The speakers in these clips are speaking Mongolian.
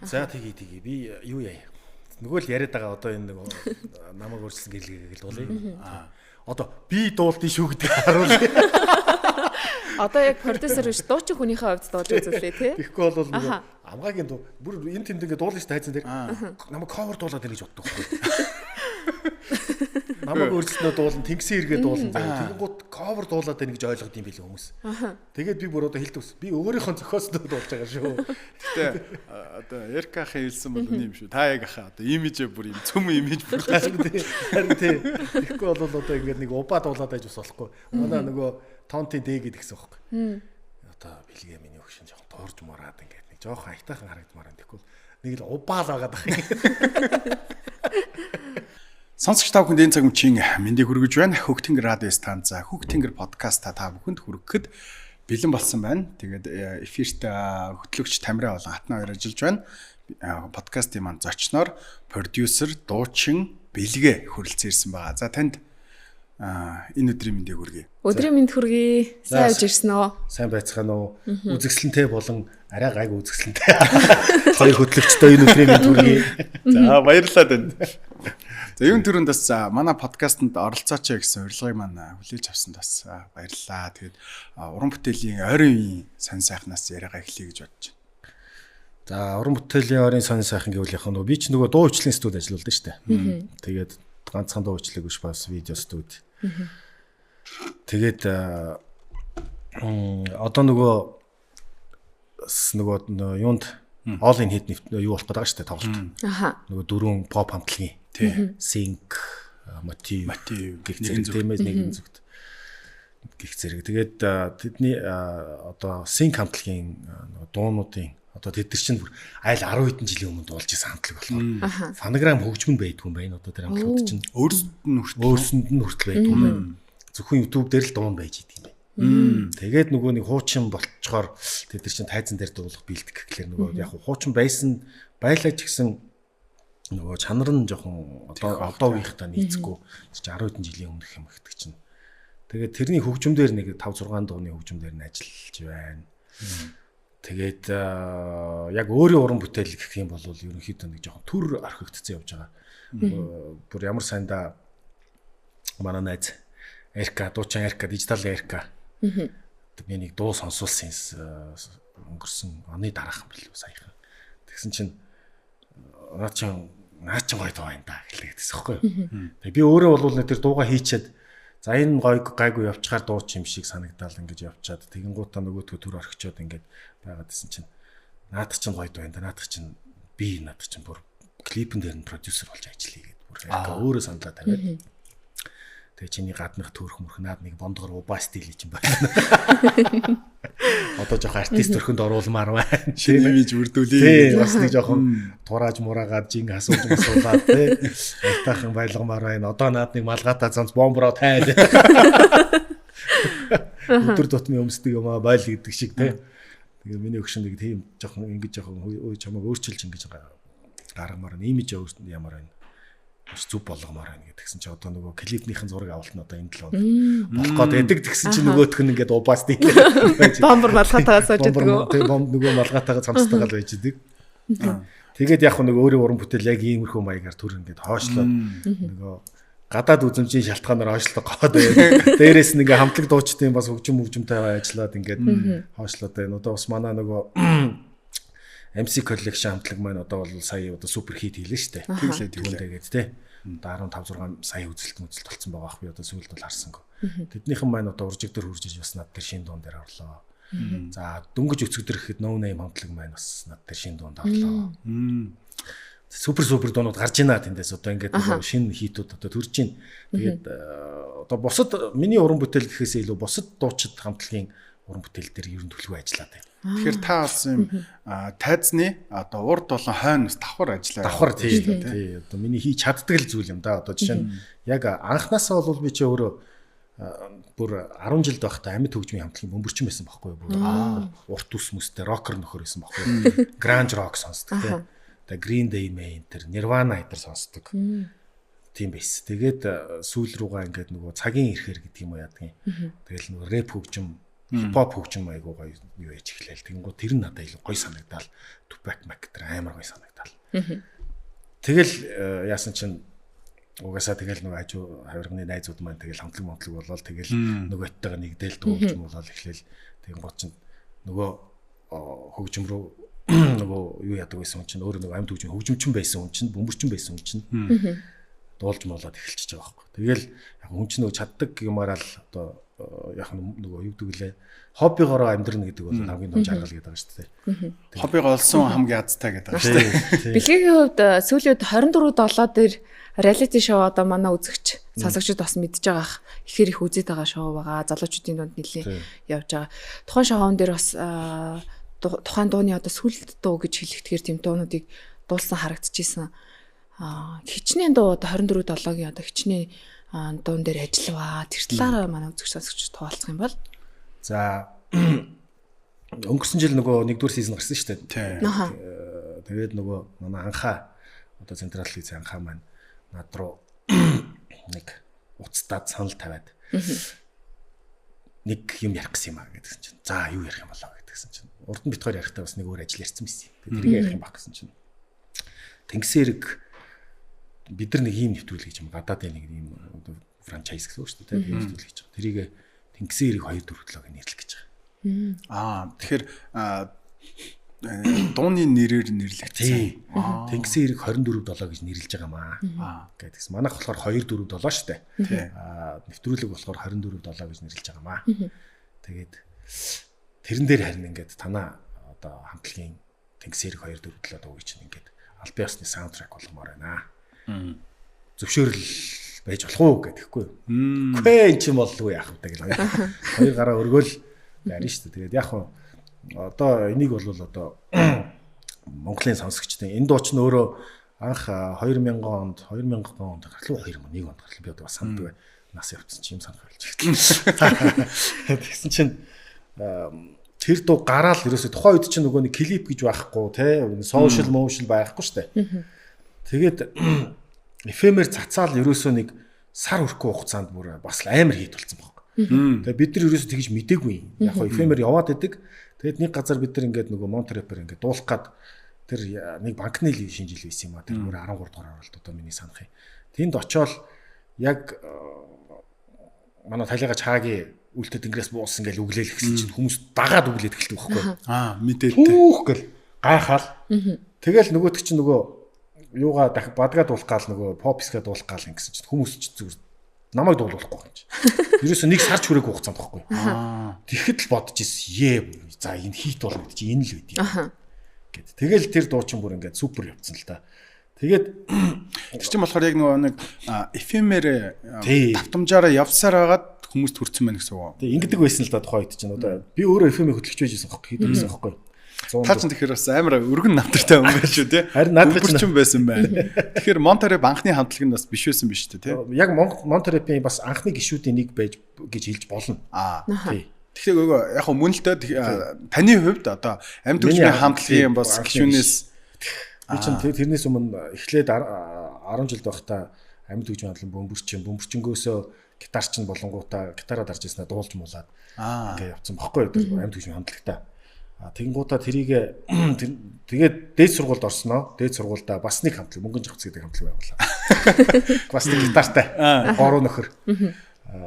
За тгий би юу яа. Нөгөө л яриад байгаа одоо энэ нөгөө намайг өөрчлөсөн гэрлэгийг л дуулъя. Одоо би дуулдیں шүү гэдэг харуулъя. Одоо яг продюсер биш дуучин хүнийхээ хувьд дуулж үзүүлээ тий. Тэгэхгүй бол нөгөө амгаагийн дуу бүр энэ тэнд ингээд дуулна шүү дээ хайцсан дээр. Намайг cover дуулаад ирэх гэж боддог байхгүй. Намайг өөрчлөнөө дуулна, тэнгисийн эргээ дуулна. Тэгэнгუთ cover дуулаад байна гэж ойлгоод юм билээ хүмүүс. Тэгээд би бүр одоо хэлдэг. Би өөрийнхөө зохиосноо дуулж байгаа шүү. Гэтэ одоо Эрка ахын хэлсэн бол үний юм шүү. Та яг ахаа одоо имижээ бүр юм цөм имиж бүр харин тий. Тэгэхгүй бол одоо ингээд нэг убаа дуулаад байж бас болохгүй. Манай нөгөө Тонти Д гэдэг гэсэн байхгүй. Одоо бэлгээ миний өгшин жоохон туурж мураад ингээд нэг жоохон айтайхан харагдмаар байна. Тэгэхгүй нэг л убаал байгаад байна. Сонсогч та бүхэнд энэ цаг мөчийн мэндийг хүргэж байна. Хөгтөнгөр радио станцаа Хөгтөнгөр подкаст та бүхэнд хүргэхэд бэлэн болсон байна. Тэгээд эфирт хөтлөгч Тамира болон Хатна хоёр ажиллаж байна. Подкастын маань зочноор продюсер, дуучин, бэлгээ хүрэлцэн ирсэн байгаа. За танд энэ өдрийн мэндийг хүргэе. Өдрийн мэнд хүргэе. Сайн явж ирсэн үү? Сайн байцгаана уу? Үзэгсэлэнтэй болон арай гайгүй үзэгсэлэнтэй. Хоёр хөтлөгчтэй энэ өдрийн мэнд хүргэе. За баярлалаа танд. За юун төрөнд бас манай подкастэнд оролцооч гэсэн урилгыг маань хүлээж авсанд бас баярлалаа. Тэгээд уран бүтээлийн ойрын үеийн сонь сайхнаас яриагаа эхлэе гэж бодож байна. За уран бүтээлийн ойрын сонь сайхан гэвэл яг би ч нөгөө дуу хүчлийн студ ажиллаулдаг шүү дээ. Тэгээд ганцхан дуу хүчлэг биш бас видео студ. Тэгээд одоо нөгөө юунд all in hit юу болох гэдэг байгаа шүү дээ тоглолт. Нөгөө дөрвөн pop хамтлагийн Sync, Мотив гэх зэрэг тиймээс нэгэн зүгт гих зэрэг. Тэгээд тэдний одоо Sync хамтлагийн дуунуудын одоо тэд нар чинь айл 10 хэдэн жилийн өмнө дуулж исэн хамтлаг болохоор фонограм хөгжмөн байдгүй юм байна. Одоо тэр хамтлагууд чинь өөрсөнд нь хүртэл байдгүй юм байна. Зөвхөн YouTube дээр л дуун байж идэг юм байна. Тэгээд нөгөө нэг хуучин болцохоор тэд нар чинь тайзан дээр дуулах бэлдэх гэхлээр нөгөө яг хуучин байсан байлаач гэсэн нөгөө чанар нь жоохон одоо үеийнхтэй нийцэхгүй 10 хэдэн жилийн өмнөх юм ихдэг чинь. Тэгээд тэрний хөгжмөөр нэг 5 6 дууны хөгжмөөр нь ажиллаж байна. Тэгээд яг өөрийн уран бүтээл гэх юм бол ерөнхийдөө нэг жоохон төр орхигдцсан явж байгаа. Бүр ямар сайндаа манай найз Эрка, дуучин Эрка, дижитал Эрка. Миний дуу сонсуулсан өнгөрсөн оны дараах юм билүү саяхан. Тэгсэн чинь наа чин гоё дуу байна да гэлээдсэн хэвгүй. Тэгээ би өөрөө бол тэр дууга хийчихэд за энэ гоё гайгүй явчихаар дууч юм шиг санагдаал ингэж явчаад тэгин гутаа нөгөөдгөө төр орхичоод ингэж байгаад исэн чинь наад чин гоё дуу байна да наад чин би наад чин бүр клипэн дээр нь продюсер болж ажиллая гэдэг бүр өөрөө саналаа тавиад. Тэгээ чиний гаднах төрх мөрх наад нэг бондгор убаа стил чинь байна. Одоо жоох артист төрхөнд оруулмаар байна. Шинэ имиж үрдүүлээ. Тий, бас нэг жоохон турааж мураагаад жин асуулаад тий. Айтайхан байлгамаар байна. Одоо наад нэг малгатаа цанц бомброо тайд. Өдөр тутмын өмсдөг юм аа бойл гэдэг шиг тий. Тэгээ миний өгшин нэг тийм жоохон ингэж жоохон өө чамайг өөрчилж ингэж гаргамаар байна. Имиж ямар байна. Зүг болгомоор байна гэдгсэн чи одоо нөгөө клипнийхэн зураг авалт нь одоо энэ 7 болох гээд байдаг тэгсэн чи нөгөөх нь ингээд убаас тийлээ. Бомбар малгатаагаас сууж идэг. Тэгээ бомб нөгөө малгатаагаа цамцтайгаа л байж идэг. Тэгээд яг нөгөө өөрийн уран бүтээл яг иймэрхүү маягаар төр ингээд хоошлоод нөгөө гадаад үзмжийн шалтгаанаар хоошлоо гоод байна. Дээрээс нь ингээд хамтлаг дуучдын бас хөгжмөнтэй ажиллаад ингээд хоошлоод байна. Одоо бас манай нөгөө MC collection хамтлаг маань одоо бол сая одоо супер хит хийлээ шүү дээ. Тэгээд тий. Одоо 15 6 сая үзэлт болсон байгаа ах би одоо сүүлд бол харсангүй. Тэднийхэн маань одоо уржиг дээр хурж иж бас над тэр шин дуун дээр орлоо. За дөнгөж өцгдөр гэхэд no name хамтлаг маань бас над тэр шин дуунд орлоо. Супер дуунууд гарч ийна тэндээс одоо ингээд шинэ хитүүд одоо төрж байна. Тэгээд одоо бусад миний уран бүтээл гэхээсээ илүү бусад дуучид хамтлагийн уран бүтээл дээр ер нь төлөв ажиллаад байна. Тэгэхээр та бас юм тайзны одоо урд болон хойноос давхар ажиллаа. Давхар тий. Одоо миний хийж чаддаг л зүйл юм да. Одоо жишээ нь яг анхнаасаа бол би чи өөрөө бүр 10 жил байхдаа амьд хөгжмийн хамтлагийн бөмбөрчин байсан байхгүй юу? Урт ус мүстэй рокер нөхөр байсан байхгүй юу? Grunge rock сонсдог тий. Одоо Green Day мэн тэр Nirvana эдэр сонсдог. Тийм байсан. Тэгээд сүүл рүүгээ ингээд нөгөө цагийн ирэхээр гэдэг юм уу яадгийн. Тэгэл нөгөө рэп хөгжим хипхоп хөгжим айгуу гоё юу яж эхлэв. Тэгэнгүүт тэр нь надад илүү гоё санагдал. Tupac Mac тэр амар гоё санагдал. Тэгэл яасан чинь угаасаа тэгэл нөгөө хажуу хавирганы найзууд маань тэгэл хамтлаг болол тэгэл нөгөөтэйгээ нэгдэл дуулж болол эхлээл тэгэнгүүт чинь нөгөө хөгжим рүү нөгөө юу яадаг байсан хүн чинь өөрөө нөгөө амьд хөгжимчин байсан хүн чинь бөмбөрчин байсан хүн чинь дуулж молоод эхэлчихэж байгаа байхгүй. Тэгэл яг хүн чинь нөгөө чаддаг юмараа л одоо яг нөгөө юу гэдэг лээ хоббигоороо амьдрна гэдэг бол хамгийн том жаргал гэдэг байгаа шүү дээ. Хоббиго олсон хамгийн азтай гэдэг байгаа шүү дээ. Бэлгийн хувьд сүүлийн 24/7 дээр реалити шоу одоо манай үзэгч сонсогчд бас мэдж байгаа ихээр их үзээд байгаа шоу байгаа. Залуучуудын дунд нэлийн явж байгаа. Тухайн шоуун дээр бас тухайн дууны одоо сүлд дуу гэж хэлэхдээ тийм дуунуудыг дуулсан харагдчихсэн. Хичнээн дуу одоо 24/7-гийн одоо хичнээн дуун дээр ажиллаваа. Тэр талаараа манай үзэгч сонсогчд хуваалцах юм бол. За өнгөрсөн жил нөгөө 1-р сизон гарсан шүү дээ. Тэгээд нөгөө манай анхаа одоо централ лицей анхаа маань над руу нэг уцтаад санал тавиад нэг юм ярих гэсэн юм аа гэдгсэн чинь за юу ярих юм болоо гэдгсэн чинь урд нь бит хоёр ярихтаа бас нэг өөр ажил ярьсан байсан. Тэгээд тэрийг ярих юм баг гэсэн чинь Тэнгисийн эрэг бид нар нэг ийм нэвтрүүлэг гэж юм гадаадын нэг ийм франчайз гэсэн үг шүү дээ. Тэгээд нэвтрүүлэг гэж байгаа. Тэрийг Тэнгисийн эрэг 2-4-7-ыг нэрлэх гэж байгаа. Тэгэхээр дууны нэрээр нэрлэгдсэн. Тэнгисийн эрэг 24/7 гэж нэрлэж байгаа маа. Гэдгээс манайх болохоор 2-4-7 шүү дээ. Нэвтрүүлэг болохоор 24/7 гэж нэрлэж байгаа маа. Тэгээд тэрэн дээр харин ингээд танаа одоо хамтлагийн Тэнгисийн эрэг 2-4-7 дуу гэж ингээд албан ёсны саундтрек болгомоор байна. Зөвшөөрөл байж болох уу гэхгүй юу? Үгүй эн чинь боллоо яах вэ гэл. Хоёр гараа өргөөл ярина шүү дээ. Тэгээд яг хуу одоо энийг бол одоо Монголын сонсогчдын энэ дуу ч нөөрөө анх 2000 онд гартлуу 2001 онд гартлаа би одоо бас санддаг бай. Нас явцсан чи юм санах болж байна. Тэгсэн чинь тэр дуу гараал ерөөсөө тухайн үед чинь нөгөө нэг клип гэж байхгүй те сошиал моушл байхгүй штэ. Тэгээд эфемер цацаал ерөөсөө нэг сар хүрэхгүй хугацаанд бүр бас амар хит болсон байхгүй. Тэгээд бид нар ерөөсөө тэгж мдээгүй. Яг хоо эфемер яваад идэг. Тэгээд нэг газар бид нар ингээд нөгөө монтрэпер ингээд дуулах гад тэр нэг банкны шинжил байсан юм а. Тэр бүр 13 дугаар оролт одоо миний санах юм. Тэнд очиод яг манай талига чаагийн үлдээ тэнгэрээс буусан гэж үглээл гэсэн чинь хүмүүс дагаад үглээд эхэлдэг байхгүй. Мэдээд түүх гэл гайхаал. Тэгэл нөгөөдөг чинь нөгөө юугаа дахи бадгаа дуулах гал нөгөө пописка дуулах гал гэсэн чинь хүмүүс ч зүгээр намайг дуулуулахгүй юм чинь. Ерөөсөө нэг сарч хүрээгүй хугацаанд байхгүй. Тэгэхэд л бодож ирсэн. За энэ хит болно гэдэг чинь энэ л үгүй юм. Гэт. Тэгэл тэр дуу чинь бүр ингээд супер явцсан л та. Тэгээд тэр чинь болохоор яг нөгөө нэг эфемер давтамжаараа явсаар байгаад хүмүүст хүрсэн байна гэсэн үг. Тэг ингэдэг байсан л да тухайн үед чинь одоо би өөрөө эфемер хөтлөгч байжсэн байхгүй хийдэгсэн байхгүй. Таа ч тэгэхээр бас амар өргөн намтартай юм байна шүү тий. Харин наадах ч байсан байна. Тэгэхээр Монтареп анхны хамтлаг нь бас биш байсан биз дээ тий. Яг Монтарепийн бас анхны гишүүдийн нэг байж гэж хэлж болно. Тий. Тэгэхээр нөгөө яг мөн л дээ таны хувьд одоо амьд хөгжмийн хамтлагийн бас гишүүнээс би чинь тэрнээс өмнө эхлээд 10 жил байхдаа амьд хөгжмийн хамтлагийн бөмбөрчөнгөөсөө гитарчин болонгуудаа гитараа дарж ирснээр дуулж муулаад ингээ явцсан баггүй амьд хөгжмийн хамтлагтаа. Тэнгуудаа тэрийг тэгээд дээд сургуульд орсноо. Дээд сургуульдаа бас нэг хамтлаг мөнгөн жавц гэдэг хамтлаг байгууллаа. Бас нэг гитартай. Горуу нөхөр.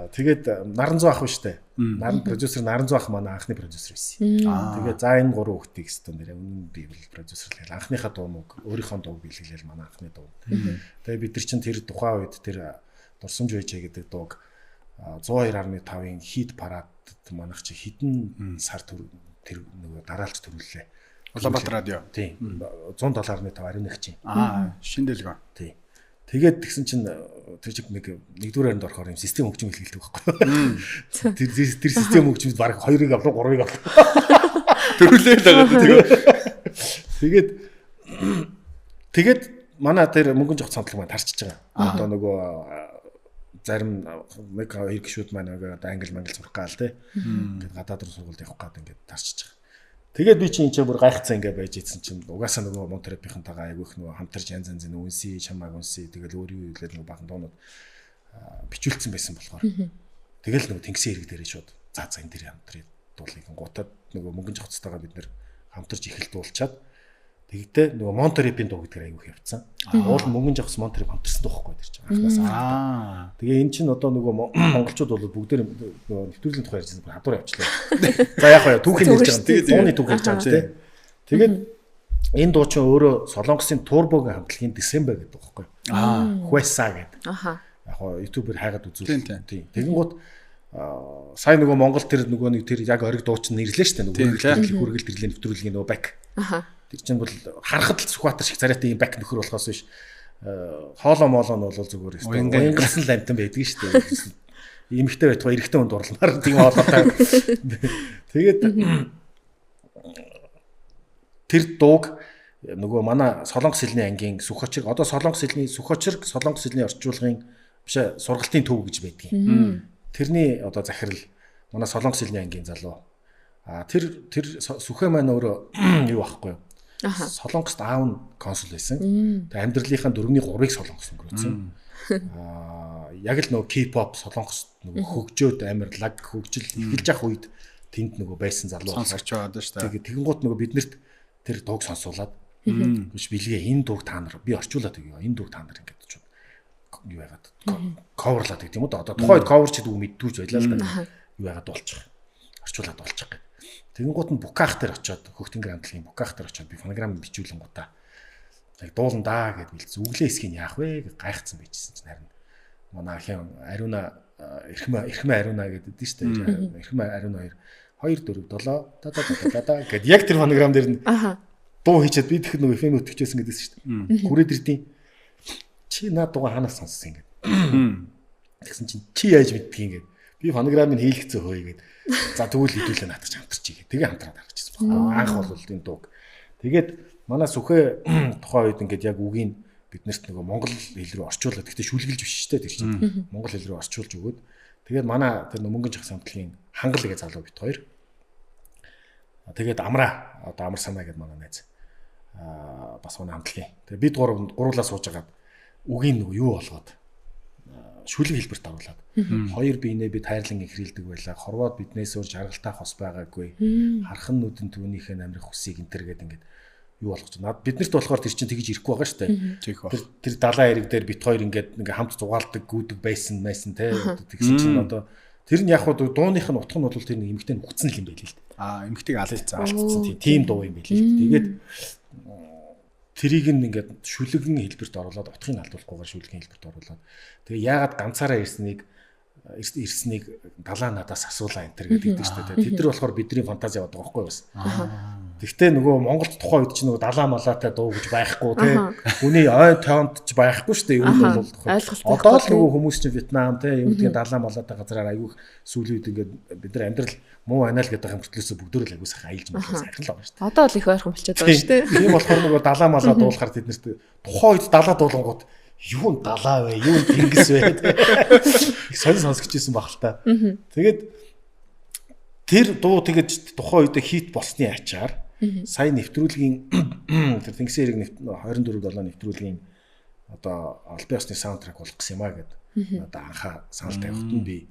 Тэгээд Наранзуу ах шүү дээ. Продюсер Наранзуу ах манай анхны продюсер байсан. Тэгээд за энэ гурван хүүхдийг гэсэн нэрээ үнэн би бол продюсерлээ. Анхныхаа дуунууд өөрийнхөө дууг бэлгэлээл манай анхны дуу. Тэгээд бид нар чинь тэр тухайн үед тэр Дурсамж байжээ гэдэг дууг 102.5-ын хит парад манайх чи хідэн сар тэр нөгөө дараалж төрүүллээ. Улаанбаатар радио. Тийм. 107.5 ариун их чинь. Шинэ дэлгөө. Тийм. Тэгээд тэгсэн чинь тэр чиг нэгдүгээр харинд орохоор юм систем хөгжим хэлгэлдэг байхгүй. Тэр систем хөгжимд баг 2-ыг авлаа 3-ыг авлаа. Төрүүлээ л байгаа. Тэгээд манай тэр мөнгөн жогц хамтлаг маань тарчиж байгаа. Одоо нөгөө зарим 1-2 гишүүд маань одоо англи сурах гал те. Ингээд гадаад руу сургуульд явах гад ингээд тарчиж байгаа. Тэгээд би чинь энэ бүр гайхацсан ингээд байж ийдсэн чинь угаасаа нөгөө Монтарепийнхантайгаа айгүйх нөгөө хамтарч янз янзын үнси, чамааг үнси тэгэл өөрийн үйлдэл нөгөө бахан дуунууд бичүүлсэн байсан болохоор. Тэгэл нөгөө Тэнгисийн эрэг дээрээ шууд за энэ дээр хамтрыг дуулыг гутад нөгөө мөнгөн жагцтайгаа бид нэр хамтарч эхэлт дуулчаад тэгтээ нөгөө Монтерипийн дуу гэдэг аягүй явцсан. Уул мөнгөн жагц Монтерип хамтарсан дуухгүй тэр чинь анхнаас. Тэгээ эн чинь одоо нөгөө монголчууд бол бүгдээр нөгөө нэвтрүүлгийн тухай ярьжсэн хадуур явчлаа. За яг хаа түүхийн хэлж байгаа. Тэгээ дууны түүх хэлж байгаа тийм. Тэгээд энэ дуу чинь өөрөө Солонгосын Турбогийн хамтлагийн Десембер гэдэг дуу байхгүй. Хуэса гэдэг. Яг хаа YouTube-ээр хайгаад үзүүлсэн. Тийм. Тэгэн гут сая нөгөө Монгол тэр нөгөө нэг тэр яг ориг дуу чинь нэрлээ шүү дээ. Нөгөө хүргэлт ирлээ нэвтрүүлгийн нөгөө бак. Тэр чинь бол харахад л Сүхбаатар шиг царайтай юм бак нөхөр болохоос биш. Хоолоо моолоо нь бол зүгээр юм. Уянгарсан л амтан байдаг шүү дээ. Имэгтэй байтугай эрэгтэй хүнд дурлалаар тийм хоолоотой. Тэгээд тэр дууг нөгөө манай Солонгос хэлний ангийн сүх очирг одоо Солонгос хэлний сүх очирг Солонгос хэлний орчуулгын биш сургалтын төв гэж байдгийг. Тэрний одоо захирал манай Солонгос хэлний ангийн залуу. Тэр сүхэ маань өөрөө юу байхгүй юу? Солонгост аав нь консул байсан. Тэгээ амьдралынхаа 4/3-ыг Солонгос өнгөрөөсөн. Яг л нөгөө K-pop Солонгост нөгөө хөгжөөд амар лаг хөгжил эхэлж явах үед тэнд нөгөө байсан залуу сонсогч байгаад шүү дээ. Тэгээ тэгэнгუут нөгөө биднэрт тэр дууг сонсуулаад биш билгээ энэ дууг та нар би орчуулад өгье. Энэ дууг та нар ингэж ч юу яагаад coverлаад гэх юм уу? Одоо тухайд cover ч гэдэг үг мэддүүж байлаа л да. Юу яагаад дуулчих. Орчуулад дуулчих гэх. Тэгэнгუут нь Буках дээр очиод Хөхтөнгөр хамтлагийн Буках дээр очиод би фонограм бичүүлэн гутаа. Яг дуулан даа гэд бэлдсэн. Өглөө эсхийн яах вэ гэж гайхацсан байжсэн чинь харин манай ахын Ариуна Эрхмэ Ариуна гэдэг дээ шүү дээ. Эрхмэ Ариуна 2 4 7 да гэд яг тэр фонограм дээр нь дуу хийчихэд би тэгэхэд нөгөө FM өтгчээсэн гэдээс шүү дээ. Хүрээд ирдیں۔ Чи наад дууга ханаас сонссон ингээд. Тэгсэн чинь чи яаж мэддгийг ингээд. Би фонограмыг хийлгэцээ хөөе гэд. За тэгвэл хэдүүлээ наатах хамтарчий гэ. Тэгээ хамтраад гаргачихсан байна. Анх бол энэ дууг. Тэгээд манай сүхэ тухайн үед ингээд яг үгийг биднэрт нөгөө монгол хэл рүү орчуулад гэхдээ шүлгэлж биш шүү дээ тэр чинь. Монгол хэл рүү орчуулж өгөөд тэгээд манай тэр мөнгөн жагс хамтлагийн хангал гэж залуу бит хоёр. Тэгээд амраа одоо амар санаа гэдэг манай найз. Бас манай хамтлагийн. Тэгээд бид гуруулаа сууж агаад үгийн нөгөө юу болгоод шүлэг хэлбэрт оруулаад хоёр биенээ бид хайрлан ихрэлдэг байлаа. Хорвоод биднээс өөр жаргалтай хос байгаагүй. Хархан нүдэн түүнийхээ намрах хүсийг энтер гэдэг ингээд юу болгож байна. Биднэрт болохоор тэр чинь тэгж ирэхгүй байгаа шүү дээ. Тэр далайн эрэг дээр бит хоёр ингээд хамт зугаалдаг, гүйдэг байсан те. Тэгсэн чинь одоо тэр нь яг хуу дууных нь утга нь бол тэр нэг эмэгтэй нүгцэн л юм байл л дээ. Эмэгтэйг алдсан тийм дуу юм байл л. Тэгээд тэрийг ингээд шүлэгэн хэлбэрт оруулаад утгыг алдуулахгүйгээр шүлэгэн хэлбэрт оруулаад тэгээ яагаад ганцаараа ирснийг далаа надаас асуулаа энэ төр гэдэг шүү дээ. Тэд нар болохоор бидний фантази яваад байгаа байхгүй юу бас. Тэгтээ нөгөө Монголд тухайн үед чинь нөгөө далаа малаатай дуу гэж байхгүй те. Хүний ой тоонд ч байхгүй шүү дээ. Юу нь бол одоо л нөгөө хүмүүс чинь Вьетнам те юу гэдгийг далаа малаатай газараар аягүй сүүлийн үед ингээд бид нар амьдрал муу анаа л гэдэг хамтлаасаа бүгдөө л аягүй сайхан аялж байгаа сайхан л байгаа шүү дээ. Одоо л их ойрхон болчиход байгаа шүү дээ. Тийм болохоор нөгөө далаа малаа дуулахаар тэднэрт тухайн үед далаа дуулангууд юу н далаа вэ? Юу н тэнгис вэ? Их сонир сонсгож ирсэн баг л та. Тэгээд тэр дуу тэгээд тухайн үед хит болсны ачаар сая нэвтрүүлгийн тэр Тэнгисийн эрэг 24/7 нэвтрүүлгийн одоо албан ёсны саундтрак болох гэсэн юм а гэдэг. Одоо анхаа санал тавихт нь би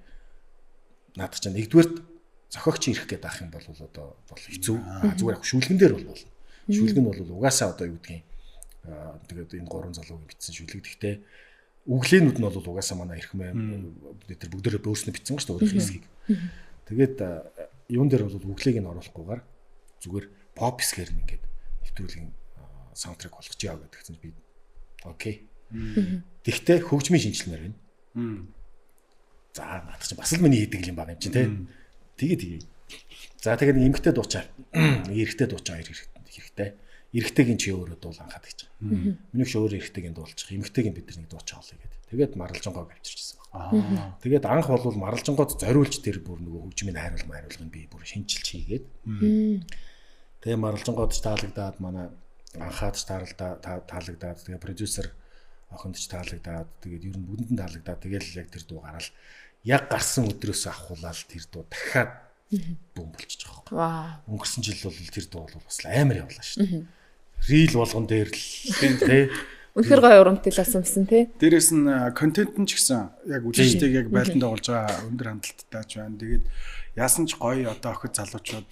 наадах чинь нэгдүгээрт зохиогч ирэх гэдэг ах юм бол одоо бол хэцүү. Зүгээр яг шүүлгэн дээр бол болно. Шүүлгэн нь бол угаасаа одоо юу гэдгийг тэгээд энэ гурван залуугийн бичсэн шүлэг. Гэхдээ өглөөнүүд нь бол угаасаа манай Эрхмэ тэр бүгдээрээ бөөснө бичсэн шүү дээ өөрийнхөө хэсгийг. Тэгээд юун дээр бол өглөөг нь оруулахгүйгээр зүгээр pop хэсгээр нь ингээд нэвтрүүлгийн саундтрак болгож яа гэдгсэн би окей. Тэгтээ хөгжмийн шинжилмээр байна. За наадах чинь бас л миний хийдэг юм байна юм чинь тэгээ. За тэгээд эмгтэй дуучаа эрэгтэй дуучаа хэрэгтэй. Эрэгтэйгийн чи өөрөө дуул анхаад гэж байгаа. Минийх ч өөр эрэгтэйгийн дуулчих. Эмэгтэйгийн бид нар нэг дуучаа олъё гэдэг. Тэгээд маралжангойг авчирчихсан байна. Тэгээд анх бол маралжангойд зориулж тэр бүр нөгөө хөгжмийн хайруулгыг би бүр шинжилж хийгээд. Тэгээ маралжангойд ч таалагдаад манай анхаад ч таалагдаад тэгээ продюсер охинд ч таалагдаад тэгээд ер нь бүдэнд нь таалагдаад тэгэл яг тэр дуу гараад яг гарсан өдрөөс авахуулаад тэр дуу дахиад бүүн болчихж байгаа байхгүй. Өнгөрсөн жил бол тэр дуу бол бас амар явлаа шүү дээ. Рил болгон дээр л тий Үнэхээр гоё уран бүтээл болсон тий. Дээрээс нь контент нь ч гэсэн яг үзэгчдийг яг байлдан дагуулж байгаа өндөр хандлттай ч байна. Тэгээд яасан ч гоё одоо охид залуучууд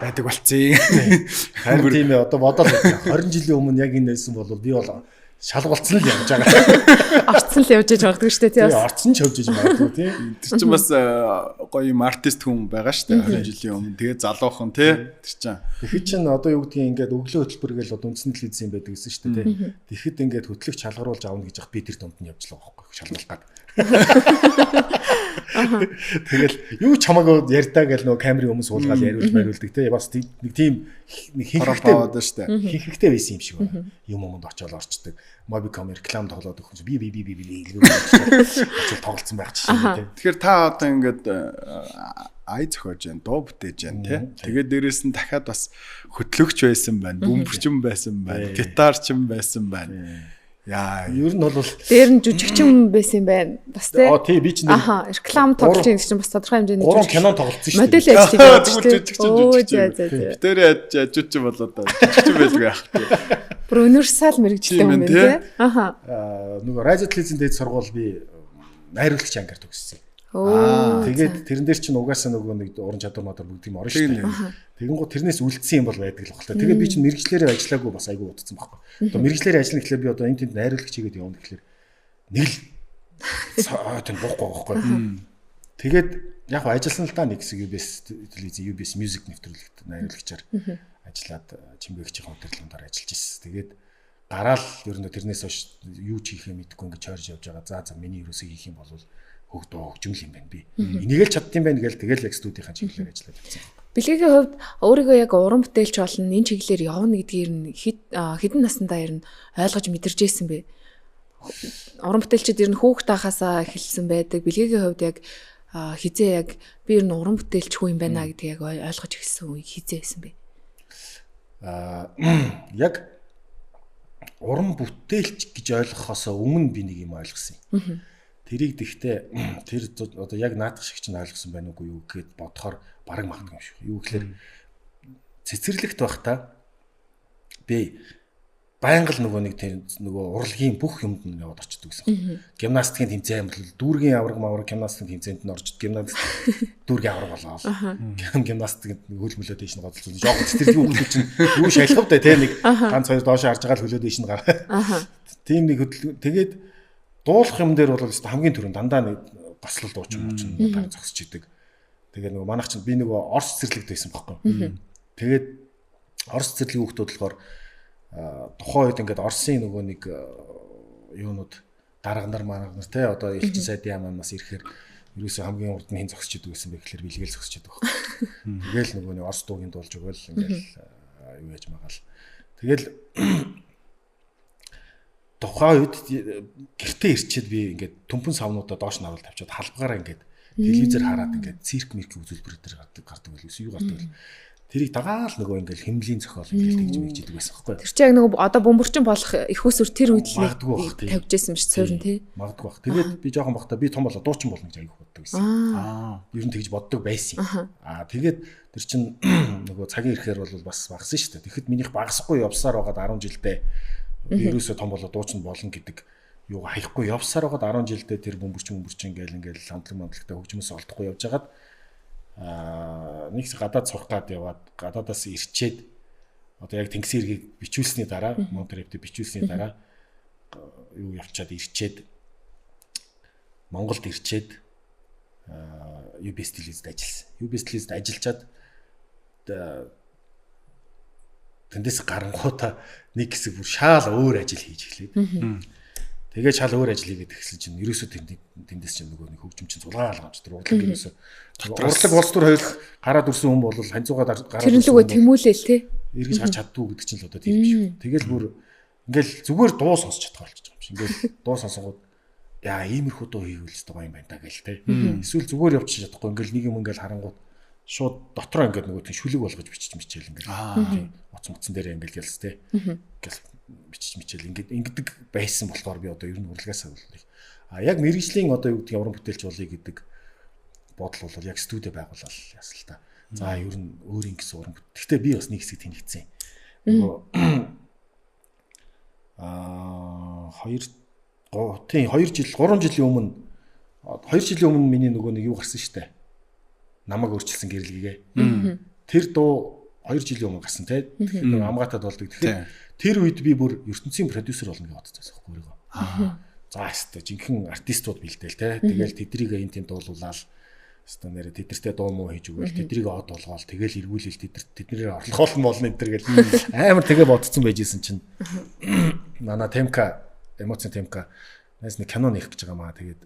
байдаг болцсон. Харин тийм ээ одоо бодоод 20 жилийн өмнө яг энэ байсан бол би бол шалгуулсан л явж байгаа. Орцсон л явж иж магадгүй шүү дээ тий. Орцсон ч явж иж магадгүй тий. Тэр чинь бас гоё юм артист хүн байгаа шүү дээ 20 жилийн өмнө. Тэгээд залуухан тий. Тэр чинь. Тэгэхэд чинь одоо юу гэдгийг ингээд өглөө хөтөлбөр гээл одоо үндсэн телевиз юм байдаг гэсэн шүү дээ тий. Тэгэхэд ингээд хөтлөгч шалгаруулж аавна гэж яхад би тэр дунд нь явж л байгаа байхгүй шалгуулах гад. Тэгэл юу ч хамаагүй ярьдаа гэл нөгөө камерын өмнө суулгаад яриулж мариулдаг тий. Бас нэг тийм хинхэгтэй байна шүү дээ. Хинхэгтэй байсан юм шиг байна. Юм өмнөд очиод орчдөг. Mobicom реклам тоглоод өгөх би илгүүр тоглолцсон байх чинь тий. Тэгэхээр та одоо ингээд ай зохиож जैन дуу бүтээж जैन тий. Тэгээд дээрэс нь дахиад бас хөтлөгч байсан байна, бөмбөрчин байсан байна, гитарчин байсан байна. Яа, ер нь бол дээр нь жүжигчин байсан юм байна. Бас тий. Тий би чинь реклам тоглож байгаа гэсэн чинь бас тодорхой хэмжээний гурван кино тоглолцсон шүү дээ. Модель ажиллаж жүжигчин. Битэрээ ажиж болоод жүжигчин байлгүй яах вэ? Бүр универсал мэрэгчлээ юм байна тий. Нөгөө радио телевизэн дээд сургууль би найруулагч ангиар төгссөн. Тэгээд тэрэн дээр чинь угаасаа нөгөө нэг уран чадвар модор бүгд юм орно шүү дээ. Тэгэнгუთ тэрнээс үлдсэн юм бол байдаг л багтаа. Тэгээд би чинь мэрэгчлэрээ ажиллаагүй бас айгүй удацсан байхгүй. Одоо мэрэгчлэрээ ажиллана гэхлээр би одоо энэ тэнд найруулагч хийгээд явна гэхлээр нэг л тэнд буухгүй байхгүй. Тэгээд яг ажилласан л та нэг хэсэг UBS телевизэн UBS Music нэвтрүүлэгт найруулагчаар ажиллаад Чимбэгчийн хөтөлбөрөөр ажиллаж ирсэн. Тэгээд гараал ер нь тэрнээс хойш юу ч хийхээ мэдэхгүй ингэж чойрж явж байгаа. За миний юусыг хийх юм бол хөгдөө хөгжмөл юм байна би. Энийг л чаддсан байх гээл тэгэл яг студийнхаа чиглэлээр ажиллаад байсан. Бэлгийн хувьд өөрийгөө яг уран бүтээлч болно энэ чиглэлээр явна гэдгийг нь хэдэн наснда ер нь ойлгож мэдэрч ирсэн бэ? Уран бүтээлчид ер нь хүүхэд тахасаа эхэлсэн байдаг. Бэлгийн хувьд яг хизээ яг би ер нь уран бүтээлч хүн юм байна гэдгийг яг ойлгож ирсэн үе хизээ байсан бэ? Яг уран бүтээлч гэж ойлгохоос өмнө би нэг юм ойлгосон юм. Тэрийг гэхдээ тэр одоо яг наадах шиг чинь ойлгосон байна уугүй юу гэхэд бодохоор бараг магадгүй юм шиг. Юу гэхээр цэцэрлэгт байхдаа би байнга л нөгөө нэг нөгөө урлагийн бүх юмд нь яваад очдөг гэсэн. Гимнастикийн тэмцээн амрал, дүүргийн авраг гимнастикийн тэмцээнд нь орж гимнастик дүүргийн авраг болоод гимнастикт хөл мөлөө дэш нь гоцолсон. Жоо цэцэрлэгийн хүмүүс чинь юу шалхавтай те нэг ганц хоёр доош харж байгаа л хөлөө дэш нь гараа. Тийм нэг тэгээд дуулах юм дээр бол хамгийн түрүүнд дандаа нэг гослол дуучин баг зогсож идэг. Тэгээ нөгөө манайх чинь би нөгөө орс цэцэрлэгт байсан байхгүй. Тэгээд орс цэцэрлэгийн хүүхдүүд болохоор тухайн үед ингээд Оросын нөгөө нэг юунууд дарга нар те одоо элчин сайдын яамаас ирэхээр ерөөсөө хамгийн урд нь хин зогсож идэг гэсэн бэ гэхэлэр бэлгээл зогсож идэг байхгүй. Тэгээл нөгөө нэг орс дуугийн дуулж өгөөл ингээд юу яаж магаал. Тэгэл тухайн үед гэртээ ирчээд би ингээд төмпөн савнуудаа доош нь харуул тавьчаад халбагаараа ингээд телевизээр хараад ингээд цирк мирк үзүүлбэр дээр гардаг байлгүй юу гардаг байл. Тэрийг дагаал нөгөө ингээд хэмлийн зохиол ингээд тэгж мэгжидэг байсан байхгүй. Тэр чинь яг нөгөө одоо бөмбөрчин болох их усүр тэр үед л тавьжсэн биш цөөрн тий. Магадгүй бах. Тэгээд би жоохон бахта би том болоо дуучин болно гэж аяг боддог байсан. Ер нь тэгж боддог байсан. Тэгээд тэр чинь нөгөө цагийн ирэхээр бол бас багсан шүү дээ. Тэгэхэд минийх багасгүй явсаар байгаад 10 жилдээ ерөөсөө том болоо дуучин болно гэдэг юу хаяхгүй явсаар байгаад 10 жилдээ тэр бөмбөрчин гээл ингээл хамтлагтай хөгжмөс олдохгүй явж хагаад нэг гадаад сурах гад яваад гадаадаас ирчээд одоо яг Тэнгисийн эргийг бичүүлсний дараа Монтрепт бичүүлсний дараа юу явчаад ирчээд Монголд ирчээд UBS телевизэд ажилласан. UBS телевизэд ажиллачаад тэндээс гарангуудаа нэг хэсэг бүр шаал өөр ажил хийж эхлэв. Тэгээд шал өөр ажил хийгээд эхэлсэн чинь ерөөсөө тэндээс чинь нөгөө нэг хөгжим чинь зулгаа алгамж тэр урлаг ерөөсөө урлаг улс төр хоёул гараад ирсэн хүн бол ханцуугаар гараад тэрнлүгөө тэмүүлээл те эргэж харж чаддгүй гэдэг чинь л одоо тийм биш үү. Тэгэл бүр ингээл зүгээр дуу сонсч чадах болчих юм шиг. Ингээл дуу сонсонгууд яа иймэрхүү дуу хийвэл ч гоё юм байна та гэл те. Эсвэл зүгээр явчих чадахгүй ингээл нэг юм ингээл харангууд шууд дотроо ингээд нөгөө тийм шүлэг болгож биччихэл ингээл уцсан дээр ингээл гэлс те. Ингээл биччихэл ингэдэг байсан болохоор би одоо ер нь урлагаас авлаа. Яг мэрэгжлийн одоо юу гэдэг уран бүтээлч болъё гэдэг бодол бол яг студи байгуулалаа ясал та. За ер нь өөрийн гэсэн уран бүтээл. Гэхдээ би бас нэг хэсэг тэнэгцсэн. Нөгөө 3 жилийн өмнө миний нөгөө нэг юу гарсан штэ. Намайг өөрчилсөн гэрэлгээ. Тэр дуу 2 жилийн өмнө гарсан те. Тэгэхээр амгаатад болдог. Тэгэхээр тэр үед би бүр ертөнцийн продюсер болно гэж бодсон байсан байхгүй юу. За хэвээ жинхэнэ артистууд бэлдээл те. Тэгэл тэдрийг энэ тийм дуулуулаад хэвээ нэрэ тэдэртээ дуу муу хийж өгөөл тэдрийг од болгоол тэгэл эргүүлэл тэднэрээ орлохол нь болно энэ төр гэл амар тэгээ бодсон байжсэн чинь манай темка эмоци темка нэс нэг кино нэх гэж байгаа маа тэгээд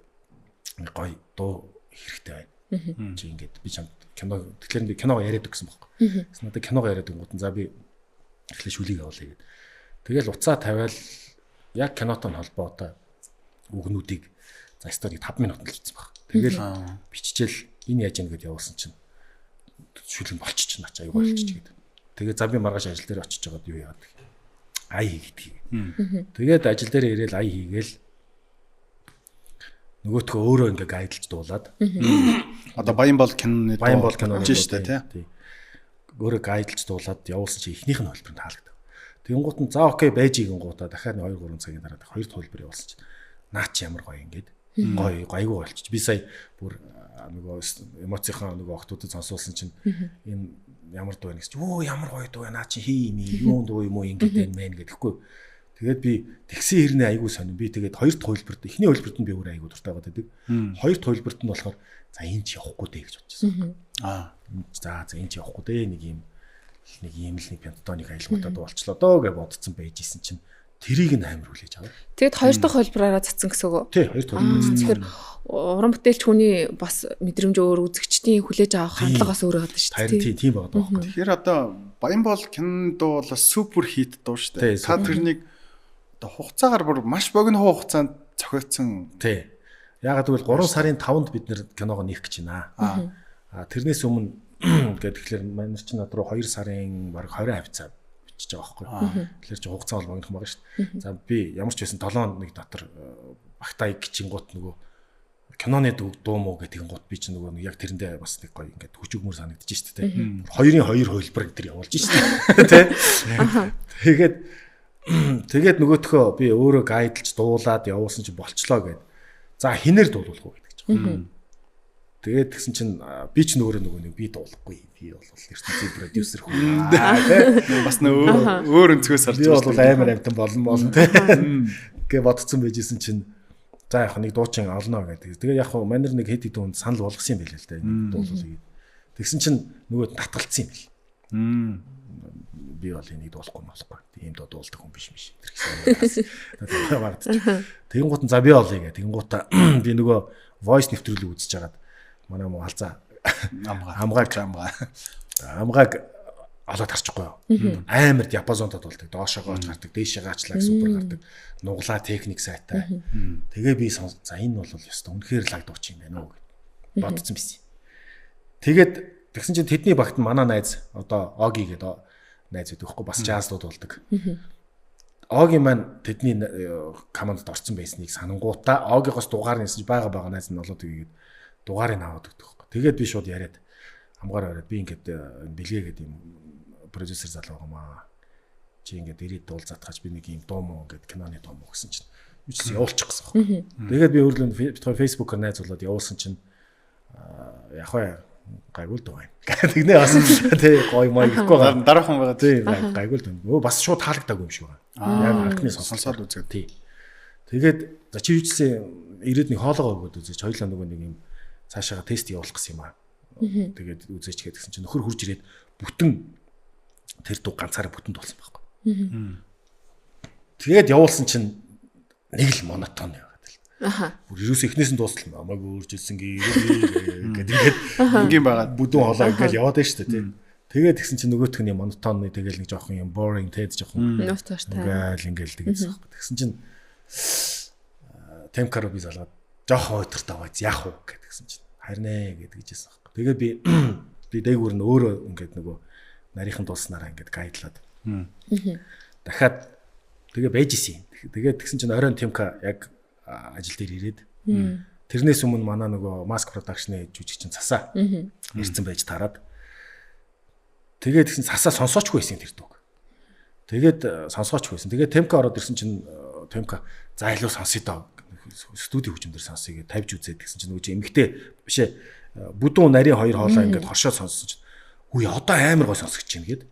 гоё дуу хэрэгтэй байна. Чи ингээд би чамд кино тэгэхээр би киного яриад өгсөн байхгүй. Тэс надад киного яриад өгөнгүүтэн за би эхлээ шүлийг авуулъя гэд. Тэгэл уцаа тавиал яг кинотой холбоотой үгнүүдийг за стори 5 минут л хийсэн баг. Тэгэл биччихэл энэ яаж яа гэдээ явуулсан чинь шүлэг болчих чинь ачаа аюу болчих гээд. Тэгээ за би маргааш ажил дээр очиж байгаад юу яадаг. Ай хийгээд. Тэгээд ажил дээр ирээл ай хийгээл нөгөөтгөө өөрөө ингээ гайдалж дуулаад. Одоо Баянбол киноны гэж штэ тий. Өөрөө гайдалж дуулаад явуулсан чи эхнийх нь хөлбөрөнд таалагдав. Тэгэнгუут нь за окей байж ийгэнгуудаа дахиад 2-3 цагийн дараа хоёр хөлбөр явуулсан чи наа чи ямар гоё ингээд. Гоё гайгүй болчих. Би сая бүр нөгөө эмоцийнхаа нөгөө охтуудад сонсуулсан чинь энэ ямар дуу вэ гэж. Өө ямар гоё дуу наа чи хий юм юу дуу юм уу ингээд байна мэн гэдэхгүй. Тэгээд би тэгсэн хэрнээ айгүй сонирн. Би тэгээд хоёр дахь хөлбөрт эхний хөлбөрт нь би өөрөө айгүй дуртай байдаг. Хоёр дахь хөлбөрт нь болохоор за энэ ч явахгүй дээ гэж бодчихсон. За энэ ч явахгүй дээ нэг юм л нэг пентатоник айлгуудад болчлоо доо гэж бодсон байж исэн чинь тэрийг нь амар хүлээж аваа. Тэгэд хоёр дахь хөлбөрөөрөө цацсан гэсэн үг үү? Тий, хоёр дахь хөлбөр. Тэгэхээр уран бүтээлч хүний бас мэдрэмж өөр үзэгчдийн хүлээж авах хандлагаас өөр байдаг шүү дээ. Харин тийм байгаа даа. Тэгэхээр одоо Баянбол кинонд дуу бол супер хит дуу шүү дээ. Та тэрнийг одоо хугацаагаар бүр маш богино хугацаанд зохиогдсон. Тий. Яагаад гэвэл 3 сарын 5-нд бид нэр киногоо нээх гэж байна. Тэрнээс өмнө гэдэг тэгэхээр манай чинь над руу 2 сарын баг 20 хавцаа бичиж байгаа байхгүй. Тэгэхээр чи хугацаа бол богинохон байгаа шүү дээ. За би ямар ч байсан 7 нэг дотор багтаа гिचингууд нөгөө киноны дуу муу гэдэг гот би чи нөгөө яг тэрэндээ бас нэг гоё ингээд хүчүгмөр санагдаж шүү дээ. 2-ын 2 хөлбөр гэдэг явуулж шүү дээ. Тэ. Тэгээд нөгөөтхөө би өөрөө гайдалж дуулаад явуулсан чи болчлоо гэд. За хинээр дуулах уу гэдэг чинь. Тэгээд тэгсэн чинь би ч нөгөө нэг би дуулахгүй. Би бол ертөнцийн продюсер хүн. Бас өөр өнцгөөс орж байгаа. Би бол амар амтан болно те. Гэ бодцсон байжсэн чинь за яг нэг дуучин олно гэдэг. Тэгээд яг манер нэг хэд хэдэн хүнд санал болгосон юм байл л да. Дуулуулъя. Тэгсэн чинь нөгөө татгалцсан юм бэл. Би бол энийг дуулахгүй болохгүй. Ийм дуулдаг хүн биш. Тэгэнгუут нь за би олъё гэх. Тэгэнгуут би нөгөө voice нэвтрүүлэг үзэж хагаад манай муу халзаа амгааг олоод харчихгүй юу. Амар диапазонтод болдог. Доошоогоо гардаг, дээшээ гаачлаа супер гардаг. Нуглаа техник сайтай. Тэгээ би за энэ бол ёстой үнэхээр лаг дууч юм байна уу гэд бодсон биз. Тэгээд тэгсэн чинь тэдний багт манай найз одоо Оги гэдэг найз байдаг хгүй бас джаздууд болдог. Оги маань тэдний командд орсон байсныг санангуудаа Огигоос дугаар нээсэн байгаа найз нь болоод тэгээд дугаарыг аваад өгдөг хгүй. Тэгээд би шууд яриад хамгаар ороод би ингээд бэлгээгээд юм продюсер залуу гомаа чи ингээд ирээд дуул затгаач би нэг юм дуу муу ингээд киноны дуу муу гэсэн чинь юу ч явуулчих гэсэн хгүй. Тэгээд би өөрлөнд Facebook-оор найз болоод явуулсан чинь яг хаа гайгүй дуу байна. Тэгнээ бас тий гоё мой гэхгүй дараахан байгаа тий гайгүй дуу. Өө бас шууд таалагдаагүй юм шиг байна. Яг анхны сонсоод үзээд тий. Тэгээд за чи юучлээ ирээд нэг хоолоо өгөөд үзэж хоёлаа нөгөө нэг юм цаашаага тест явуулах гэсэн юм аа. Тэгээд үзээч гэсэн чинь нөхөр хурж ирээд бүтэн тэр дуу ганцаараа бүтэн дуулсан байхгүй. Тэгээд явуулсан чинь нэг л монотон яваад л. Бүр юус эхнээс нь дуустал намайг өөрчилсөн гэдэг ингийн байгаа бүдүүн хоолоо ингээл яваад байна шүү дээ тий. Тэгээд тэгсэн чинь нөгөөх нь монотонны тэгэл нэг жоохон юм boring тэгээд жоохон ингээл тэгээдсэн байхгүй. Тэгсэн чинь темкаро би залгаад жоохон өдөртэй байц яах вэ гэдгсэн чинь харин ээ гэдгийжсэн байхгүй. Тэгээд би дээгүүр нь өөрөө ингээд нөгөө нарийнхан дууснараа ингээд гайдлаад. Дахиад тэгээ байж исэн. Тэгээд тэгсэн чинь оройн темка яг ажил дээр ирээд тэрнээс өмнө манай нөгөө Mask Production-ы жүжигчин цасаа ирсэн байж тараад тэгээд тэгсэн цасаа сонсоочгүй байсан тэр дүүг. Тэгээд сонсоочгүй байсан. Тэгээд темка ороод ирсэн чинь темка За илүү сонсъё доо. Студи хөгжмөндөр сонсъё гэж тавьж үзээд гэсэн чинь нөгөө чи эмгтэй биш ээ. Бүдүүн нарийн хоёр хоолоо ингээд хоршоо сонссон чинь үе одоо амар гой сонсогч чинь гээд.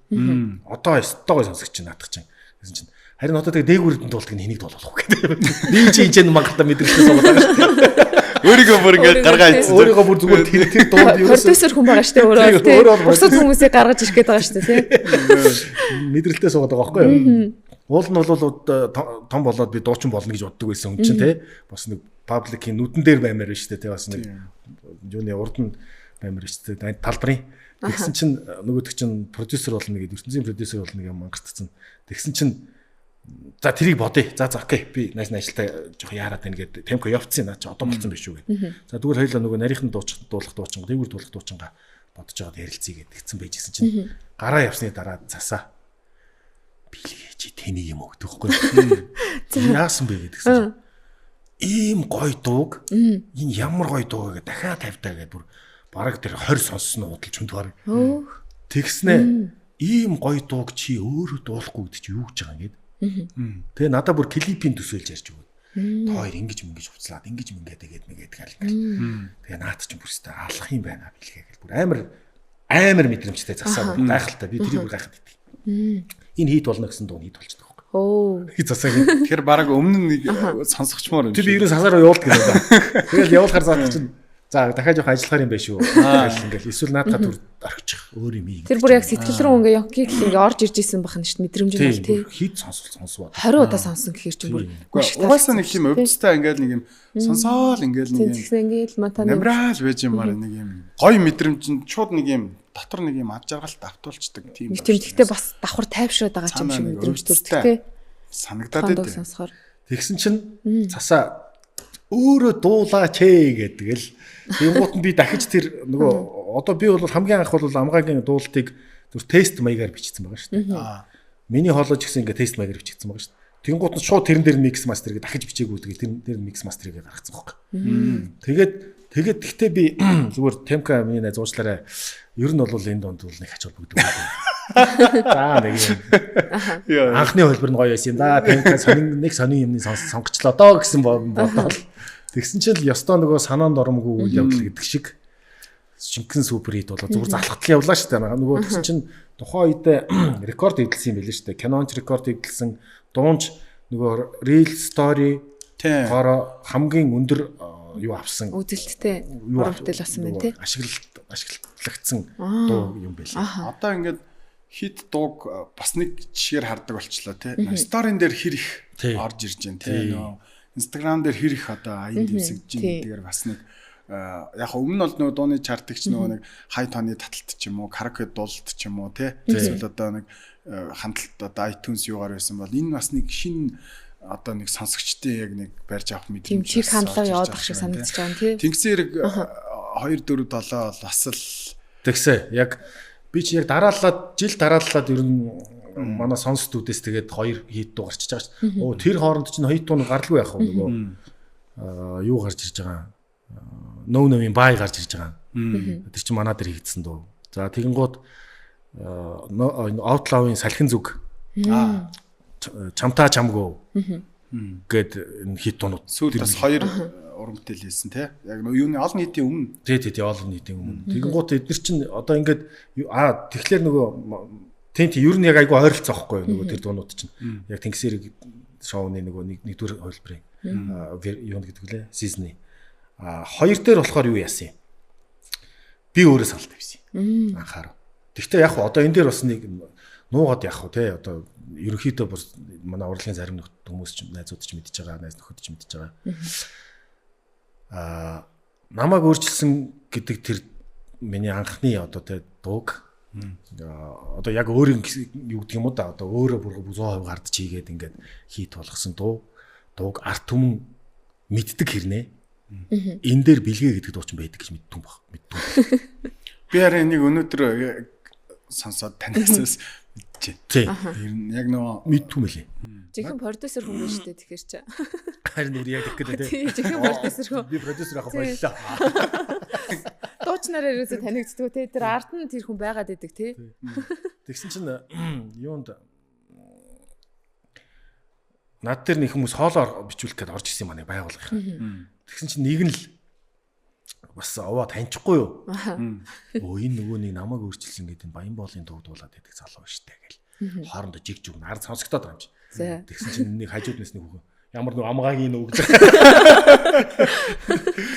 Одоо өстой гой сонсогч чинь наадах чинь. Гэсэн чинь харин одоо тэгээ дээгүүрд дуулдаг нь хэнийг дуулах вэ гэдэг. Нэг чи энэ магтаа мэдрэлтэй суугаад байгаа шүү дээ. Өөрийгөө бүр ингээд гаргаа ийцсэн. Өөрийгөө бүр зүгээр тэр дуунд юу продюсер хүн байгаа шүү дээ өөрөө. Бусад хүмүүсийг гаргаж ирэх гээд байгаа шүү дээ тий. Мэдрэлтэй суугаад байгаа байхгүй юу? Уул нь бол том болоод би дуучин болно гэж боддог байсан хүн чинь тий. Бас нэг пабликийн нүдэн дээр баймаар байна шүү дээ тий. Бас нэг юуны урд нь баймаар шүү дээ. Талбарын. Тэгсэн чинь нөгөөдөг чинь продюсер болно гэдэг ертөнцийн продюсер болно гэж мангартсан. Тэгсэн чинь за тэрийг бодъё. За окей. Би найс ажилтаа жоох яарад байна гэдэг темpo явцсан наа чи одоо болцсон биш үү гэдэг. За тэгвэл хоёлаа нөгөө нарийнхан дуулах дуучин, дээгүүр дуулах дуучингаа бодож байгаад ярилцъя гэдэг тэгсэн байжсэн чинь гараа явсны дараа засаа. Билгээ чи тэнийг юм өгдөг хгүй. Яасан бэ гэдгсэн чинь ийм гоё дууг энэ ямар гоё дуу гэдэг дахиад тавьтаа гэдэг бүр бараг тэр 20 сонссон худалч хүнд бараг. Тэгснэ ийм гоё дууг чи өөрөө дуулахгүй гэдэг чи юу гэж байгаа юм гээд. Тэгээ надад бүр клипийн төсөөлж ярьж өгөө. Тоор ингэж хувцлаад ингэж тэгээд нэгээд гал ингээл. Тэгээ наад чинь бүр өстэй алах юм байна билгээ гэл бүр амар мэдрэмжтэй засаа гайхалтай би тэрийг бүр гайхаад идэв. Энэ хит болно гэсэн дуу хит болчихдог байхгүй. Оо. Засаа. Тэгэхээр баг өмнө нэг сонсогчмоор юм. Тэр би ерөн сасаараа явуулдаг юм байна. Тэгэл явуулахар заадаг чинь за дахиад жоох ажиллахаар юм байна шүү. Ингээл эсвэл наадхаа түр орчих өөр юм ийм. Тэр бүр яг сэтгэл рүү ингээ явкийг ингээ орж ирж исэн бахан шүү дээ мэдрэмж нь тий. Хит сонсвол 20 удаа сонсон гэхэр чинь бүр угаасаа нэг тийм өвдөлттэй ингээл нэг юм сонсоол ингээл нэг юм ингээл матан намраал байж юм байна нэг юм гоё мэдрэмж нь шууд нэг юм дотор нэг юм ад жаргалт автуулцдаг тийм. Нэг тийм гэхдээ бас давхар тайвшраад байгаа юм шиг мэдрэмж төрдөг тий. Санагдаад байна. Тэгсэн чинь цасаа өөрөө дуулаач ээ гэдэг л тэнгуут нь би дахиж тэр нөгөө одоо би бол хамгийн анх бол амгаагийн дуултыг зүр тест маягаар бичсэн байгаа шүү дээ. Миний хоолойч гэсэн ингээ тест маягаар бичсэн байгаа шүү дээ. Тэнгуут нь шууд тэрэн дээр микс мастерыг дахиж бичээгүй тэгээд тэр микс мастерыг гаргацсан байхгүй. Тэгээд гэхдээ би зүгээр темка миний найз уучлаарай. Ер нь бол энэ донд бол нэг хач холбогддог байна. За нэг юм. Анхны хөлбөр нь гоё байсан юм да. Темка нэг сонин юмны сонгочлоо доо гэсэн бодоод тэгсэн чинь ёстой нөгөө санаанд оромгүй үйл явдал гэдэг шиг шинхэн супер хит болоо зүгээр залхатлал явлаа шүү дээ. Нөгөө тэгсэн чинь тухайн үед рекорд хийдэлсэн юм билээ шүү дээ. Canon рекорд хийдэлсэн дуунч нөгөө real story хоороо хамгийн өндөр юу авсан үзэлттэй оромтол болсон байна тий. Ашиглагдсан дуу юм байлаа. Одоо ингээд хит дууг бас нэг жишгээр хардаг болчлоо тий. Сторийн дээр хэр их орж ирж байна тий. Instagram дээр хэр их одоо аян дэвсэгж байна гэдгээр бас нэг яг өмнө нь бол нөгөө дууны чартагч нөгөө нэг хай тооны таталт ч юм уу, караоке дуулалт ч юм уу тий. Эсвэл одоо нэг хандлт одоо iTunes юугаар байсан бол энэ бас нэг шинэ одоо нэг сонсогчтой яг нэг барьж авах мэдрэмж. Тэмчиг хандлага яваад ах шиг санагдаж байгаа юм тий. Тэнгисийн хэрэг 2 4 7 бас л тэгсэ яг би чи яг жил дарааллаад ер нь манай сонсд үдээс тэгээд 2 хит дуу гарчиж байгаа шүү. Оо тэр хооронд чинь хит дуу гарлгүй яах вэ нөгөө юу гарч ирж байгаа. Нөвийн бай гарч ирж байгаа. Тэр чинь манай дээр хийгдсэн дуу. За тэгэнгუთ Outlaw-ын салхин зүг чамтаа чамгүй гэд энэ хит дуунууд сүүлд бас 2 урамтай л хэлсэн тий. Яг юуны олон нийтийн өмнө. Тий олон нийтийн өмнө. Тэгэнгუთ эдгээр чинь одоо ингээд тэгэхээр нөгөө тийм ер нь яг айгүй ойролцоохгүй нөгөө тэр дуунууд чинь. Яг Тэнгисэрэг шоуны нөгөө нэгдүгээр хөлбөрийн юу гэдэг лээ сизны. 2 дээр болохоор юу яасан юм? Би өөрөө саналтай байсан юм. Анхаарав. Гэхдээ яг одоо энэ дээр бас нэг нуугаад явах уу те одоо ерөнхийдөө бас манай урлагийн зарим хүмүүс ч найзууд ч мэдж байгаа, найз нөхөд ч мэдж байгаа. Намайг өөрчилсөн гэдэг тэр миний анхны одоо те дууг одоо яг өөр юу гэдэг юм уу да одоо өөрөө бүр 100% гардж хийгээд ингээд хит болгосон дууг арт түмэн мэддэг хэрнээ. Энэ дээр бэлгээ гэдэг дуу ч байдаг гэж мэдтүн баг. Би харин нэг өнөөдөр сонсоод таньсаас мэдчихэ. Тийм. Ер нь яг нөгөө мэдтүм байлээ. Жинхэнэ продюсер хүн биш үү тэгэхээр чи. Харин үр яг гэх гэдэг тийм. Жинхэнэ продюсер хүн. Би продюсер ах боллоо. Дуучнараа ерөөсө танигддаг те тэр арт нь тэр хүн байгаад идэг те. Тэгсэн чинь юунд над дээр нэг хүмүүс хоолоор бичүүлэх гээд орж ирсэн юм аа байгуулгын. Тэгсэн чинь нэг нь л бас овоо таньчихгүй юу? Өө энэ нөгөө нэг намайг өөрчилсөн гэдэг нь Баян боолын дуу дуулаад байдаг залуу штэ гэл. Хоорондоо жиг жиг нар сонсогдоод байгаа юм чи. Тэгсэн чинь нэг хажууд нэс нэг хүүхэн ямар нэг амгаагийн нөө гэж.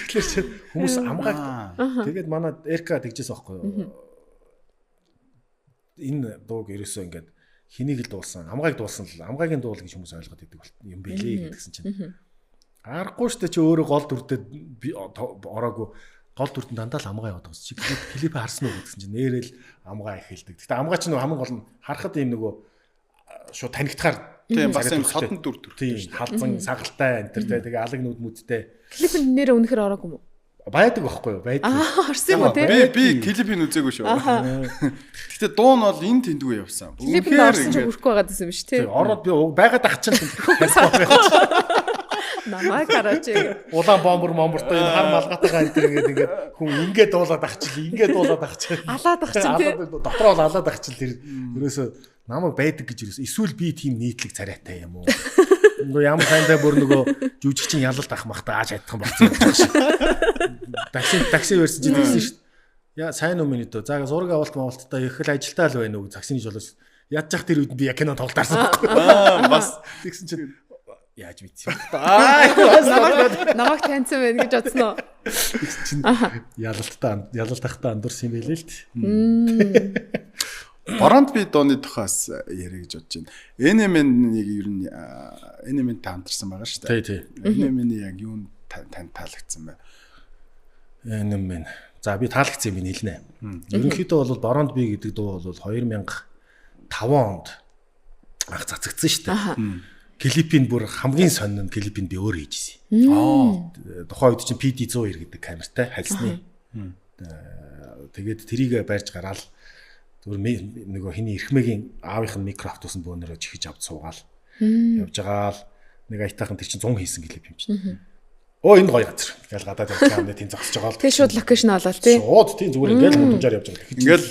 Тэгэхээр чи хүмүүс амгааг тэгээд манай Эрка тэгжээс байхгүй юу? Энэ дууг ерөөсөө ингээд хэнийг л дуулсан, амгааг дуулсан л амгаагийн дуул гэж хүмүүс ойлгоод идэг юм бэлээ гэдгсэн чинь. Аргагүй штэ чи өөрөө гол дүрдээ ороогүй гол дүрдэн дандаа л амгаа яваад байгаа чи клипээ харсан уу гэдгсэн чинь нэрэл амгаа эхэлдэг. Гэхдээ амгаа чинь хамгийн гол нь харахад ийм нөгөө шууд танигдахаар тийм бас юм содон дүр тийм халзан сагалтай энэ төр тэгээ алаг нүд мүдтэй. Клипэнд нэрээ үнэхээр ороогүй юу? Байдаг байхгүй юу? Байдаг. Орсон юм уу те? Би клипийг үзээгүй шүү. Гэхдээ дуу нь бол энэ тэндгүй явсан. Клипэнд орсон ч хүрхгүй байгаа гэсэн юм биш те? Ороод би байгаад ах чинь намайг гараач. Улаан момбортой энэ хар малгатайгаа энэ төр ингээд хүн ингээд дуулаад ахчих. Алаад ахчих те. Дотроо бол алаад ахчих тэр ерөөсөө намайг байдаг гэж ерөөсөө эсвэл би тийм нийтлэг царайтай юм уу? Нөгөө ямар сайндаа бүр нөгөө жүжигчин ялалт ах махтаа ааж чадах юм болсон юм шиг. Такси версэн чи тэгсэн шүү дээ. Яа сайн уу миний дөө. Заагаа зураг авалттай их л ажилтаа л байна уу таксины жолоос. Ядчих тэр үед би яг кино тоглолтаарсан. Бас тэгсэн чи яаж мэдсэн юм. Намайг таньсан байх гэж бодсон уу? Тэгсэн чи ялалт ахтаа андуурсан юм байлээ л дээ. Бороонд би дооны тухаас яриа гэж бодож байна. NMN-ийг ер нь NMN-тэй хамтарсан байгаа шүү дээ. Тий. NMN-ийг яг юунд тань таалагдсан бэ? NMN. За би таалагдсан юм хэлнэ. Ерөнхийдөө бол Бороонд би гэдэг дуу бол 2005 онд анх цацагдсан шүү дээ. Клипийн бүр хамгийн сонин клипийг би өөрөө хийжсэн. Тухайн үед чинь PD 190 гэдэг камертай хальсны. Тэгээд тэрийг барьж гараад нөгөө хиний эрхмэгийн аавынх нь микро автуусан бөөнөрөө чихэж авд суугаал явж байгаа л нэг аятайхан тэр чинь 100 хийсэн клип юм чинь. Оо энэ гоё газар. Ингээл гадаад явж тийм зогсож байгаа л. Тэг шууд локейшн олоод тий. Шууд тийм зүгээр ингээл гудамжаар явж байгаа. Ингээл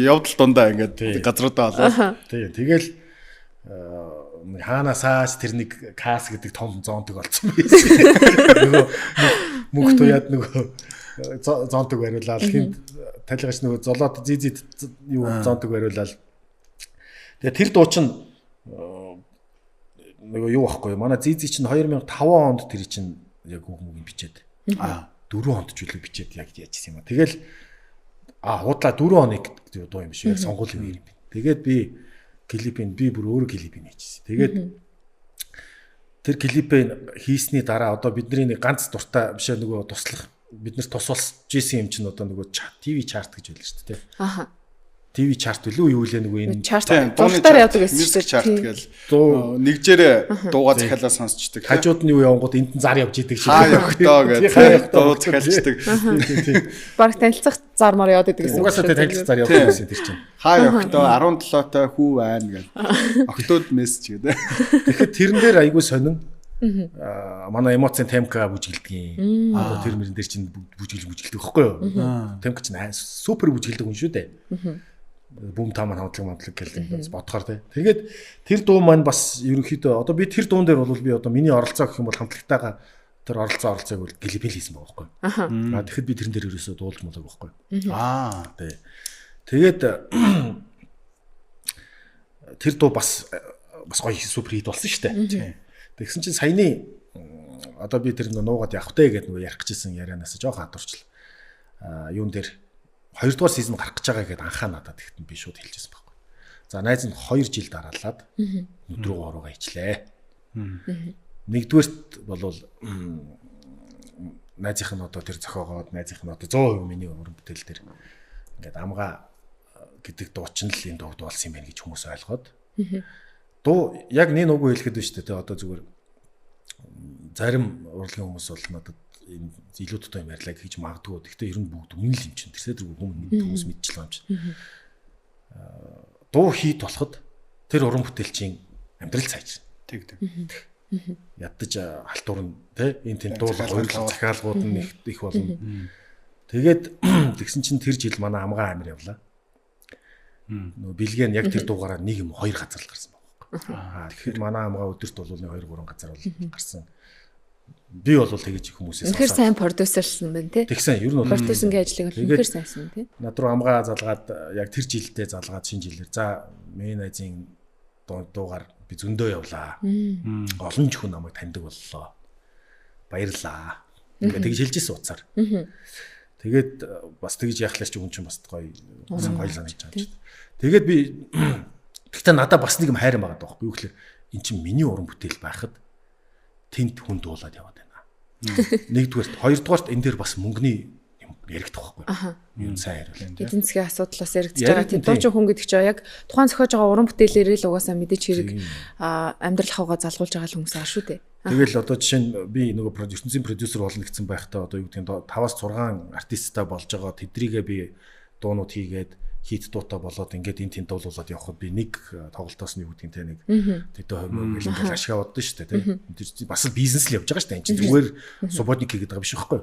явдал дундаа ингээд газруудаа олоо. Тийм тэгэл хаанасаас тэр нэг кас гэдэг том зоонтог олцсон байсан. Нөгөө мөнх туяад нөгөө зоонтог бариулаад хинт талигаш нөгөө золоод зизид юу зоонтог бариулаад. Тэгээ тэр дуу чинь нөгөө юу байхгүй манай зизи чинь 2005 онд тэр чинь яг хүүхэн бичээд 4 онд ч үлээ бичээд яг яажсэн юм а. Тэгэл хуудлаа 4 оны дуу юм шиг сонгуулийн үеэр юм. Тэгээд би клипийн би бүр өөрөө клипийг хийжсэн. Тэгээд тэр клипээ хийсний дараа одоо бидний нэг ганц дуртай биш нөгөө туслах биднээс тусалж ийсэн юм чинь одоо нөгөө ТV чарт гэж байлаа шүү дээ. Аха. ТV чарт үлээ юу вэ нөгөө энэ чарт дуултаар яадаг гэсэн мьюзик чарт гээл нэгжээрээ дуугаа захиалаа сонсчдаг. Хажууд нь юу явангууд энд нь зар явж идэг шиг. Хаа явахдаа гэж дуу захиалждаг. Бараг танилцах зармаар яваад идэг гэсэн. Угаасаа танилцах зар явдаг гэсэн тэр чинь. Хаа явахдаа 17-той хүү байна гэл. Октод мессеж гэдэг. Тэгэхээр тэрэн дээр айгүй сонин. Манай эмоцийн темка бүжгэлдэг юм. Одоо тэр мөрөн дээр чинь бүжгэлдэг байхгүй юу? Темка чинь супер бүжгэлдэг хүн шүү дээ. Бүүм таамаа хамтлаг гэдэг бодохоор тий. Тэгээд тэр дуу маань бас ерөнхийдөө одоо би тэр дуун дээр бол би одоо миний оролцоо гэх юм бол хамтлагтайгаа тэр оролцоог бол клипэл хийсэн байгаа байхгүй. Тэгэхэд би тэрэн дээр ерөөсөө дуулж муулаг байхгүй. Тий. Тэгээд тэр дуу бас гоё супер хит болсон шүү дээ. Тэгсэн чинь саяны одоо би тэр нуугаад явах тэ гэдэг нөгөө ярих гэжсэн ярианаас жоохон хадварчлаа. Юун дээр 2 дугаар сизон гарах гэж байгаа гэдээ анхаа надад тэгтэн би шууд хэлчихсэн байхгүй. За найз нь 2 жил дараалаад өдрөө ороогаа ичлээ. Нэгдүгээрт болвол найзынх нь одоо тэр зохиогоод найзынх нь одоо 100% миний уран бүтээл дээр ингээд амгаа гэдэг дуучин л энэ дууд болсон юм байна гэж хүмүүс ойлгоод. Дуу яг нэг үгүй хэлэхэд биш үү одоо зүгээр зарим урлагийн хүмүүс бол надад энэ илүү тутаа юм ярьлаа гэж магадгүй. Гэхдээ ер нь бүгд үнэн л юм чинь. Тэрсээ тэр хүмүүс мэдчихлээ юм чинь. Дуу хийд болоход тэр уран бүтээлчийн амьдрал цааш. Тэг. Ядаж халтур нь тий энэ тийм дуулах хоёрлог захиалгууд нь их болно. Тэгээд тэгсэн чинь тэр жил манай амгаа амир явлаа. Нөгөө бэлгэн яг тэр дуугаараа нэг юм 2 газар л гарсан байхгүй. Тэгэхээр манай амгаа өдөрт бол 1-2-3 газар бол гарсан. Би бол тэгэж хүмүүсээс үнэхээр сайн продюсерсэн байна тий. Тэгсэн ер нь бол продюсерингийн ажлыг бол үнэхээр сайнсан тий. Над руу амгаа залгаад яг тэр жилдээ залгаад шинэ жилээр за мен азийн дуугаар би зөндөө явлаа. Олон ч хүн намайг таньдаг боллоо. Баярлаа. Ингээд тэгж хэлжсэн утсаар. Тэгээд бас тэгж яхлаач хүн чинь бас гоё санагдаж байгаа. Тэгээд би гэхдээ надад бас нэг юм хайран байгаа даахгүй юу гэхээр эн чинь миний уран бүтээл байхад тэнд хүн дуулаад яваад байна. Нэгдүгээрт, хоёрдугаарт энэ дээр бас мөнгөний юм яригдах байхгүй. Юу сайн хариулна. Эдийн засгийн асуудал бас яригдж байгаа. Тийм дуучин хүн гэдэг чинь яг тухайн зохиож байгаа уран бүтээлээрээ л угаасаа мэдээж хэрэг амьдрал хавгаа залгуулж байгаа хүмүүс аа шүү дээ. Тэгэл одоо жишээ нь би нөгөө продюсер болно гэсэн байхдаа одоо юу гэдэг нь 5-6 артисттай болж байгаа тэдрийгээ би дуунууд хийгээд хит дуутай болоод ингээд энэ тэнд дуулуулад явхад би нэг тоглолтоос нь юу гэдэг нь те нэг тэдэ хоймоо гэл ингээд ашгаа боддоо шүү дээ те бас л бизнес л явж байгаа шүү дээ энэ чинь зүгээр субботник хийгээд байгаа биш байхгүй.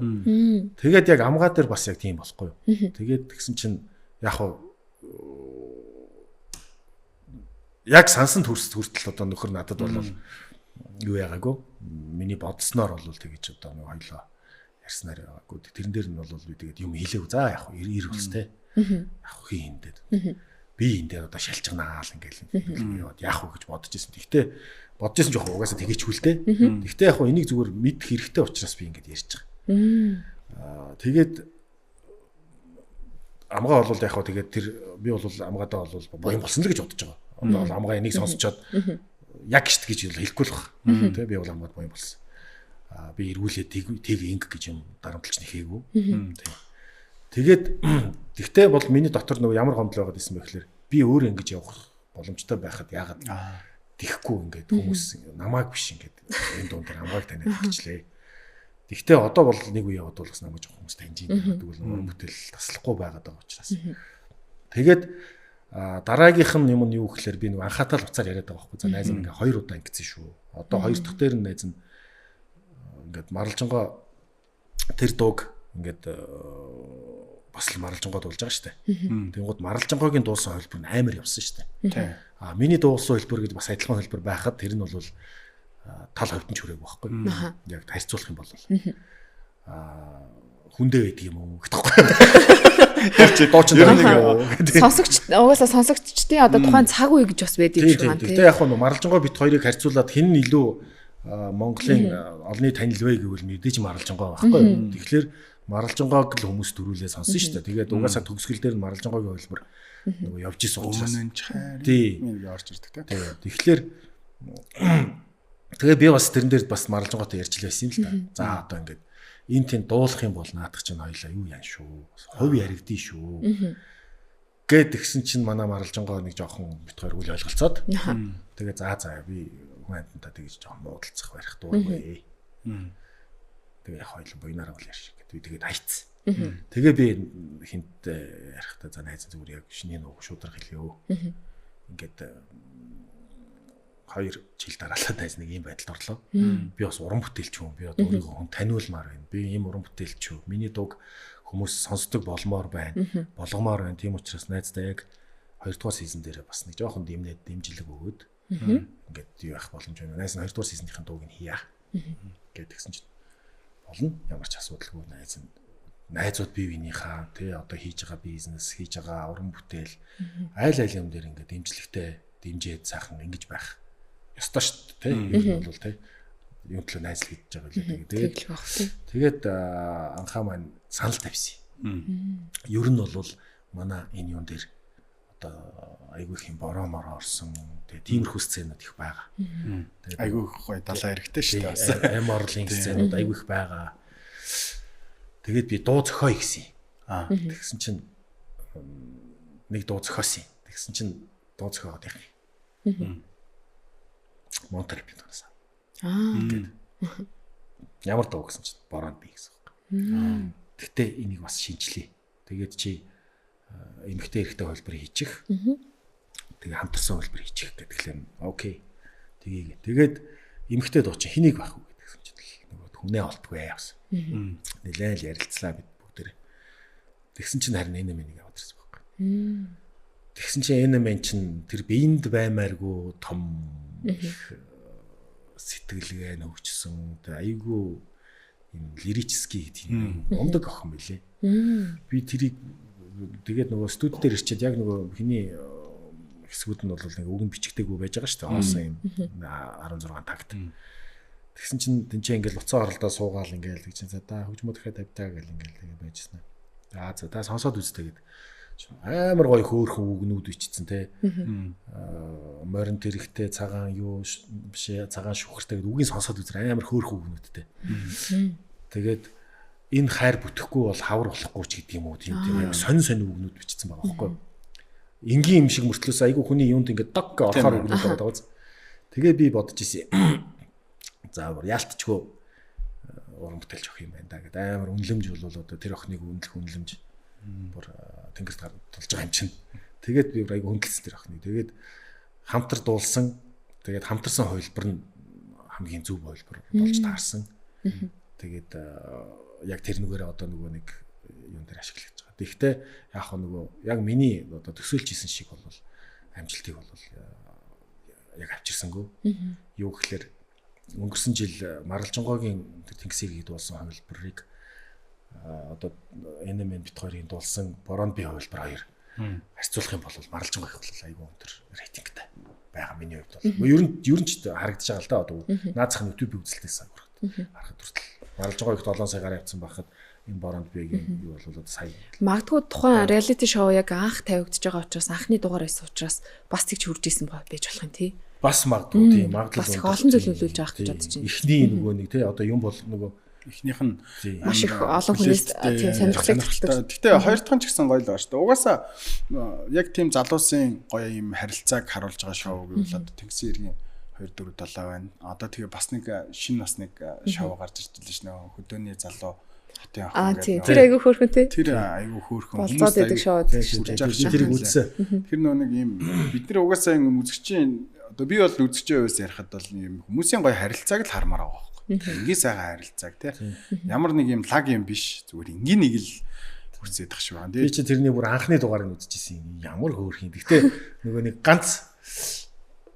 Тэгээд яг амгаа дээр бас яг тийм болохгүй. Тэгээд тэгсэн чинь яг яг сансан хүртэл одоо нөхөр надад бол юу яагаагүй миний бодсноор бол тэгэж одоо нэг хоёлоо ярьснаар байгаагүй. Тэрэн дээр нь бол би тэгээд юм хэлээгүй за яг ир үлстэй. Яг хийндээд. Би энэ дээр одоо шалчганаа л ингээл яваад яах вэ гэж бодож ирсэн. Тэгтээ бодож ирсэн жоох угаасаа тэгэж хүлтэй. Тэгтээ яг энийг зүгээр мэд хэрэгтэй учраас би ингэж ярьж байгаа. Тэгээд амгаа бол яг тэгээд тэр би бол амгаадаа бол боён болсон л гэж бодож байгаа. Одоо амгаа энийг сонсчоод яг штт гэж хэлэхгүй л баг. Тэг би бол амгаад боён болсон. Би эргүүлээ тэг инг гэж юм дарамтлж нэхээгүй. Тэгээд тэгтээ бол миний дотор нөгөө ямар гомдол байгаад исэн бэ гэхээр би өөрөө ингэж явах боломжтой байхад яагаад тэхгүй ингээд хүмүүс намайг биш ингээд энэ дуун дээр амгааг таниад хэлчлээ. Тэгтээ одоо бол нэг үе яваад бол бас намайг жоох хүмүүс таньж ийм гэдэг бол уран бүтээл таслахгүй байгаад байгаа учраас. Тэгээд дараагийнх нь юм нь юу гэхээр би нөгөө анхаатал уцаар яриад байгаа байхгүй. За найз нь ингээд 2 удаа ингэсэн шүү. Одоо 2 дахь дээр нь найз нь ингээд маралжангоо тэр дууг ингээд бас л маралжангоо дуулж байгаа шүү дээ. Тэнгууд маралжангоогийн дуусан хөлбөр нь амар явсан шүү дээ. Миний дуулсан хөлбөр гэж бас адилхан хөлбөр байхад тэр нь бол тал хөвдөн чүрээг байхгүй. Яг харьцуулах юм бол хүндээ байдаг юм уу гэхгүй. Тэр чи дуучин дээр нэг сонсогч угаасаа сонсогчдын одоо тухайн цаг үе гэж бас байдаг юм шиг байна. Тэгтээ яг нь маралжангоо бит хоёрыг харьцуулаад хэн нь илүү Монголын олонний танил вэ гэвэл мэдээж маралжангоо байхгүй. Тэгэхээр маралжангоог л хүмүүс дөрүүлээ сонсон шүү дээ. Тэгээд угаасаа төгсгөл дээр маралжангоогийн хөлбөр нөгөө явж исэн учраас. Тийм орж ирдэг тийм. Тэгэхээр тэгээ би бас тэрэн дээр бас маралжангоотой ярьж л байсан юм л да. За одоо ингээд энэ тийм дуулах юм бол наадах чинь хоёлаа юу яан шүү. Хувь яригдэн шүү. Гэт тэгсэн чинь манай маралжангоо нэг жоохон бит хоёр үл ойлголцоод. Тэгээ за би хүнэнтэнтэй тэгж жоохон муудалцах барих дуугүй. Тэгээ хоёлын буйнараа бол ярьж гэдэг. Тэгээд хайцсан. Тэгээ би хинт ярихтаа за найз зүгээр яг шиний нууг шударга хэлээ. Ингээд 2 жил дараалал найз нэг ийм байдалд орлоо. Би бас уран бүтээлч юм. Би одоо өөрийгөө хүн таниулмаар байна. Би ийм уран бүтээлч юу. Миний дууг хүмүүс сонсдог болмоор байна. Болгомоор байна. Тийм учраас найздаа яг 2 дугаар сизон дээр бас нэг жоохон дэмжлэг өгөөд ингээд юу явах боломж байна. Найз нь 2 дугаар сизонийхэн дууг нь хийя. Гэт тэгсэн чинь болно. Ямар ч асуудалгүй найзууд бие биенийхээ тий одоо хийж байгаа бизнес, хийж байгаа уран бүтээл айл юм дээр ингээд дэмжлэгтэй дэмжээд сайхан ингэж байх ёстой шүү дээ тий. Энэ бол тий юм төлөө найзл хийж байгаа үлээ. Тэгээд анхаа маань санал тавьсан. Ер нь бол манай энэ юм дээр одоо айгүй их юм бороо мороо орсон тиймэрхүү сценууд их байгаа. Тэгээд айгүй гоё далаа хэрэгтэй шүү дээ. Эм орлын сценууд айгүй их байгаа. Тэгээд би дуу зохиоё гэсэн. Тэгсэн чинь нэг дуу зохиосон. Тэгсэн чинь дуу зохиоод явах. Монтер би дуусаа. Ямар дуу гэсэн чинь бороонд би гэсэн юм. Тэгтээ энийг бас шинжлэе. Тэгээд чи эмэгтэй эрэгтэй хөлбөр хийчих. Тэгээ хамтарсан хөлбөр хийчих гэдэг л окей. Тэгээд эмэгтэй дуу чи хэнийг байх вэ гэсэн чинь нөгөө хүнээ олдгүй яасан. Нилээл ярилцлаа бид бүгдээ. Тэгсэн чинь харин энэ минийг аваад ирсэн байхгүй. Тэгсэн чинь N-Man чинь тэр биеинд баймааргүй том сэтгэлгээ нөгчсөн. Тэгээ айгүй юм лирический тийм ундаг охин билээ. Би тэрийг тэгээд нөгөө студ дээр ирчээд яг нөгөө хиний хэсгүүд нь бол нэг үг нь бичигдээгүй байж байгаа шүү дээ. Хоосон юм 16 такт. Тэгсэн чинь тэнцээ ингээл уцаа оролдоо суугаал ингээл гэж чинь за хөгжмөд дахиад тавьтаа гэл ингээл байжсэн. За та сонсоод үзтээ гэдэг. Амар гоё хөөрхөн үгнүүд бичсэн те. Морин тэрэгтэй цагаан юу биш цагаан шүхэртэй гэдэг үгийг сонсоод үзэр амар хөөрхөн үгнүүдтэй. Тэгээд энэ хайр бүтэхгүй бол хавар болохгүй ч гэдэг юм уу тийм сонь үгнүүд бичсэн байгаа байхгүй юу. Энгийн юм шиг мөртлөөс айгүй хүний юунд ингээд дог орохоор үгнүүд байгаа даа. Тэгээ би бодож ирсэн. За яалтчгүй уран бүтээлч өх юм байна да гэдэг амар үнэлэмж бол одоо тэр охиныг үнэлэх үнэлэмж бүр тэнгэрт тулж байгаа юм чинь. Тэгээд би айгүй хөндлөсөн тэр охиныг. Тэгээд хамтар дуулсан. Тэгээд хамтарсан хувилбар нь хамгийн зөв хувилбар болж таарсан. Тэгээд яг тэр нүгээрээ одоо нөгөө нэг юун дээр ашиглаж байгаа. Тэгэхдээ яг нөгөө яг миний одоо төсөөлж исэн шиг бол амжилтыг бол яг авчирсангүй. Юу гэхээр өнгөрсөн жил Маргалжингоогийн тэнгисийг дуулсан хувилбарыг одоо N-Man бит хоёрын дуулсан Борон би хувилбар хоёр харьцуулах юм бол Маргалжингоо их бол айгүй өндөр рейтингтэй байгаа миний хувьд бол. Ер нь ч харагдаж байгаа л да одоо наацхан YouTube үзэлтээс харахад хүртэл Маргалжингоо их 7 сая гараа явцсан байхад энэ Боронд бигийн юу бол одоо сая. Магадгүй тухайн реалити шоу яг анх тавигдж байгаа учраас анхны дугаар байсан учраас бас тэгж хурж исэн байж болох юм тий. Бас магадгүй тийм магадлал бас их олон зүйл нөлөөлж байгаа гэж бодож байна. Эхний нөгөө нэг тий одоо юм бол нөгөө эхнийх нь маш их олон хүнээс тийм сонирхолтой төгсдөг. Гэтэ хоёр дахь нь ч гэсэн гоё л байна шүү дээ. Угаасаа яг тийм залуусын гоё юм харилцааг харуулж байгаа шоу гэвэл одоо Тэнгисийн иргэн 2 4 7 байна. Одоо тэгээ бас нэг шинэ бас нэг шоу гарч ирж байна шүү дээ. Хөдөөний залуу хотын ах гэдэг. Тэр айгүй хөөрхөн тий. Тэр айгүй хөөрхөн хүмүүс байдаг шоу тэрийг үзсэн. Тэр нэг юм бид нар угаасаа юм үзэгчийн одоо би бол үзэгчийн хувьд ярихад бол юм хүмүүсийн гоё харилцааг л хармаар байгаа байхгүй. Ингийн сайхан харилцааг тий. Ямар нэг юм лаг юм биш. Зүгээр ингийн нэг л хүсээд тах шүү. Би чи тэрний бүр анхны дугаарыг үзчихсэн. Ямар хөөрхөн. Гэхдээ нөгөө нэг ганц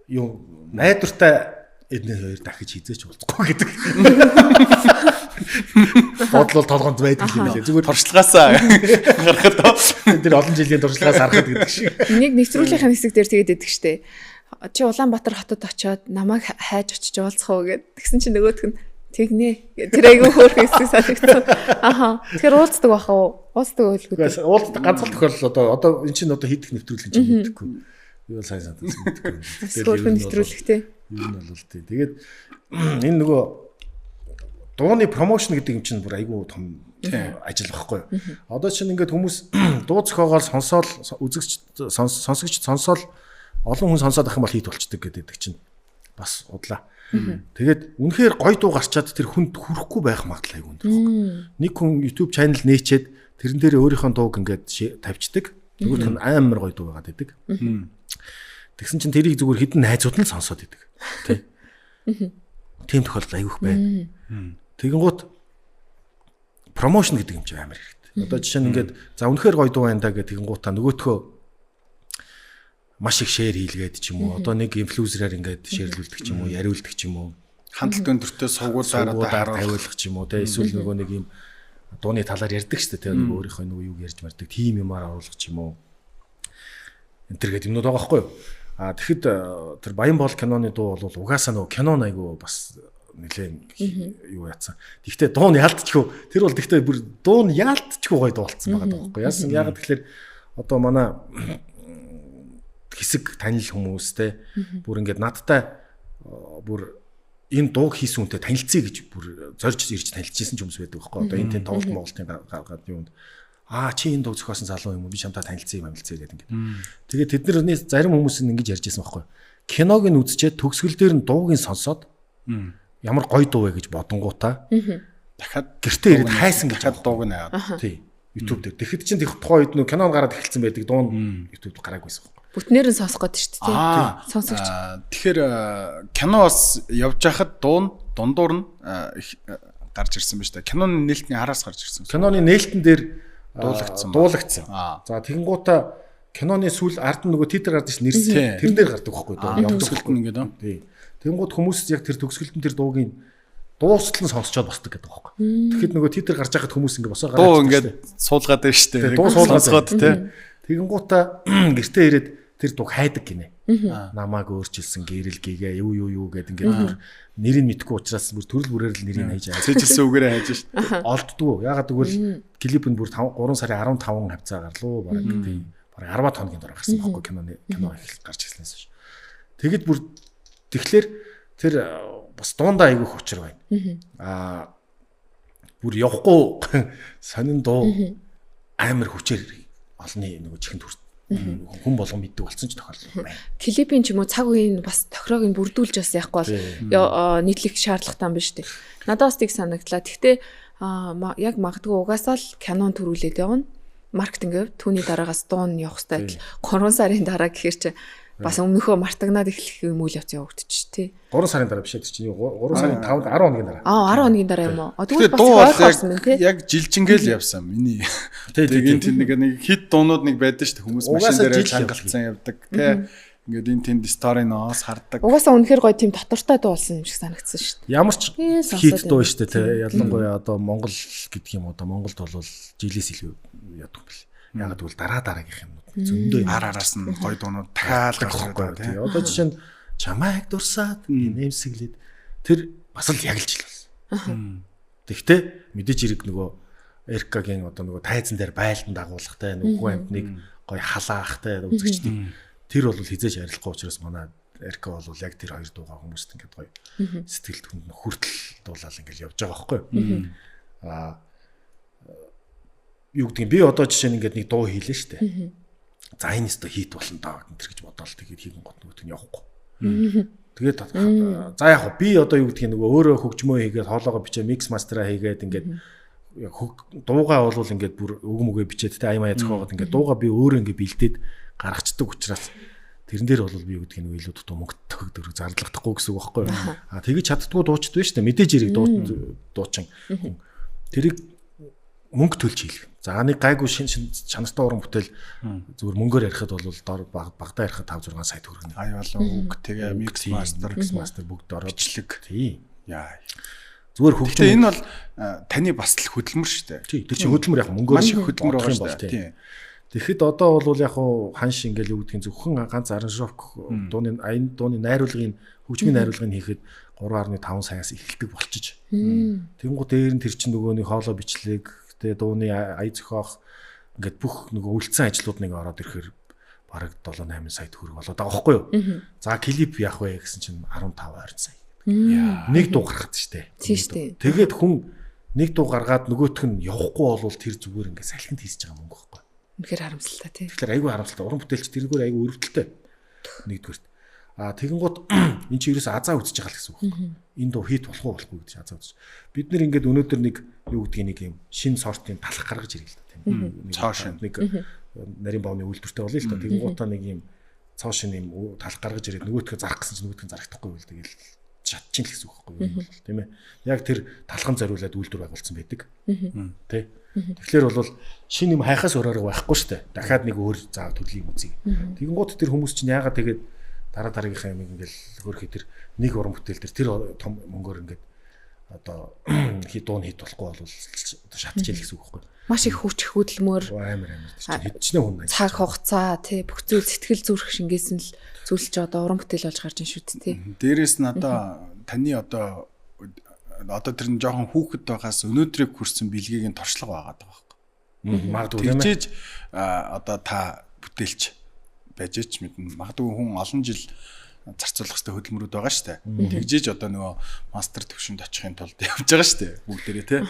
юу найдвартай эдний хоёр дахиж хизээч болцохгүй гэдэг. Бодлол толгонд байдаг юм лээ. Зүгээр туршлагаасаа гарахад тэр олон жилийн туршлагаас харахад гэдэг шиг. Нэг нэвтрүүлгийнхаа хэсэг дээр тэгээд идэг штэ. Чи Улаанбаатар хотод очиод намайг хайж очиж уулзах уу гэд. Тэгсэн чинь нөгөөх нь тэгнэ. Тэр айгүй хөөрхөн хэсэг санагдсан. Аха. Тэгэхээр уулздаг баха уу? Уулздаг байлгүй. Уулздаг ганцхан тохиолдол одоо энэ чинь одоо хийдэх нэвтрүүлэг чинь хийдэггүй. Би бол сайн санагдсан мэдгүй. Хөөрхөн нэвтрүүлэг тий. Юу нь бол тий. Тэгээд энэ нөгөө дууны промошн гэдэг юм чинь бүр айгүй том ажил байхгүй. Одоо чинь ингээд хүмүүс дуу зохиогоол сонсоол үзэгч сонсогч сонсоол олон хүн сонсоод ах юм бол хит болчдөг гэдэг чинь бас удлаа. Тэгээд үнэхээр гоё дуу гарчаад тэр хүнд хүрэхгүй байх магадлал айгүй өндөр. Нэг хүн YouTube channel нээчээд тэрэн дээр өөрийнхөө дууг ингээд тавьчихдаг. Зүгээр тэр амар гоё дуу байгаад байдаг. Тэгсэн чинь тэрийг зүгээр хідэн найзууд нь сонсоод идэг. Тэ. Тийм тохиолдол айгүйх байна. Тэгэнгუთ промошн гэдэг юм чи амар хэрэгтэй. Одоо жишээ нь ингээд за үнэхээр гоё дуу байна да гэдэг тэгэнгуутаа нөгөөтхөө маш их шеэр хийлгээд ч юм уу. Одоо нэг инфлюенсераар ингээд шеэрлүүлдэг ч юм уу, яриулдаг ч юм уу. Хандлт өндөртөө сувгуулаараа харуулах ч юм уу. Тэ эсвэл нөгөө нэг юм дууны талаар ярьдаг шүү дээ. Тэ нөгөө өөрийнхөө нөгөө юуг ярьж мардаг. Тим юмар оруулах ч юм уу. Энтэр гэдэг юмнууд байгаа байхгүй юу? А тэгэхэд тэр Баянбол киноны дуу бол угаасаа нөгөө кинон айгу бас нэлээд юу яатсан. Гэхдээ дуу нь яалтчгүй. Тэр бол гэхдээ бүр дуу нь яалтчгүй гоё дуулсан байгаа байхгүй юу? Яасан ягаад тэгэхээр одоо манай хэсэг танил хүмүүстэй бүр ингээд надтай бүр энэ дууг хийсэн үнтэй танилцъя гэж бүр зорж ирж танилцчихсан ч хүмүүс байдаг байхгүй. Одоо энэ тэн тоглолт Монголын гаргаад юунд чи энэ дуу зохиосон залуу юм уу? Би чамтай танилцъя гэдэг ингээд. Тэгээд тэдний зарим хүмүүс нь ингэж ярьж байсан байхгүй. Киног нь үзчихэд төгсгөл дээр нь дууг нь сонсоод ямар гоё дуу вэ гэж бодонгуудаа дахиад гэртээ ирээд хайсан гэж дууг нь аваад. Тий. YouTube дээр. Тэгэхэд чинь тухайн үед нөө кинон гараад эхэлсэн байдаг дуу нь YouTube гараагүйсэн байхгүй. Бүтнээр нь сонсох гээд шүү дээ. Сонсогч. Тэгэхээр кино бас явж байхад дундуур нь гарч ирсэн ба шүү дээ. Киноны нээлтний араас гарч ирсэн. Киноны нээлтэн дээр дуулагдсан. За тэгэнгуутаа киноны сүүл ард нь нөгөө титр гардаг ш нэрс тэр дээр гардаг байхгүй дөө. Төгсгөлт нь ингээд аа. Тий. Тэнгууд хүмүүс яг тэр төгсгөлтөн тэр дуугийн дуустал нь сонсчоод босдог гэдэг байхгүй. Тэгэхэд нөгөө титр гарч байхад хүмүүс ингээд босоо гараад дуу ингээд суулгаад байна шүү дээ. Дуу суулгаад тий. Тэгэнгуудаа гэртээ ирээд тэр дуг хайдаг гинэ. Намааг өөрчилсөн гэрэл гээгээ юу гэдэг ингээд нэрийг мэдгүй учраас бүр төрөл бүрээр л нэрийг хайж байгаа. Цэжилсэн үгээрээ хайж шít. Олддгүй. Ягаад гэвэл клип нь бүр 3 сарын 15 хавцаа гарлуу бараг тий. Бараг 10 хоногийн дараа гарсан байхгүй кино эхэлж гарч ирснээс биш. Тэгэд бүр тэгэхээр тэр бас дундаа айгүй хүчээр байна. Бүр явахгүй сонин дуу амар хүчээр олны нөгөө чихэнд хүн болгон мэддэг болсон ч тохиолдол байна. Клипийн ч юм уу цаг үеийн бас тохироог нь бүрдүүлж бас яахгүй бол нийтлэх шаардлагатай юм биш үү? Надад бас тийг санагдлаа. Гэхдээ яг магадгүй угаасаа л кинон төрүүлээд явна. Маркетинг түүний дараагаас дуун явах хэрэгтэй. 3 сарын дараа гэхэр чи бас өмнөхөө мартагнаад эхлэх юм үйл явц явагдчих тий. 3 сарын дараа биш ээ чи 3 сарын 5-д 10 хоногийн дараа. 10 хоногийн дараа юм уу? Тэгвэл бас ойрхон юм тий. Яг жилжингээл явсан. Миний. Тэгээд нэг хит дуунууд нэг байдаг шүү дээ. Хүмүүс машин дээр чангалцсан явдаг тий. Ингээд энэ тэнд стори ноос хардаг. Угаасаа үнэхээр гоё тийм дотортой дуулсан юм шиг санагдсан шүү дээ. Ямар ч хит дуу шүү дээ тий. Ялангуяа одоо Монгол гэдэг юм одоо Монголд бол жилээс илүү яадаг юм бэл. Яг тэгвэл дараагийнх юм зөндөө араас нь гоё дуунууд дахиад гарахгүй тий. Одоо жишээ нь чамайг дурсаад нэмсэглээд тэр бас л яг л жил болсон. Тэгтээ мэдээж хэрэг нөгөө Эркагийн одоо нөгөө тайзан дээр байлдан дагуулгатай нөгөө амтныг гоё халаахтай үзэгчдийн тэр бол хизээж арилахгүй учраас манай Эрка бол яг тэр хоёр дуугаа хүмүүст ингээд гоё сэтгэлд хүнд хүртэл дуулаад ингээд явж байгаа байхгүй юу. Юу гэдгийг би одоо жишээ нь ингээд нэг дуу хийлээ шүү дээ. За энэ өстө хит болно даа энэ гэж бодоол тэгээд хийгэн гот нөгөөт нь явахгүй. Тэгээд за яг би одоо юу гэдгийг нөгөө өөрөө хөгжмөө хийгээд хоолоогоо бичээ микс мастераа хийгээд ингээд дуугаа болвол ингээд бүр үг мүгэ бичээд тэ аймаа зохиогоод ингээд дуугаа би өөрөө ингээд бэлдээд гаргацдаг учраас тэрэн дээр бол би юу гэдгийг нөгөө илүү дутуу мөнгө төгдөг зарлагтахгүй гэсэн үг байхгүй юу. Тэгээд чаддгүй дуучд байна шүү дээ. Мэдээж хэрэг дуучин. Тэрийг мөнгө төлж хийлгэн. За нэг гайгүй шин чанартай уран бүтээл зүгээр мөнгөөр ярихад бол багтаа ярихад 5-6 сая төгрөг. Ай болоо үг тэгээ микс мастер бүгд ороод бичлэг. Тий. Яа. Зүгээр хөгжим. Тэгээ энэ бол таны бас л хөдөлмөр шүү дээ. Тий. Тэр чинь хөдөлмөр яг мөнгөөр шиг хөдөлмөр байгаа шүү дээ. Тий. Тэгэхэд одоо бол яг ханш ингээл юу гэдгийг зөвхөн ганц аранжировк дууны найруулгын хөгжмийн найруулгыг хийхэд 3.5 саяас эхэлдэг болчих. Тэнгуү дээр нь тэр чинь нөгөө нэг хоолой бичлэг тэгээ дууны ая зохиох ингээд бүх нөгөө үлдсэн ажлууд нэг ороод ирэхээр бараг 7-8 сая төгрөг болоод байгаа байхгүй юу? За клип яах вэ гэсэн чинь 15-20 сая. Нэг дуу гаргад штэ. Тийм штэ. Тэгээд хүн нэг дуу гаргаад нөгөөх нь явахгүй болвол тэр зүгээр ингээд салхинд хийсэж байгаа мөнгө байхгүй. Үнэхээр харамсалтай тий. Тэгэхээр айгүй харамсалтай. Уран бүтээлч тэргээр айгүй өрөвдөлтэй. Нэгдүгээрт. Тэгэнгუთ эн чинь ерөөс азаа үзэж байгаа л гэсэн үг байна. Энэ дуу хит болох уу болохгүй гэж азаа үзэж. Бид нэр ингээд өнөөдөр нэг юу гэдгийг нэг юм шин сортын талах гаргаж ирээ л да тийм. Цааш нэг нарийн бааны үйлдвэртэй болъё л да. Тэгэнгуутаа нэг юм цоо шин юм талах гаргаж ирээд нөгөөдгөө зарах гэсэн чинь нөгөөдгөө зарагдахгүй байл тэгэл чадчих л гэсэн үг байхгүй юу тийм ээ. Яг тэр талхан зориулаад үйлдвэр байгуулсан байдаг. Тэ. Тэгэхээр бол шин юм хайхаас өрөөрөг байхгүй шүү дээ. Дахиад нэг өөр заа төрлийг үзье. Тэгэнгუთ тэр хүмүүс чинь яагаад тэгээд дараагийнхаа юм ингээл хөрхий тэр нэг уран бүтээл тэр том мөнгөөр ингээд одоо дуун хит болохгүй бол одоо шатчихэл гэсэн үг байхгүй. Маш их хүч хөдөлмөр амар хэдчнээ хүн байна. Цаг хугацаа тий бүх зүйл сэтгэл зүрх шингээсэн л зүйлч одоо уран бүтээл болж гарч ин шүү дээ тий. Дээрээс нь одоо таны одоо тэр нь жоохон хүүхэд байгаас өнөөдрийг хүрсэн бэлгийг нь туршлага байгаад байгаа байхгүй. Магадгүй тэгжээж одоо та бүтээлч байж ч мэднэ. Магадгүй хүн олон жил зарцуулах хэрэгтэй хөдөлмөрүүд байгаа шүү дээ. Тэгжээж одоо нөгөө мастер төвшөнд очихын тулд явж байгаа шүү дээ. Бүгдээрээ тий.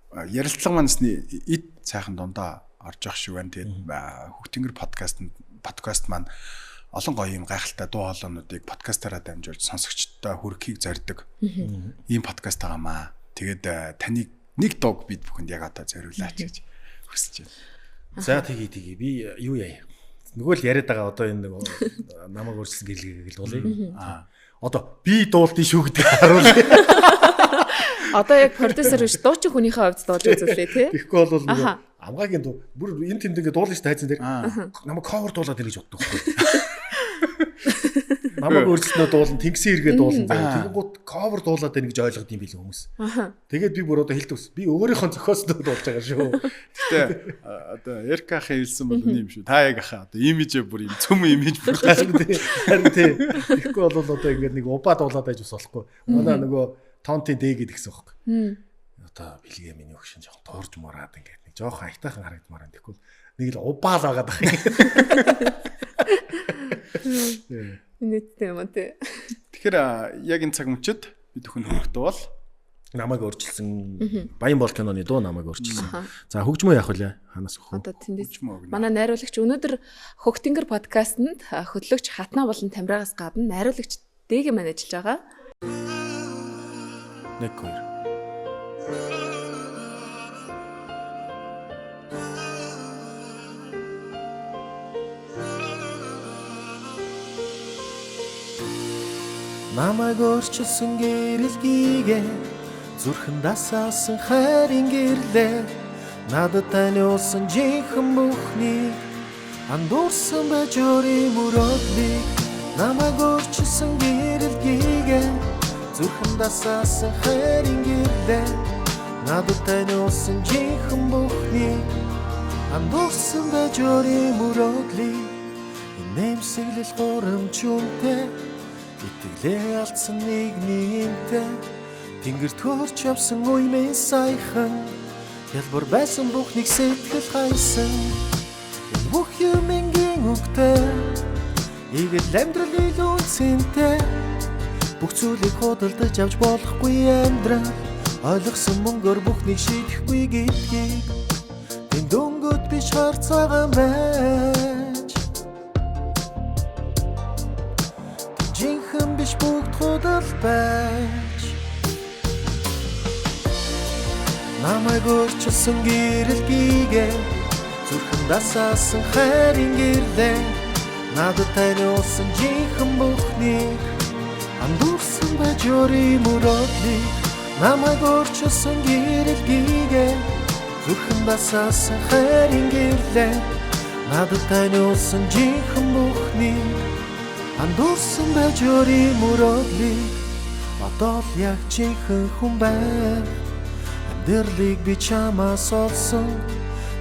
Ярилцлага манасны эд сайхан дундаа орж явах шиг байна. Тэгээд Хөгтөнгөр подкаст маань олон гоё юм гайхалтай дуу хоолойнуудыг подкастаараа дамжуулж сонсогчдод хүргэхийг зорддог. Ийм подкаст байгаамаа. Тэгээд таныг нэг дууг бид бүхэнд яг одоо зориулаач гэж хүсэж байна. За тэгээ би юу яа. Нөгөө л яриад байгаа одоо энэ нөгөө намайг өөрчлөсөн гэрлэгийг л дуулъя. Одоо би дуулдیں шүү гэдэг харуулъя. Одоо яг продюсер биш дуучин хүнийхээ хувьд дуулж үзүүлээ тий. Тэгэхгүй бол нөгөө Амгаагийн дуу бүр энэ тэнд ингээд дуулна шүү дээ хайцсан дээр. Намайг cover дуулаад ирэх гэж боддог байхгүй. Намайг өөрчлөнөө дуулна, тэнгисийн эргээ дуулна. Тэгэнгүүт cover дуулаад байна гэж ойлгоод юм билээ хүмүүс. Тэгээд би бүр одоо хэлдэг ус. Би өөрийнхөө зохиосноо дуулж байгаа шүү. Гэтэ одоо Эрка ахын хэлсэн бол үний юм шүү. Та яг ахаа одоо имижээ бүр юм цөм имиж бүр харин тий. Тэгэхгүй бол одоо ингээд нэг убаа дуулаад байж бас болохгүй. Манай нөгөө Тонти Д гэдэгсэн байхгүй. Одоо бэлгээ миний өгшин жоохон туурж мураад ингээд нэг жоохон айтайхан харагдмаар байна. Тэгэхгүй нэг л убаал байгаад байгаа юм. Нийтдээ юм тий. Тэгэхээр яг энэ цаг мөчид бид бүхэн хөрөхдөө бол намайг өөрчилсөн. Баян бол киноны дуу намайг өөрчилсөн. За хөгжмөө яах вэ? Ханаас өгөх вэ? Одоо тэндээс манай найруулагч өнөөдөр Хөгтингэр подкастэнд хөтлөгч Хатнаа болон Тамирагаас гадна найруулагч Дэгийн маань ажиллаж байгаа. 1 2 Намайг өөрчилсөн гэрэлгийгээ зүрхэн дасаасан хайрын гэрлээ надад таниулсан жинхэнэ бүхнийг андуурсан байж өөрийн мөрөөдлийг намайг өөрчилсөн гэрэлгийгээ зүрхэн дасаасан хайрын гэрлээ надад таниулсан жинхэнэ бүхнийг андуурсан байж өөрийн мөрөөдлийг нэмсэглэл горомчунтэй итгэлээ алдсан нэг ниймтэй тэнгэрт хөрч явсан үе минь саяхан ялбар байсан бүхнийг сэтгэл хайсан энэ бүх юмгийн үгтэй игэл амьдрал илүү цэнтэй бүх зүйлийг худалдаж авч болохгүй амьдрал ойлгосон мөнгөөр бүхнийг шийдэхгүй гэдгийг энэ дөнгөд биш харцаагаан байж жинхэнэ биш бүгд худал байж намайг өөрчилсөн гэрэлгийгээ зүрхэн дасаасан хайрын гэрлээ надад таниулсан жинхэнэ бүхнийг андуурсан байж өөрийн мөрөөдлийг намайг өөрчилсөн гэрэлгийгээ зүрхэн дасаасан хайрын гэрлээ надад таниулсан жинхэнэ бүхнийг андуурсан байж өөрийн мөрөөдлийг одоо л яг жинхэнэ хүн байна амьдралыг би чамаас олсон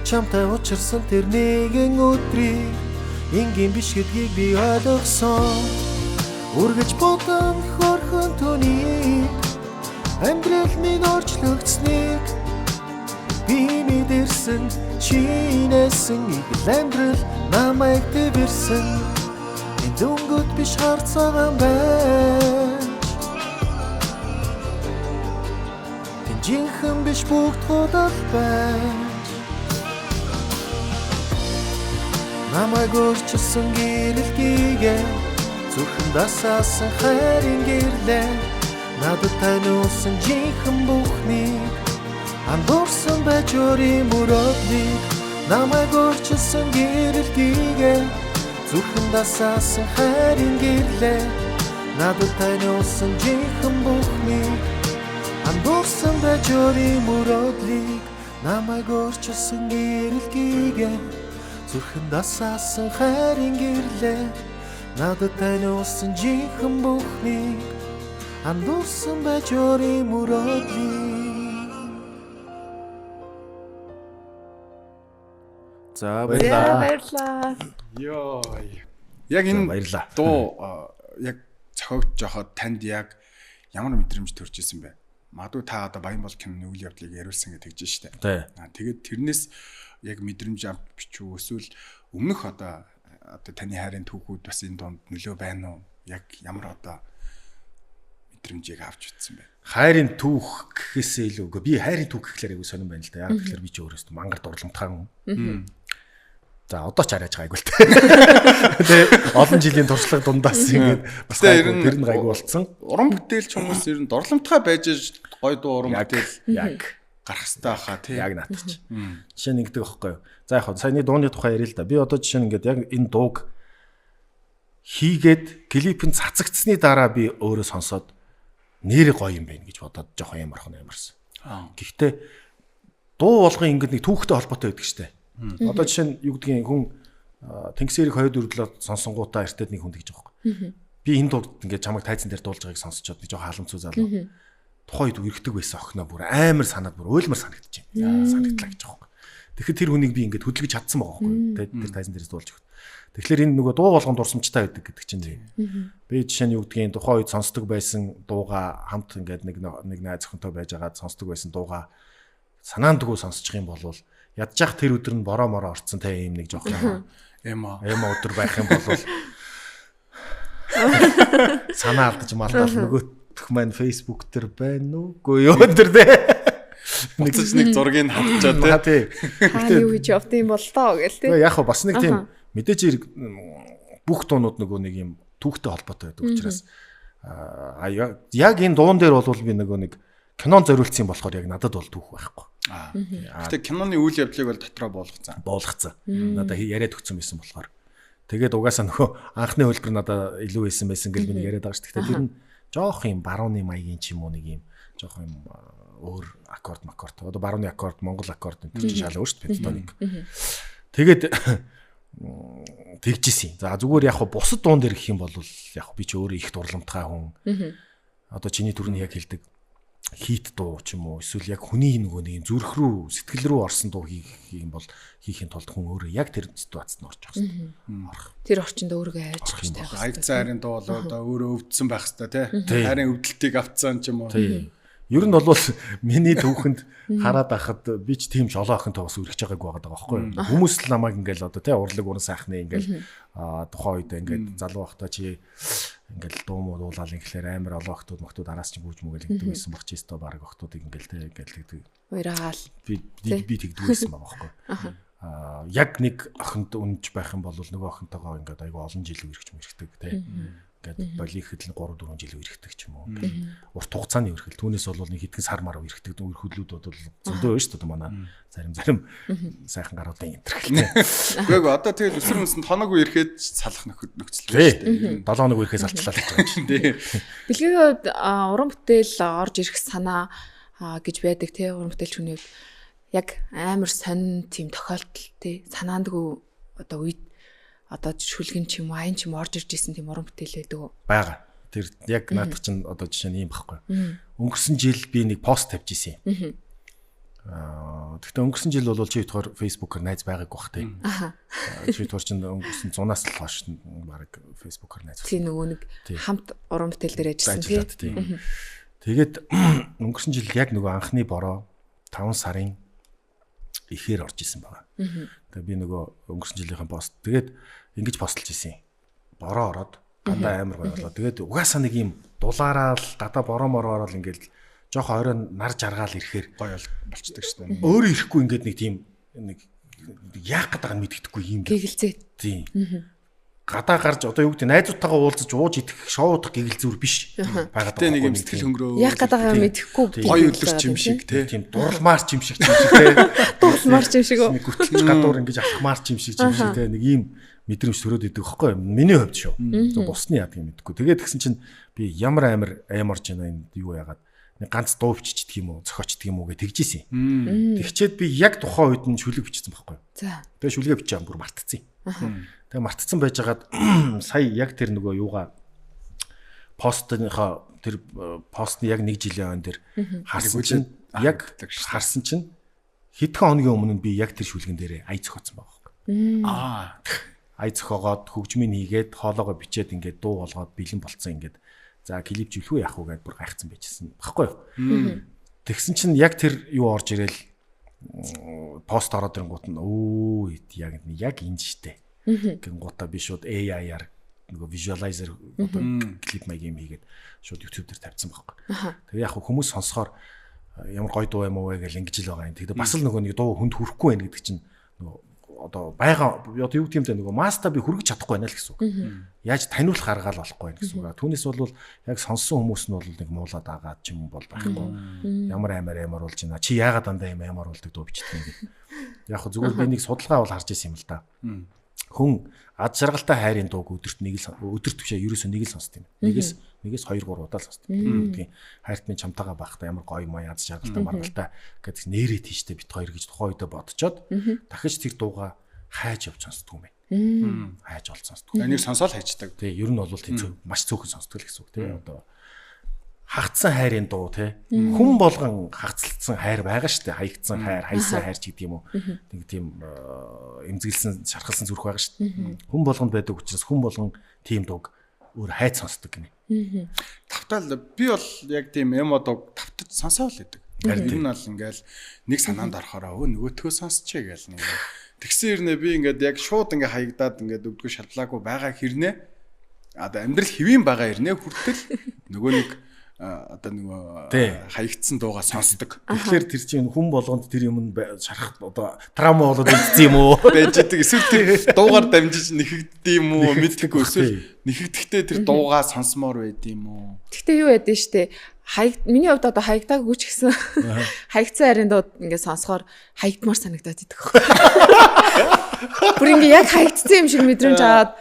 чамтай учирсан тэр нэгэн өдрийг энгийн биш гэдгийг би ойлгосон үргэж бодлон хөрхөн түүнийг амьдрал минь орчлогдсныг би мэдэрсэн чинээсэн игэл амьдрал намайг дэвэрсэн энэ дөнгөд биш харцаагаан байж тэн жинхэнэ биш бүгд худал байж намайг өөрчилсөн гэрэлгийгээ зүрхэн дасаасан хайрын гэрлээ надад таниулсан жинхэнэ бүхнийг андуурсан байж өөрийн мөрөөдлийг намайг өөрчилсөн гэрэлгийгээ зүрхэн дасаасан хайрын гэрлээ надад таниулсан жинхэнэ бүхнийг андуурсан байж өөрийн мөрөөдлийг намайг өөрчилсөн гэрэлгийгээ зүрхэн дасаасан хайрын гэрлээ надад таниулсан жинхэнэ бүхнийг андуурсан байж өөрийн мөрөөдлийг За баярлалаа. Йоо. Яг энэ дуу яг цохогдож жохоод танд яг ямар мэдрэмж төрж исэн бэ? Магадгүй та одоо Баян бол киноны үйл явдлыг яриулсан гэж тэгж штэ. Тэгээд тэрнээс яг мэдрэмж авч бичүү эсвэл өмнөх одоо таны хайрын түүхүүд бас энэ донд нөлөө байна уу? Яг ямар одоо мэдрэмжийг авч утсан бэ? Хайрын түүх гэхээсээ илүү үгүй би хайрын түүх гэхлээр айгүй сонирн байна л да. Яг тэгэхээр би ч өөрөөсөө мангар дурламтхан хүн. За одоо ч арайж байгаагүй л тэ. Олон жилийн туршлага дундаас ингээд бас тэр нь гайгүй болцсон. Уран бүтээлч хүмүүс ер нь дурламтгай байж гой дуу уран бүтээл яг гарах хэрэгтэй хаа тий. Яг наадч. Жишээ нь ингэдэг байхгүй юу? За яг саяны дууны тухай ярил л да. Би одоо жишээ нь ингээд яг энэ дууг хийгээд клипэнд цацагдсны дараа би өөрөө сонсоод нэр гоё юм байна гэж бодоод жоохон ямарсан. Гэхдээ дуу болгон ингээд нэг түүхтэй холбоотой байдаг штэ. Одоо жишээ нь юу гэдгийг хүн Тэнгисэрийг 2-4 сонсонгуудаа эртээд нэг хүн тэгж байгаа байхгүй. Би энэ дууд ингээд чамайг тайзан дээр дуулж байгааг сонсчод нэг жоо халамцуу залуу. Тухайн үед үргэлдэг байсан охиноо бүр амар санаад бүр уйлмар санагдаж байна. Санагдлаа гэж байгаа байхгүй. Тэгэхээр тэр хүнийг би ингээд хөдөлгөж чадсан байгаа байхгүй. Тэр тайзан дээрээс дуулж өгт. Тэгэхээр энэ нөгөө дуу болгон дурсамжтай байдаг гэдэг чинь тийм. Би жишээ нь юу гэдгийг тухайн үед сонсдог байсан дууга хамт ингээд нэг найз охинтой байж агаад сонсдог байсан дууга санаандгүй сонсчих юм бол ядчих тэр өдөр нь бороо мороо орцсон те ийм нэг жоохон эма өдөр байх юм бол санаа алдаж малдал нөгөөх маань Facebook дээр байна уугүй юу тэр те нэг зургийг хавчаад те хаана юу хийж явд юм бол тоо гэл те яг бас нэг тийм мэдээж бүх дуунууд нөгөө нэг юм түүхтэй холбоотой байдаг учраас яг энэ дуун дээр бол би нөгөө нэг кинон зориулсан болохоор яг надад бол түүх байхгүй. Гэтэ киноны үйл явдлыг бол дотроо болгоцсон. Надад яриад өгсөн байсан болохоор. Тэгээд угаасаа нөгөө анхны хөлбөр надад илүү байсан гэж би яриад байгаа шүү. Гэхдээ тэр нь жоох юм барууны маягийн ч юм уу нэг юм жоох юм өөр аккорд. Одоо барууны аккорд, монгол аккорд энэ чинь шал өөр шүү пентатоник. Тэгээд тэгжсэн. За зүгээр яг бусад дуун дээр гэх юм бол яг би ч өөрөө их дурламтгай хүн. Одоо чиний төрний яг хэлдэг хит дуу ч юм уу эсвэл яг хүний нөгөө нэг зүрх рүү сэтгэл рүү орсон дуу хийхин тулд хүн өөрөө яг тэр ситуацид орж байгаа юм. Тэр орчинд өөрийгөө хайж байгаа шүү дээ. Аяг цаарийн дуу бол одоо өөрөө өвдсөн байх хэвээр тий. Харин өвдөлтийг авцсан ч юм уу. Ер нь бол миний түүхэнд хараад байхад би ч тийм ч олон охинтой бас үргэж байгааг байгаа байхгүй юу. Хүмүүс л намайг ингээл одоо тий урлаг уран сайхны ингээл тухайн үед ингээд залуу байхдаа чи ингээл дуу муу дуулаад ингээл амар олон охтууд араас чинь гүйж мүгээл ингэдэг байсан баг чи өстө баг охтуудыг ингээл тий ингээл тэгдэг. Уйрагаал. Би тэгдэг байсан байгаа байхгүй юу. Яг нэг охинд үнж байх юм бол нөгөө охинтойгоо ингээд айгүй олон жил үргэж мэрхдэг тий. Ингээд болихэд л 3-4 жил үргэлдэг ч юм уу. Урт хугацааны үргэл. Түүнээс бол нэг хэдхэн сар мар үргэлдэг үргэлүүд бол зөндөө байна шүү дээ манай. Зарим сайхан гаруудын энтерхэлтэй. Гэхдээ одоо тэгэл өсвөр хүнсэнд хоног үерхэд салах нөхцөл байна шүү дээ. 7 хоног үерхээс алчлаа л гэж байна. Бэлгийгээд уран бүтээл орж ирэх санаа гэж байдаг тий уран бүтээлч хүний яг амар сонин тийм тохиолдол тий санаандгүй одоо үед одоо шүлгэн ч юм уу айн ч юм орж ирж исэн тийм уран бүтээл байдаг уу? Бага. Тэр яг наадах чинь одоо жишээ нь юм багхгүй. Өнгөрсөн жил би нэг пост тавьж исэн юм. Гэхдээ өнгөрсөн жил бол чи бодохоор Facebook-оор найз байгаагүй бах тий. Чи бодохоор чинь өнгөрсөн 100-аас л хойш баг Facebook-оор найз. Тийм нөгөө нэг хамт уран бүтээл дээр ажилласан тий. Тэгээд өнгөрсөн жил яг нөгөө анхны бороо 5 сарын ихээр орж исэн байгаа. Тэгээд би нөгөө өнгөрсөн жилийнхэн пост тэгээд ингэж постлж исэн. Бороо ороод дандаа амар гоё болоо. Тэгээд угаасаа нэг юм дулаараа л дада бороо мороо ороод ингээл жоох оройн нар жаргаал ирэхээр гоё болчдөг шүү дээ. Өөрөө ирэхгүй ингээд нэг тийм нэг яах гэдэг нь мэддэхгүй юм. Гэгэлцээ. Тийм. Гадаа гарч одоо юу гэдэг найзуудтайгаа уулзаж ууж идэх шоудах гэгэл зүр биш. Байгаад байгаа. Нэг юм сэтгэл хөнгөрөө. Яах гэдгийг мэдэхгүй. Гоё өлөрч юм шиг тийм дурлмаар ч юм шиг тий. Дурлмаар ч юм шиг. Нэг гүтлж гадуур ингэж авахмаар ч юм шиг тий. Нэг ийм мэдрэмж төрөөд идэг байхгүй юу? Миний хувьд шүү. Бусны яадгийг мэдэхгүй. Тэгээд тэгсэн чинь би ямар амарж байна энэ юу яагаад нэг ганц дуу биччихдэг юм уу, зохиочдөг юм уу гэж тэгжсэн. Тэгчээд би яг тухайн үед нь шүлэг бичсэн байхгүй юу? За. Тэгээд шүлгээ бичээ бүр мартцсан. Тэгээ мартцсан байжгаад сая яг тэр нөгөө юугаа постныхоо тэр постны яг 1 жилийн өн дээр харсан чинь яг харсан чинь хэдхэн хоногийн өмнө би яг тэр шүлгэн дээрээ ая зохиоцсон байгаа байхгүй. Ая зохиогоод хөгжмийн хийгээд хоолоогоо бичээд ингээд дуу болгоод бэлэн болцсон ингээд за клип жүлхүү яах вэ гэдээ бүр гайхсан байжсэн байхгүй юу. Тэгсэн чинь яг тэр юу орж ирээл пост ороод ирэнгуут нь өө яг энэ штэ. Гингуута би шууд AI-аар нөгөө visualizer одоо клип маяг юм хийгээд шууд YouTube дээр тавьсан байхгүй. Тэгээ яг хүмүүс сонсохоор ямар гоё дуу юм уу гэж ингэж л байгаа юм. Тэгээ бас л нөгөө нэг дуу хүнд хүрэхгүй байх гэдэг чинь нөгөө одоо байгаа одоо юу гэмтэй нөгөө маста би хүргэж чадахгүй байна л гэсэн үг. Яаж таниулах аргаал болохгүй байна гэсэн үг. Түүнээс бол яг сонссон хүмүүс нь бол нэг муулаад агаад ч юм бол байхгүй. Ямар амар болж байна. Чи яагаад дандаа юм амар болдог дуу бичдэг юм бэ? Яг зүгээр би нэг судалгаа бол харж ирсэн юм л да. хүн ад жаргалтай хайрын дууг өдөрт бишээ ерөөсөө нэг л сонсдог юм. Нэгээс 2 3 удаа л сонсдог. Тийм хайрт минь чамтайгаа байхдаа ямар гоё маяг ад жаргалтай маргалтай гэдэг нэрээ тийштэй бит хоёр гэж тухайн үедээ бодцоод дахиж тэр дууга хайж явж сонсдог юм байна. Хайж олж сонсдог. Энийг сонсоод хайждаг. Тий, ер нь бол тийм маш цөөхөн сонсдог л гэсэн үг тий. Одоо хагцсан хайрын дуу тий. Хүн болгон хагцлцсан хайр байгаа шүү дээ. Хаягдсан хайр, хайсан хайр ч гэдэг юм уу. Нэг тийм эмзэглсэн, шархалсан зүрх байгаа шүү дээ. Хүн болгонд байдаг учраас хүн болгон тийм дууг өөр хайц сонсдог гинэ. Тавтал би бол яг тийм эмо дууг тавтаж сонсоол байдаг. Тэр нь бол ингээл нэг санаанд орохороо нөгөөтгөө сонсчээ гээл нэг. Тэгсэн хэрнээ би ингээд яг шууд ингээ хаягдаад ингээд өвдгөө шалблаагүй байгаа хэрнээ одоо амьдрал хэвийн байгаа хэрнээ хүртэл нөгөө нэг одоо нөгөө хаягдсан дуугаа сонсдог. Тэгэхээр тэр чинь хүн болгонд тэр юм шарах одоо траума болоод үлдсэн юм уу? Байж идэг. Эсвэл тэр дуугаар дамжиж нэхэгддэг юм уу? Мэдлэггүй эсвэл нэхэгдэхдээ тэр дуугаа сонсомоор байд юм уу? Гэхдээ юу байдэн штэ. Миний хувьд одоо хаягдаагүй ч гэсэн хаягдсан хайрын дууд ингээд сонсохоор хаягдмаар санагдаад идэх. Бүр ингээд яг хаягдсан юм шиг мэдрэмж аваад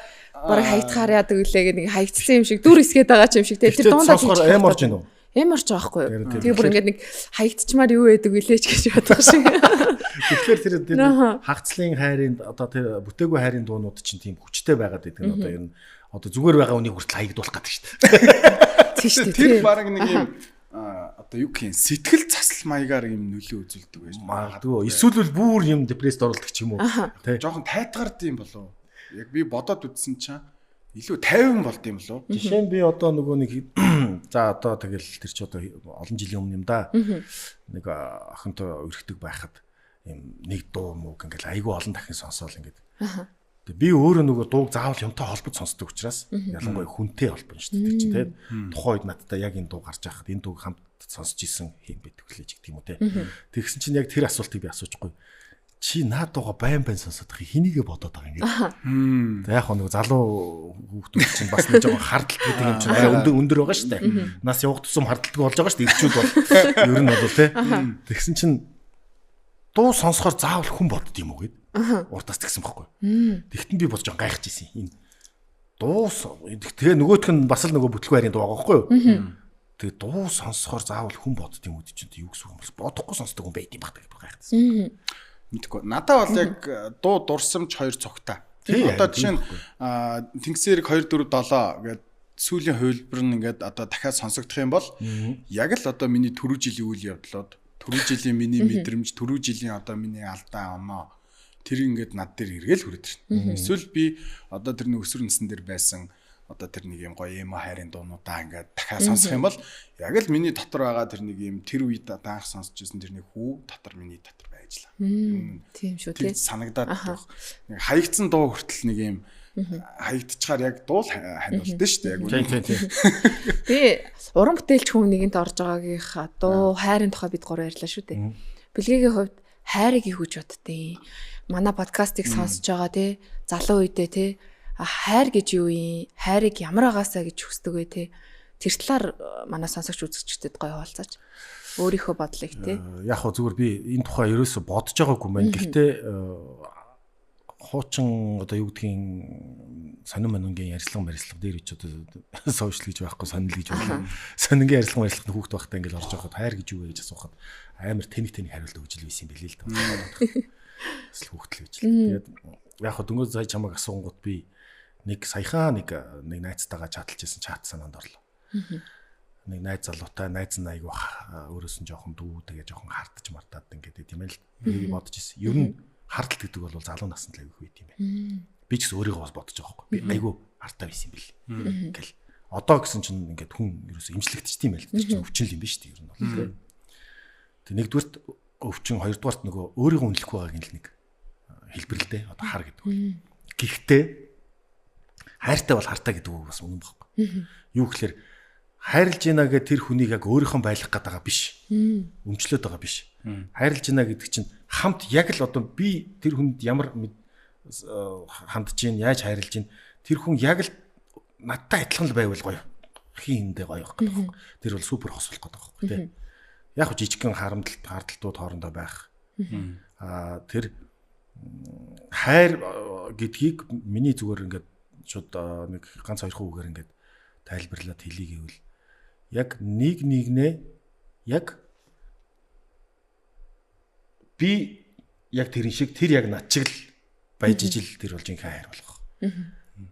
бараг хаягдахаар яадаг үлээ гэдэг нэг хаягдсан юм шиг дүр эсгээд байгаа ч юм шиг тэр дундаа сонсохоор эм орж гинөө. Эм орж байгаа байхгүй юу? Тэгээ бүр ингээд нэг хаягдчмаар юу байдаг үлээ ч гэж бодох шиг. Тэгэхээр тэр хагцлын хайрын одоо тэр бүтээгүй хайрын дуунууд чинь тийм хүчтэй байгаад байдаг нь одоо ер нь одоо зүгээр байгаа үнийг хүртэл хаягдуулах гэдэг шүү дээ. Тэр бараг нэг юм одоо юу гэх юм сэтгэл засал маягаар юм нөлөө үзүүлдэг байж магадгүй. Эсвэл бүр юм депресд оролдог ч юм уу. Тэ. Жохон тайтгард юм болов. Яг би бодоод үзсэн чинь илүү 50 болд юм болов. Жишээ нь би одоо нөгөө нэг за одоо тэгэл тэр чи одоо олон жилийн өмнө юм да. Нэг охинтой өрхдөг байхад юм нэг дуу мөг ингээл айгүй олон дахин сонсоол ингээд. Би өөрөө нөгөө дууг заавал юмтай холбож сонсдог учраас ялангуяа хүнтэй холбоно шүү дээ чинь тийм тухайн үед надтай яг энэ дуу гарч байхад энэ дууг хамт сонсч исэн юм бэ төглөөж гэх юм уу тийм тэгсэн чинь яг тэр асуултыг би асуучгүй чи наад дууга байн сонсоод хинийгээ бодоод байгаа юм гээд яг нөгөө залуу хүүхдүүд чинь бас нэг жоохон хардталт гэдэг юм чинь арай өндөр байгаа шүү дээ нас явах тусам хардталтгүй болж байгаа шүү дээ ирчүүд бол ер нь бол тийм тэгсэн чинь дуу сонсохоор заавал хүн бодд юм уу гээд уртаас тэгсэн байхгүй. Тэгтэн би бодож гайхаж ирсэн. Энэ дуу тэгээ нөгөөх нь бас л нөгөө бүтлгүй харийн дуу байгаа байхгүй юу? Тэгээ дуу сонсохоор заавал хүн бодд юм уу гэж юу гэсэн юм бол бодохгүй сонсдог хүн байд юм баг гэж гайхажсэн. Мэдгүй. Надад бол яг дуу дурсамж хоёр цогтой. Одоо жишээ нь Тэнгисэрэг 2 4 7 гэдэг сүүлийн хувилбар нь ингээд одоо дахиад сонсогдох юм бол яг л одоо миний түрүү жилийн үйл явдлууд, түрүү жилийн миний мэдрэмж, түрүү жилийн одоо миний алдаа оноо тэр ингээд над дээр эргэл хүрээд ирнэ. Эсвэл би одоо тэр нэг өсвөр насн дээр байсан одоо тэр нэг юм гоё эмо хайрын дуунуудаа ингээд дахиад сонсох юм бол яг л миний дотор байгаа тэр нэг юм тэр үед даанх сонсч ирсэн тэр нэг хүү дотор миний дотор байжлаа. Тийм шүү тий. Санагдаад байх. Нэг хаягдсан дуу хүртэл нэг юм хаягдчихаар яг дуул ханиулдсан шүү дээ яг. Тийм. Би уран бүтээлч хүн нэгэнд орж байгаагийнхаа дуу хайрын тухай бид гурав ярьлаа шүү дээ. Бэлгээгийн хувьд хайрыг их үж боддیں۔ Манай подкастыг сонсож байгаа те залуу үедээ те хайр гэж юу юм? Хайрыг ямар агаасаа гэж хүсдэг вэ те? Тэр талаар манай сонсогч үзэгчдэд гоё хаалцаач. Өөрийнхөө бодлыг те. Яг хөө зүгээр би энэ тухай ерөөсө бодож байгаагүй байна. Гэхдээ хуучин одоо юу гэдгийг сонин манунгийн ярилцлага дээр ч одоо сошиал гэж байхгүй сонил гэж байна. Сонингийн ярилцлага хүүхд байхдаа ингээл орж байхад хайр гэж юу вэ гэж асуухад амар тэнэг хариулт өгж л байсан юм билээ л дээ. Эсвэл хүүхдэл гэж л. Тэгээд яг хөө дөнгөж сая чамайг асуунгууд би нэг саяхан нэг найзтайгаа чаталж байсан чат санаанд орлоо. Нэг найз залуутай найз нь айгу өөрөөс нь жоохон дүү тэгээ жоохон хардж мартаад ингээд тийм ээ л би бодож ирсэн. Ер нь хардталт гэдэг бол залуу наснд л айгу үйт юм байна. Би ч гэсэн өөрийгөө бас бодож байгаа байхгүй. Би айгу хартаа байсан юм бэл. Ингээл одоо гэсэн чинь ингээд хүн ерөөсөө имжлэгдчих тийм байл. Тэр чинь өвчин юм биш үү ер нь бол. Тэг нэгдүгürt өвчин, хоёрдугаарт нөгөө өөрийгөө үнэлэх байгаагийн л нэг хэлбэрлэлтэй одоо хар гэдэг. Гэхдээ хайртай бол хартаа гэдэг үг бас үнэн байхгүй. Юу гэхээр хайрлж ийна гэх тэр хүнийг яг өөрийнхөө байлгах гээд байгаа биш. Өмчлөөд байгаа биш. Хайрлж ийна гэдэг чинь хамт яг л одоо би тэр хүнд ямар хандж гин, яаж хайрлж гин тэр хүн яг л надтай адилхан л байвал гоё. Хийндээ гоё байхгүй. Тэр бол супер хосолох гэдэг байхгүй тийм. Яг жижигхэн хардталтууд хоорондоо байх. Тэр хайр гэдгийг миний зүгээр ингээд шууд нэг ганц хоёр хүүгээр ингээд тайлбарлаад хэлий гэвэл яг нэгнээ яг би яг тэрэн шиг тэр яг над шиг л байж ижил тэр болж инх хайр болох.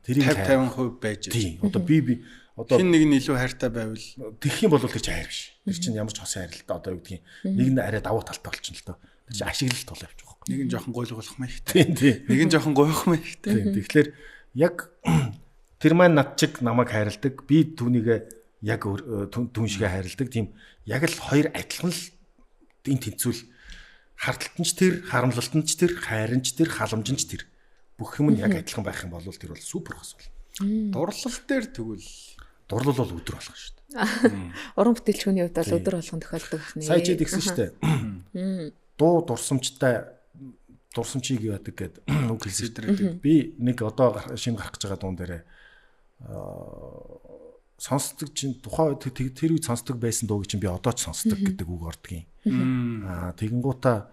Тэрийг 50% байж. Тийм. Одоо би одоо хин нэг нь илүү хайртай байвал тэгэх юм бол тэр чинь хайр биш. Тэр чинь ямар ч хосын хайр л да одоо юу гэдгийг нэг нь арай давуу талтай болчихно л доо. Тэр чинь ашиглалт тул явчих واخ. Нэг нь жоохон гуйлгуулах маяг. Тийм. Нэг нь жоохон гойх маяг. Тэгэхээр яг тэр маань над чиг намайг хайрладаг. Би түүнийг яг түн шигээ хайрладаг. Тийм яг л хоёр адилхан л энэ тэнцвэл харталтан ч тэр, харамлалтан ч тэр, хайрын ч тэр, халамжин ч тэр бүх юм нь яг адилхан байх юм бол тэр бол супер хос бол. Дурлал дээр тэгвэл дурлал бол өдөр болгоо шүү дээ. Уран бүтээлчхүний хувьд бол өдөр болгон тохиолдог байна. Сая чи тэгсэн шүү дээ. Дуу дурсамчийг яадаг гэдэг үг хэлсэн. Би нэг одоо шинэ гарах гэж байгаа дуун дээрээ сонсдог чинь тухайн тэр үед сонсдог байсан дууг чинь би одоо ч сонсдог гэдэг үг ордгийн. Тэгэнгуутаа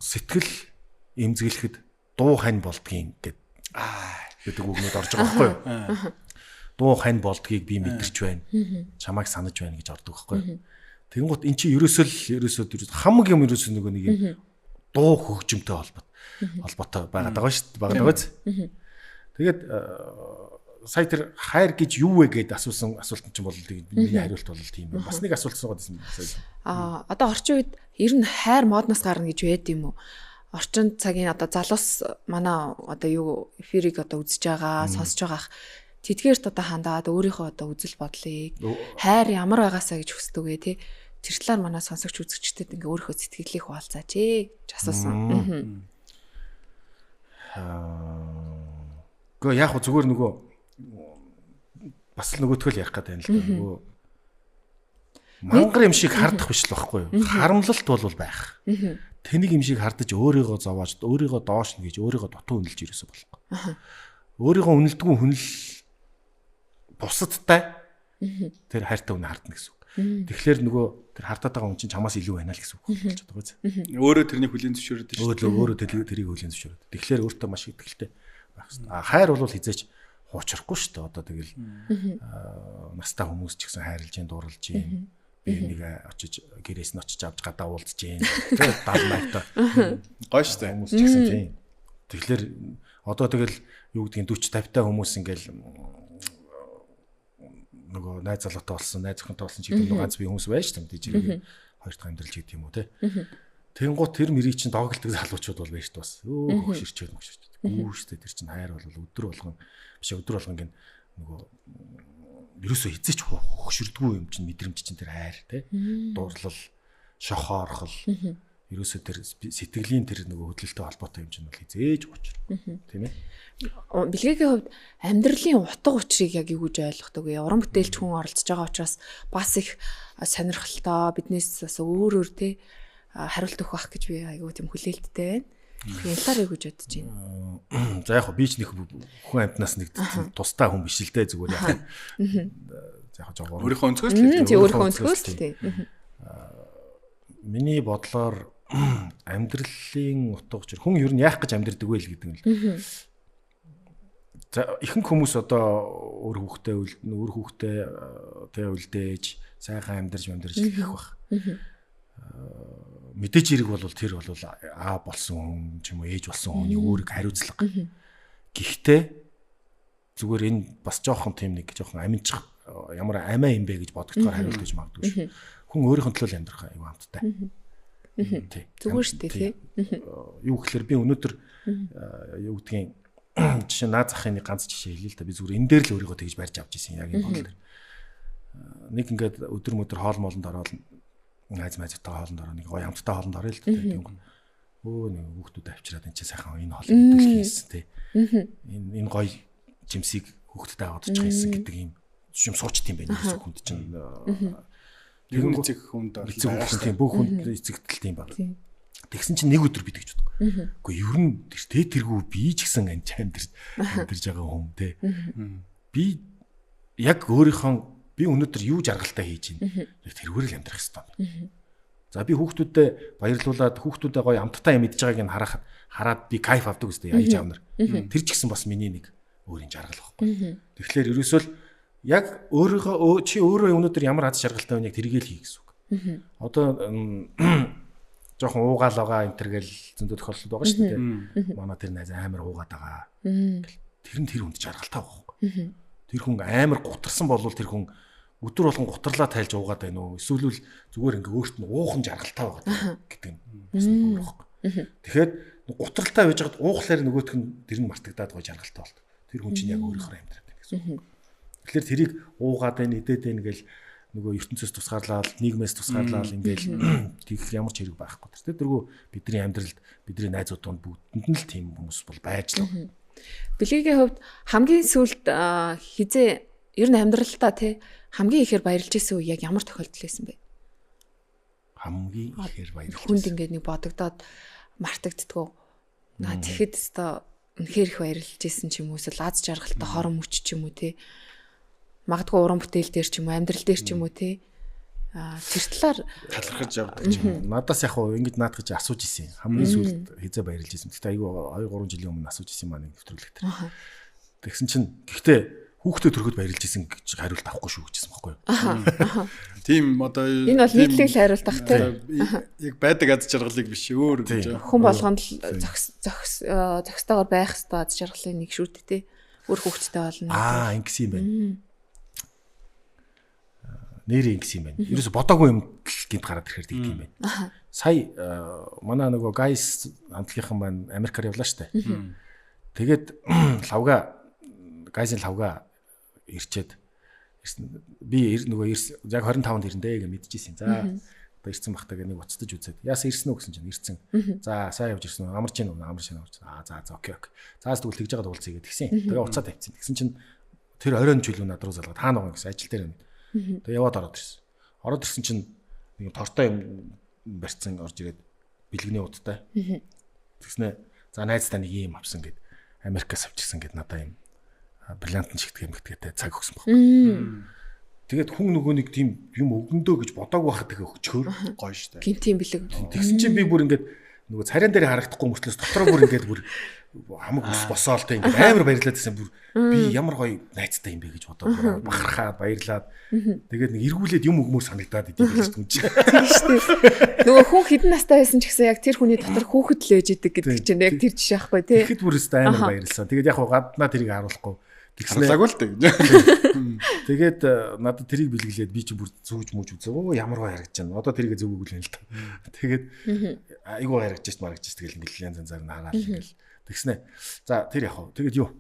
сэтгэл эмзэглэхэд дуу хань болдгийн гэдэг үгнүүд орж байгаа байхгүй юу? Дуу хань болдгийг би мэдэрч байна. Чамайг санаж байна гэж ордог байхгүй юу? Тэгэнгუут эн чинь ерөөсөө хамаг юм ерөөсөө нөгөө нэг юм дуу хөгжимтэй холбоотой байгаад байгаа шүү дээ. Тэгээд сая тэр хайр гэж юу вэ гэд асуусан асуулт чинь бол миний хариулт бол тийм байна. Бас нэг асуулт суугаад байсан. Одоо орчин үед ер нь хайр модноос гарна гэж байд юм уу? Орчин цагийн одоо залуус манай одоо юу эфирийг одоо үзэж байгаа, сонсож байгаах тэдгээрт одоо хандаад өөрийнхөө одоо үзэл бодлыг хайр ямар байгаасаа гэж хүсдэг вэ тий? Тэр талаар манай сонсогч үзэгчдэд ингээ өөрийнхөө сэтгэлийг хуваалцаач гэж асуусан. Гэхдээ яг зүгээр нөгөө бас л нөгөөтгөл ярих гэдэг юм л да. Нөгөө мангар юм шиг хардах биш л байхгүй юу? Харамлалт бол байх. Тэнийг юм шиг хардаж өөрийгөө зовоож, өөрийгөө доош нь гэж өөрийгөө дутуу үнэлж ирээсэ болохгүй. Өөрийгөө үнэлдэггүй хүн л бусадтай тэр хайртай үнэ хардна гэсэн үг. Тэгэхээр нөгөө тэр хардаад байгаа хүн чинь чамаас илүү байна л гэсэн үг болж байгаа биз. Өөрөө тэрний хүлийн зөвшөөрөд шүү дээ. Өөрөө тэрийг хүлийн зөвшөөрөд. Тэгэхээр өөртөө маш ихтэй байх хэрэгтэй. Хайр бол хизээч хуучрахгүй шүү дээ. Одоо тэгэл настай хүмүүс ч гэсэн хайрлж гин, дурлж гин. Би нэг очиж гэрээс нь очиж авч гадаа уулзж гин. Тэгээд 70 80-та гоё шүү дээ. Хүмүүс ч гэсэн тийм. Тэгэхээр одоо тэгэл юу гэдгийг 40 50-та хүмүүс ингээл нөгөө найз залуутай болсон, найз охинтой болсон ч гэдэг нь ганц бие хүмүүс байж шүү дээ. Жиргээ хоёр дахь амьдрал гэдэг юм уу те. Тэнгуут тэр мэрийг чинь доогддаг залуучууд бол байж тус. Хөгшөрчөөд мөгшөрчөөд. Гүү шүү дээ. Тэр чинь хайр бол өдөр болгон биш өдөр болгон гин нөгөө ерөөсөө хизээч хөгшөрдгүү юм чинь мэдрэмж чинь тэр хайр те. Дурлал, шохоорхол ерөөсөө тэр сэтгэлийн тэр нөгөө хөдөлгөлтэй холбоотой юм чинь бол хизээж учир. Тийм ээ. Бэлгээгийн хувьд амьдралын утга учирыг яг юу гэж ойлгохдаг вэ? Уран бүтээлч хүн оролцож байгаа учраас бас их сонирхолтой биднээс бас өөр те хариулт өгөх байх гэж би айгуу тийм хүлээлттэй байна. Тэгээ талаар юу гэж бодож байна? За яг би ч нэг хүн амьтнаас нэг тустай хүн биш л дээ зүгээр яг. Яг жоо өөрийнхөө өнцгөөс л тийм өөрийнхөө өнцгөөс л тийм. Миний бодлоор амьдралын утга учир хүн ер нь яах гэж амьдрдаг вэ л гэдэг нь л. За ихэнх хүмүүс одоо өөр хүүхдээ тэ үлдээж сайхан амьдарч гэх бах. Мэдээж хэрэг бол тэр бол аа болсон хүн ч юм уу ээж болсон хүний өөрийг хариуцлага. Гэхдээ зүгээр энэ бас жоохон тийм нэг жоохон аминчих ямар амиа юм бэ гэж бодогдохоор хариулт гэж магадгүй шүү. Хүн өөрийнхөө төлөө амьдрах аюу хамттай. Тий. Зүгээр шүү дээ тий. Юу гэхээр би өнөөдөр юу гэдгийг жишээ наад захын нэг ганц жишээ хэлье л да. Би зүгээр энэ дээр л өөрийгөө тэгж барьж авч ирсэн яг энэ бодлоо. Нэг ингээд өдөр мөдөр хоол моолонд ороод найз майзтай хоолнд ороо нэг гоё хамттай хоолнд орё л да. Өө нэг хүүхдүүд авчираад энэ чинь сайхан энэ хоол идүүлэх хийсэн тий. Энэ гоё жимсийг хүүхдтэй аваад очих хийсэн гэдэг юм суучт юм байна гэсэн хүнд чинь. Нэг эцэг хүнд тийм бүх хүнд эцэгдэлт юм байна. Тэгсэн чинь нэг өдөр би тэгж боддог. Үгүй ер нь тэргүй би ч гэсэн амьдарч байгаа хүн те. Би яг өөрийнхөө би өнөөдөр юу жаргалтай хийж байна. Яг тэргээр л амьдрах хэрэгтэй. За би хүүхдүүдэд баярлуулад хүүхдүүдэд гоё амттай юм идж байгааг нь хараад би кайф авдаг үстэй аяж аав нар. Тэр ч гэсэн бас миний нэг өөрийн жаргал байхгүй. Тэгэхээр ерөөсөө л яг чи өөрөө өнөөдөр ямар аз жаргалтай вэ яг тэргээл хий гэсэн үг. Одоо жоохон уугаал байгаа энэ төр гэл зөндөө тохиолдол байгаа шүү дээ. Манай тэр найз амар уугаад байгаа. Тэр нь тэр хүнд жаргалтай байхгүй. Тэр хүн амар гутарсан болвол тэр хүн өдөр болгон гутарлаа тайлж уугаад байна уу? Эсвэл зүгээр ингээ өөрт нь уухан жаргалтай байгаа гэдэг нь өөр байхгүй. Тэгэхээр гутралтай байж байгаад уухлаар нөгөөх нь тэр нь мартагдаад гоо жаргалтай болдог. Тэр хүн чинь яг өөрийнхөө амьдраад байна гэсэн. Тэгэхээр тэрийг уугаад байна, идээд байна гэл нөгөө ертөнцөөс тусгаарлаад, нийгмээс тусгаарлаад ингээл тийх ямар ч хэрэг байхгүй. Тэр дөрвөө бидний амьдралд бидний найзууд донд бүгдэнд нь л тийм хүмүүс бол байж л. Бэлгийн хувьд хамгийн сүүлд хизээ ер нь амьдралдаа тий хамгийн ихээр баярлж исэн үе яг ямар тохиолдол байсан бэ? Хамгийн ихээр баярлж. Хүнд ингээд нэг бодогдоод мартагддгүү. Тэгэхэд өстой үнэхээр их баярлж исэн ч юм уу, эсвэл аз жаргалтай хорон мөч ч юм уу тий. Магадгүй уран бүтээл дээр ч юм уу, амьдрал дээр ч юм уу тий. Тэр талаар талархаж явдаг ч юм. Надаас яг хөө ингэж наад гэж асууж исэн. Хамгийн сүүлд хизээ баярлж исэн. Гэхдээ айгүй 2-3 жилийн өмнө асууж исэн маань нэвтрүүлэгт. Тэгсэн чинь гэхдээ хүүхдээ төрөхөд баярлж исэн гэж хариулт авахгүй шүү гэжсэн байхгүй юу? Тийм одоо энэ бол нийтлэг хариулт ах тий. Яг байдаг аз жаргалыг биш өөр гэж. Хүн болгонд зохистойгоор байх хэрэгтэй аз жаргалын нэг шүү дээ тий. Өөр хүүхдтэй болно. Ингэсэн юм байна. Нэрээ ингэсэн юм байна. Ерөөсө бодоогүй юм гинт гараад ирэхээр тэгдэг юм байна. Сая манай нөгөө гайс хамтлагийнхан маань Америкаар явлаа штэ. Тэгээд гайсын лавга ирчээд би нөгөө яг 25-нд ирэндээ гэж мэдчихсэн. За одоо ирсэн бахтаа нэг уцтаж үзээд. Яасан ирсэн үү гэсэн чинь ирсэн. За сайн явж ирсэн үү? Амарч ийн үү? Амарч ийн авч. За окей. Цаас тэгвэл тэгж байгаа уулзъя гэдгсэн. Тэгээ уцаад тавьчихсан. Тэгсэн чинь тэр оройн чөлөө над руу залгаад хаана байгаа гэсэн ажил дээр байна. Тэгээ яваад ороод ирсэн. Ороод ирсэн чинь нэг тортой юм барьцсан орж ирээд бэлгэний удтай. Тэгснэ за найзтай нэг юм авсан гэд Америкаас авчихсан гэд надаа юм бриллиантын шигтгэх юм гэдэгтэй цаг өгсөн баг. Тэгээд хүн нөгөө нэг тийм юм өгөндөө гэж бодоагүй байхад тэгээ өгчхөр гоё штэ. Гинтийн бэлэг. Тэгсэн чинь би бүр ингээд нөгөө царайн дээр харагдахгүй мөртлөөс дотроо бүр ингээд бүр хамаг ус босоол тэ ингээд амар баярлаад байсан бүр би ямар гоё найзтай юм бэ гэж бодоод бахархаад баярлаад тэгээд нэг эргүүлээд юм өгмөр санагдаад идэв гэж түнч. Тийм штэ. Нөгөө хүн хідэн настай байсан ч гэсэн яг тэр хүний дотор хүүхэд л ээж идэг гэдэг чинь яг тэр жишээ байхгүй тий. Тэгэхэд бүр өстой амар баярлсан. Тэгээд яг гаднаа тэрийг харуулахгүй Харлаггүй л дээ. Тэгээд надад тэрийг бэлгэлээд би чи бүр зүгж мүж үзээ. Оо ямар гоё харагдаж байна. Одоо тэрийг зөв өгүүлнэ л та. Тэгээд айгуу харагдаж шít марагдаж шít тэгэл ингээл янз янзаар наагаад ингээл тэгснэ. За тэр яах вэ? Тэгээд юу?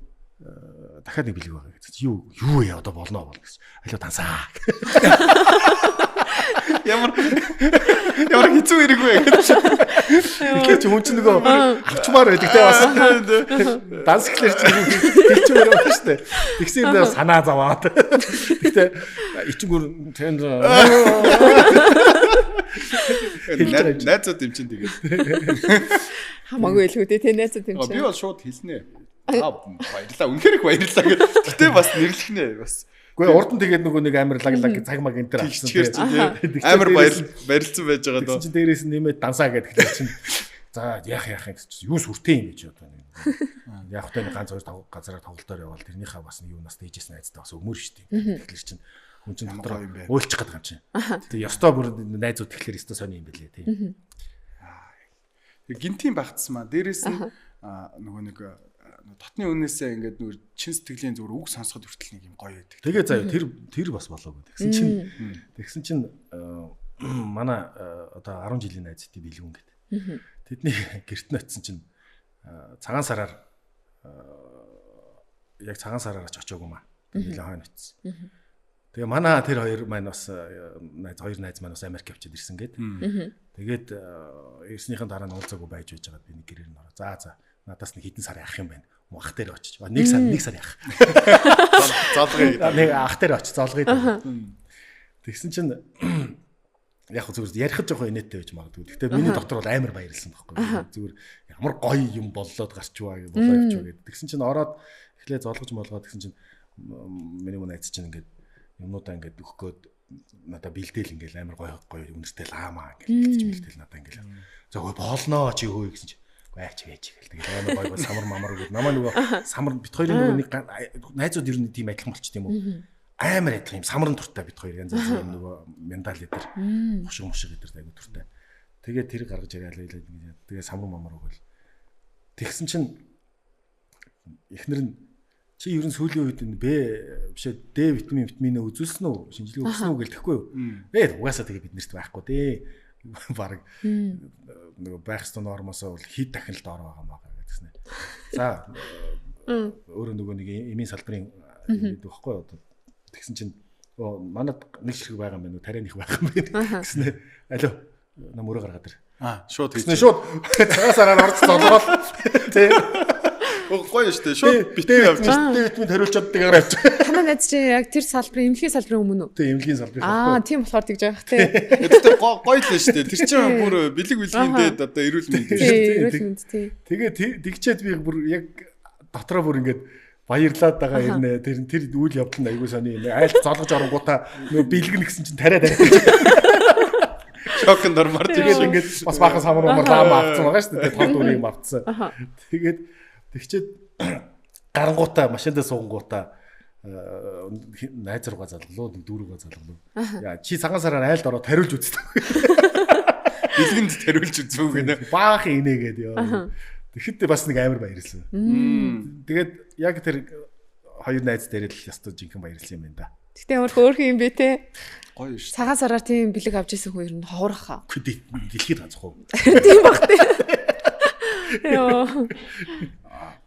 Дахиад нэг бэлэг байгаа гэж. Юу вэ одоо болно бол гэж. Алуу тансаа. Ямар хэцүү хэрэг вэ гэж. Тэгэхээр чи хүн чинь нөгөө авчмаар байдаг те бас. Данс эхлэр чи хэлчмээр байна шүү дээ. Тэгсэн дээр санаа зовоод. Гэтэ ичгүр тэнд найзууд юм чинь тэгээд хамаагүй л үгүй те найзууд юм чинь. Би бол шууд хэлнэ. Баярлалаа. Үнэхээр их баярлалаа гэж. Гэтэ бас нэрлэхнэ бас. Гэхдээ урд нь тэгээд нөгөө нэг амар лаглаг цаг маг энэ төр авсан тийм. Амар баярлсан байж байгаа доо. Чи дээрээс нь нэмээд дансаа гэдэг чинь за яах юм гэж юу сүртэй юм гэж одоо нэг. Яг хөтэ ганц хоёр газараар тоглолтоор явбал тэрнийхээ бас нэг юунаас дээжсэн найзтай бас өмөр штий. Тэгэхээр чинь хүн чинь дотор уйлчих гэдэг юм чинь. Тэгээ ёстой бүр найзууд тэгэхээр ёстой сони юм бэлээ тийм. Гинтийн багтсан маа дээрээс нь нөгөө нэг дотны үнээсээ ингээд нүр чин сэтгэлийн зүгээр үг сонсоход хүртэл нэг юм гоё байдаг. Тэгээ заяа тэр бас болоогүй. Тэгсэн чинь манай одоо 10 жилийн найзтай билгүн гэдэг. Тэдний гэрт нь очисон чинь цагаан сараар яг цагаан сараар очиогүй маа. Нилээ хойно очисон. Тэгээ манай тэр хоёр маань бас хоёр найз маань бас Америк явчихад ирсэн гээд. Тэгээд ирснийхэн дараа нь уулзаагүй байж байгаа би нэг гэрээр нь ороо. За надаас нэг хэдэн сар явах юм байна. Ах дээр очиж. Нэг сар явах. Золгоё. Нэг ах дээр очиж золгоё. Тэгсэн чинь яг зүгээр ярихад жоохон инээдтэй байж магадгүй. Гэхдээ миний доктор бол амар баярлсан байхгүй. Зүгээр ямар гоё юм боллоод гарчваа гэж болоо явчихваа гэдэг. Тэгсэн чинь ороод эхлээ золгож молгоод тэгсэн чинь миний найз чинь ингээд юмнуудаа ингээд өгөх гээд надаа бэлдээл ингээл амар гоё үнэртэй лаамаа ингээл гэж бэлдээл надаа ингээл. За хөө болноо чи хөө гэсэн чи. Гайч вэж гэл. Тэгээд амар гоё самар мамар өгөөд намаа нөгөө самар бит хоёрын нөгөө нэг найзууд ер нь тийм адилхан болчих тийм үү. Амар адилхан юм самран туртай бит хоёр янз янз юм нөгөө мендал эдэр мушиг эдэр айгу туртай. Тэгээд тэр гаргаж яриалаа тэгээд тэгээ самар мамар өгөөл. Тэгсэн чинь эхнэр нь чи ер нь сүүлийн үед Б бишээ Д витаминээ үзүүлсэн үү? Шинжилгээ өгсөн үү гэл тэхгүй юу? Угаасаа тэгээ бид нарт байхгүй дээ. Бараг нөгөө байх ёстой нормосоо бол хэд дахин л доор байгаа гэдгсэн. За өөрөө нөгөө нэг эмийн салбарын гэдэг багхгүй юу? Тэгсэн чинь манад нэг шиг байгаа юм байна уу? Тариа нэх байх юм байна гэснэ. Алло нам өрөө гаргаад ир. Шууд хийсэн. Шууд цагаас араар орж золгоол. Тэ. Гоё штэ. Шууд битээ явж штэ. Витамин хариулчаад тэгээр авч. Танаа найз чи яг тэр салбарын эмнэлгийн салбарын өмнө үү? Тэ эмнэлгийн салбарын. Тийм болохоор тэгж байгаа хэ. Тэгтээ гоё л штэ. Тэр чинь бүр бэлэг одоо эрүүл мэнд штэ. Эрүүл мэнд тий. Тэгээ тэгчээд би бүр яг дотроо бүр ингээд баярлаад байгаа юм нэ. Тэр үйл явдал нь айгуу сони юм. Айлт золгож оронгуудаа нөгөө бэлгэн гэсэн чинь тариад шокнд ормор тэгээд ингээд бас баахан самар лаам авцсан байгаа шүү дээ. Тод үрийг авцсан. Тэгээд тэгчээд гарангуудаа машиндаа суунгуудаа найз руугаа залглуу, дүүрүүгээ залглуу. Яа чи цагаан сараар айлд ороод тариулж үзтээ. Бэлгэнд тариулж үзв гэнэ. Баахан инээгээд ёо. Тэгэхэд бас нэг амар баярлсан. Тэгээд яг тэр хоёр найз дээр л ястаа жинхэнэ баярлсан юм байна да. Гэтэ өөр хөөрхөн юм бэ те. Гоё шүү. Цагаан сараар тийм бэлэг авч исэн хүн ер нь ховрох хаа. Дэлхийд ганцхан уу. Тийм баг те. Йоо.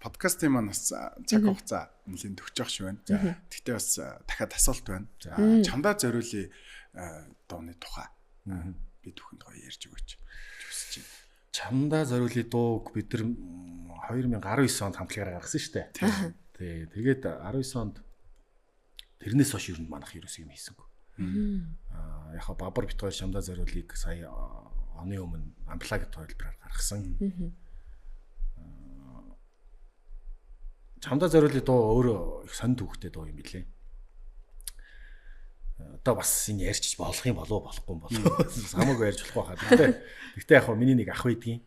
Подкастын маань бас цаг хугацаа нэлээд төгсөж шүү байна. Гэхдээ бас дахиад асуулт байна. За чамдаа зориулъя дууны тухай. Би түүхэнд гоё ярьж өгөөч. Хүсэж байна. Чамдаа зориулъя дууг бид нар 2019 онд хамтлагаараа гаргасан шүү дээ. Тий. Тэгээд 19 онд тэрнээс хойш ер нь манах ерөөс юм хийсэнгүй. Яг бабар бит хоёр чамдаа зориулъяг сая оны өмнө амплагт тойлбраар гаргасан. Чамдаа зориулъя дуу өөрөө их сонь төвхтэй дуу юм билээ. Одоо бас энэ ярьж болох юм болов болохгүй юм болов. Хамаагүй ярьж болох байхаа. Гэхдээ яг миний нэг ах байдгийн.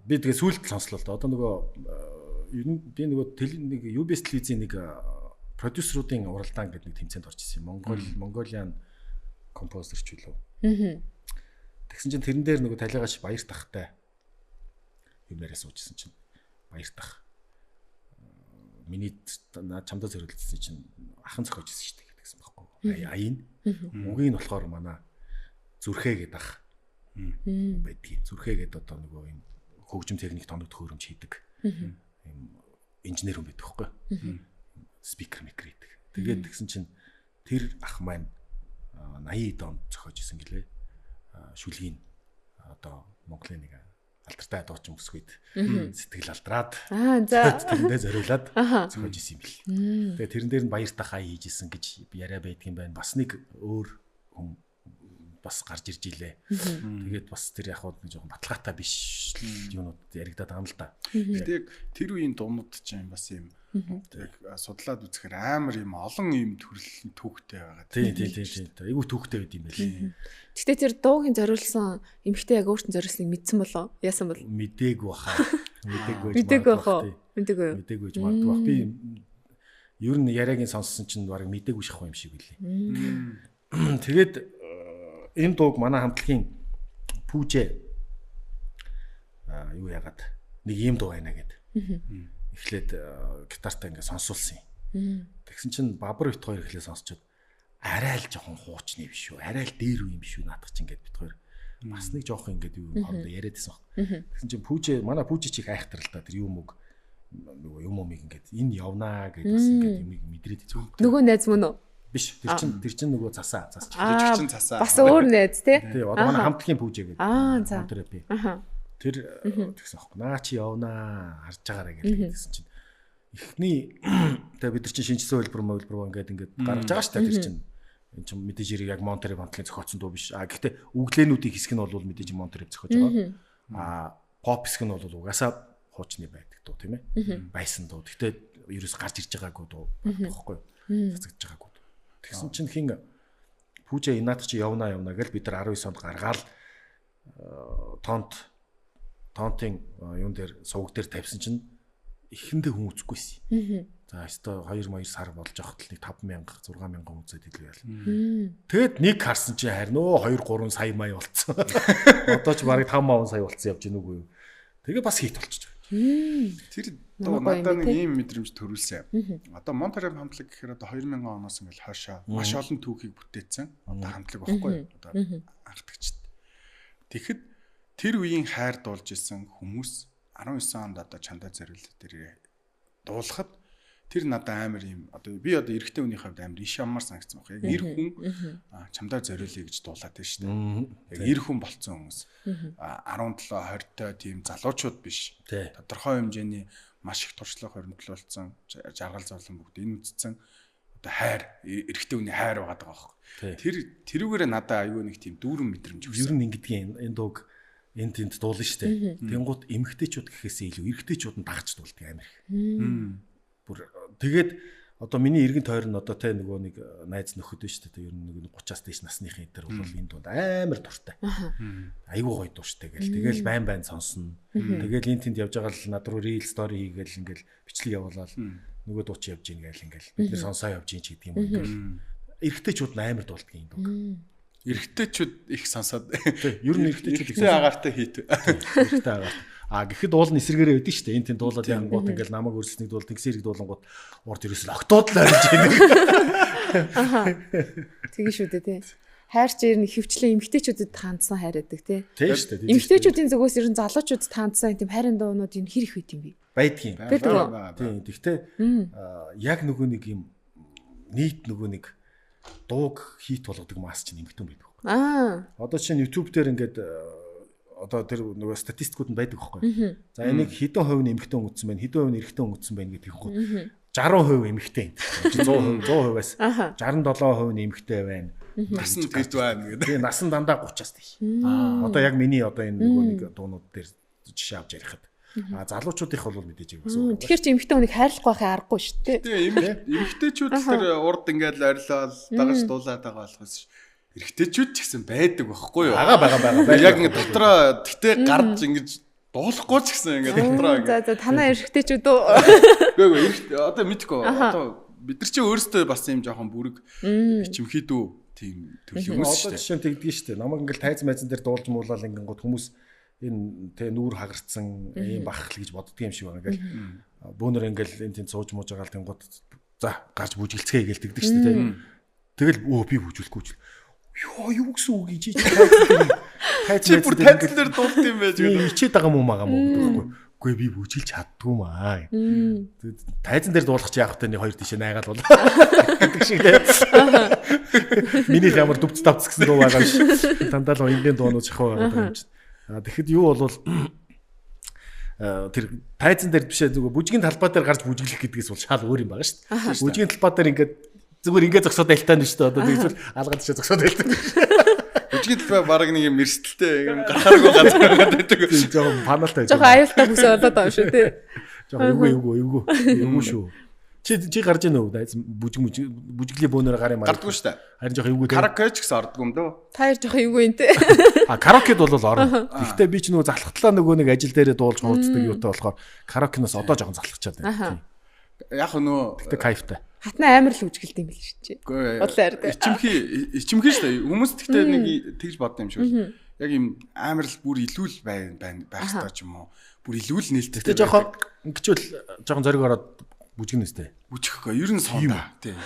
Би тэгээ сүүлд сонслоо л да. Одоо нөгөө би нөгөө нэг UBS телевизийн нэг продюсеруудын уралдаан гэдэг нэг тэмцээнд орж ирсэн юм. Mongolian композерч билүү. Тэгсэн чинь тэрэн дээр нөгөө талигаач баяр тахтай юм яриа суужсэн чинь баяр тах. Миний чамдаа зориулсан чинь ахан зохиож ирсэн шүү дээ гэдгсэн байхгүй. Аян. Мөнгөний болохоор манай зүрхээ гэдэг ах байдгийг. Зүрхээ гэдэг одоо нөгөө юм хөгжим техник тоног төхөөрөмж хийдэг. Юм инженер хүн байдаг байхгүй. Спикер микер гэдэг. Тэгээд тэгсэн чинь тэр ах маань 80 онд зохиож исэн гэлээ. Шүлгийн одоо Монголын нэг алдартай дуучин өсгүйд сэтгэл алдраад тэрэндээ зориулаад зохиож исэн юм бэл. Тэгээд тэрэн дээр нь баяр тахаа хийж исэн гэж яриа байдгийн байна. Бас нэг өөр хүн бас гарч ирж илээ. Тэгээд бас тэр яг нэг жоохон баталгаатай биш юмуд яригадаад байгаа юм л да. Гэтэ яг тэр үеийн дуунууд чинь бас юм яг судлаад үзэхээр амар юм олон юм төрлийн түүхтэй байгаа. Тийм. Айгу түүхтэй байд юм байлээ. Гэтэ тэр дуугийн зориулсан эмхтэй яг өөртөө зориулсныг мэдсэн болоо. Яасан бол? Мэдээгүй баха. Мэдээгүй гэж магадгүй бах. Би ер нь яриагийн сонссон чинь баг мэдээгүй шахах юм шиг билээ. Тэгээд энэ дууг манай хамтлагийн Пүүжэ юу яагаад нэг ийм дуу байна гэд. Эхлээд гитартаа ингээд сонсуулсан юм. Тэгсэн чинь бабар бит хоёр эхлээд сонсчод арай л жоохон хуучны биш үү? Арай л дээр үе юм биш үү? Наадах чинь ингээд бит хоёр бас нэг жоохон ингээд юу хоорондоо яриад байсан баг. Тэгсэн чинь Пүүжэ манай Пүүжэ чих айхтар л та тэр юм уу нөгөө юм ингээд энэ явнаа гэдэг бас ингээд юм мэдрээд зүг. Нөгөө найз мөн үү? Биш. Тэр чинь нөгөө засаа. Тэр чинь засаа. Бас өөр найз тий. Тий, одоо манай хамтлагийн Пүүжэ гэдэг. За. Терапи. Тэр тэгсэн аахгүй. Наа чи явнаа. Харж байгаарай гэсэн чинь эхний тэгээ бид нар чинь шинжсэн хөлбөр ингээд гаргаж байгаа шүү дээ тэр чинь. Энд чинь мэдээж хэрэг яг Монтерей хамтлагийн зохиоцсон дуу биш. Гэхдээ үглээнүүдийн хэсэг нь бол мэдээж Монтерей зохиож байгаа. Поп хэсэг нь бол угаасаа хуучны байдаг дуу тийм ээ. Байсан дуу. Гэхдээ ерөөс гарч ирж байгаагүй дуу байхгүй юу? Цацагдж байгаагүй. Тэгсэн чинь хин Пүүжэ Инат чи явна гэл бид нар 19 онд гаргаал тонтын юун дээр сувг дээр тавьсан чинь ихэндээ хүн үзэхгүйсэн. За өстой 2 сар болж явахад л нэг 5,000 6,000 үзээд хэлээ ял. Тэгэд нэг харсан чинь харин 2-3 сая мая болцсон. Одоо ч барыг 5 сая болцсон явж гин үгүй юу. Тэгээ бас хит болчихж байгаа. Тэр надад нэг ийм мэдрэмж төрүүлсэн. Одоо Монтерей хамтлаг гэхээр одоо 2000 оноос ингээл хойшоо маш олон түүхийг бүтээсэн. Одоо хамтлаг багхгүй. Одоо анхдагчд. Тэгэхэд тэр үеийн хайр дуулж исэн хүмүүс 19 онд одоо чандаа зориул дээр дуулахад тэр надад амар юм одоо би одоо эрэгтэй хүний хувьд амар иш аммаар санагдсан баг. Яг эр хүн чамдаа зориулъя гэж дуулаад байна шүү дээ. Яг эр хүн болцсон хүмүүс 17 20-той тийм залуучууд биш. Тодорхой хэмжээний маш их туршлага хоригдлуулсан жаргал зовлон бүгд энэ үтцсэн одоо хайр эрэгтэй хүний хайр байгаа байхгүй. Тэрүүгээрээ надад аюу нэг тийм дүүрэн мэдрэмж өгсөн. Ер нь ингэдгийн энэ дууг энэ тэнд дуулна шүү дээ. Тэнгууд эмэгтэйчүүд гэхээсээ илүү эрэгтэйчүүд нь дагч дуулдаг амар их. Бүр тэгээд одоо миний эргэн тойр нь одоо тэ нөгөө нэг найз нөхөд нь шүү дээ. Ер нь нэг 30-аас дээш насныхын энэ төр бол энэ дунд амар дуртай. Айгуу гоё дууштай гэл. Тэгэл байн сонсно. Тэгэл энэ тэнд явж байгаа л над руу рил стори хийгээл ингээл бичлэг явуулаад нөгөө дууч явж ийн гээл ингээл бид нэр сонсоо явж ийн ч гэдэг юм ингээл. Эрэгтэйчүүд нь амар дуулдаг юм дуу. Эрэгтэйчүүд их сонсоод ер нь эрэгтэйчүүд их сонсоод агаартай хийт. Эрэгтэй агаартай. Гэхдээ уул нь эсэргээрээ байдэн шүү дээ. Энэ тэнд дуулаад янгууд ингээл намайг өрсөлснийг дуулдаг, эсэрэг дуулангууд урд ерөөсөл октоод л орж ийн. Тэгээ шүү дээ тий. Хайр ч ер нь хөвчлэн эмэгтэйчүүдэд хандсан хайр байдаг тий. Тийм шүү дээ. Эмэгтэйчүүдийн зүгээс ер нь залуучуудад хандсан тийм хайрын дуунууд энэ хэр их байт юм бэ? Байдгийн. Тийм. Гэхдээ яг нөгөө нэг юм нийт нөгөө нэг дууг хийт болгодог мас чинь эмэгтэн байдаг. Одоо чинь YouTube дээр ингээд одоо тэр нөгөө статистикууд нь байдаг байхгүй. За энийг хэдэн хувь нь эмэгтэн үзсэн байна, хэдэн хувь нь эрэгтэн үзсэн байна гэдэг юм. 60% эмэгтэй. 100%-аас 67% нь эмэгтэй байна. Нас нь тэрд байна гэдэг. Тэгээ нас нь дандаа 30-аас тийш. Одоо яг миний одоо энэ нөгөө нэг дуунууд дээр жишээ авч ярихад залуучуудынх бол мэдээж яг бас. Тэгэхээр чи эмэгтэй хүнийг хайрлах байхын аргагүй шүү дээ. Тэгээ эмэгтэйчүүд тэр урд ингээд арилал дагаж дуулаад байгаа болохоос эрэгтэйчүүд ч гэсэн байдаг байхгүй юу? Бага. Яг ингээд дотроо гэтээ гарч ингэж дуулахгүй ч гэсэн ингээд дотроо ингээд. За танаа эрэгтэйчүүд үү? Үгүй одоо мэдгүй. Одоо бид нар чи өөрсдөө бас юм жоохон бүрэг ичимхийдүү тийм төрлийн хүмүүс шүү дээ. Одоо жишээ нь тэгдэж шүү дээ. Намайг ингээд тайз майзан дээр дуулж муулаад ингээд хүмүүс энэ тэ нүүр хагарцсан ийм бахархал гэж боддөг юм шиг байна. Ингээл бөөнөр ингээл энэ тэнд сууж мууж байгаа л тэнгууд за гарч бүжиглцгээе гээл тэгдэг шүү дээ. Тэгэл би бүжиглэхгүй ч. Юу гэсэн үг гэж чи бүр тайзан дээр дуулт юм байж гэдэг. Ичээд байгаа юм аа гэдэг. Үгүй би бүжиглж чаддгүй маа. Тайзан дээр дуулах чи яах вэ? Нэг хоёр тишээ найгаал бол. Гэдэг шиг лээ. Миний ямар дүвц тавц гэсэн дуу байгаа ш. Дандаа л оюутны дуунууд шахав байгаа юм чи. Тэгэхэд юу болвол тэр тайзан дээр бишээ зүгээр бүжгийн талбай дээр гарч бүжиглэх гэдгээс бол шал өөр юм байгаа шүү дээ. Бүжгийн талбай дээр ингээд зүгээр ингээд зогсоод айлтаа нь шүү дээ. Одоо тэгвэл алгаад тишээ зогсоод айлтаа. Бүжгийн талбай бараг нэг юм эрсдэлтэй юм гарахааргүй газар байдаг. Жохон паналтай. Жохон аюултай бүс болоод байгаа шүү дээ. Жохон эвгүй шүү. Чи гарч ийн үү? Бүжиглийн бөөнөр гар юм аа. Гардгүй шүү дээ. Харин жоох эвгүй. Караоке ч гэсэн ордгүй юм дөө. Та яар жоох эвгүй юм те. Караокед бол орно. Гэхдээ би ч нөгөө залхатлаа нөгөө нэг ажил дээрээ дуулж хууддаг юутай болохоор караокенаас одоо жоохон залхачаад байна. Яг нөө гэтээ кайфтай. Хатна амар л үжгэлт юм биш чи. Бодлоо ярьдаг. Ичимхий шүү дээ. Хүмүүс тэгтээ нэг тэгж бодсон юм шиг. Яг юм амар л бүр илүүл байх хэрэгтэй ч юм уу. Бүр илүүл нээлттэй. Гэтээ жоохон ингэчүүл жоохон зориг ороод бүжгэнэстэй. Бүжихгүй. Ер нь сонда. Тийм.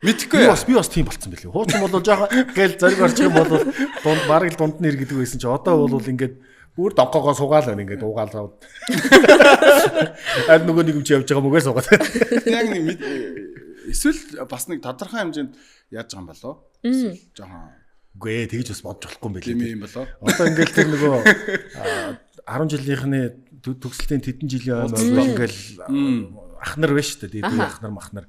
Мэдхгүй. Би бас тийм болцсон байлээ. Хуучин бол жоохон гээл зориг орчих юм бол дунд бараг л дунд нэр гэдэг байсан чи одоо бол ингээд бүр донкогоо суугаал байна ингээд уугаал руу. Аль нөгөө нэг юм чи явж байгаа мөгөө суугаад. Яг нэг эсвэл бас нэг тодорхой хэмжээнд яаж байгаа юм болоо? Эсвэл жоохон үгүй тэгж бас бодож болохгүй юм байлээ. Тийм болоо. Одоо ингээд тэр нөгөө 10 жилийнхний төгсөлтийн тэдэн жилийн ой ингээл ах нар байна шүү дээ. Дээд ах нар мах нар.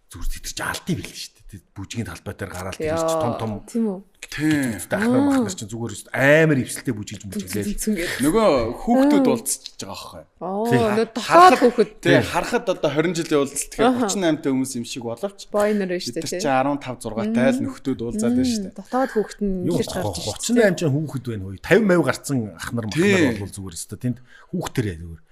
зүгээр зэтэрч алдсан билээ шүү дээ. Бүжгийн талбай дээр гараад тэрч том тийм үү. Тийм. Ахнаар махнаар чинь зүгээр амар ивсэлтэй бүжиглж мүжиглээ. Нөгөө хүүхдүүд уулзчихж байгаа байхгүй. Нөө тохоод хүүхэд. Тийм. Харахад одоо 20 жилийн уулзалт тэгэхээр 38 та хүмүүс юм шиг боловч. Бойнер шүү дээ. Тэр чинь 15 6 тайл нөхдүүд уулзаад байна шүү дээ. Дотоод хүүхэд нь илэрч гарч шүү. 38 чинь хүүхэд байна уу? 50 50 гарцсан ахнаар махнаар бол зүгээр өстө тэнд хүүхдэрээ зүгээр.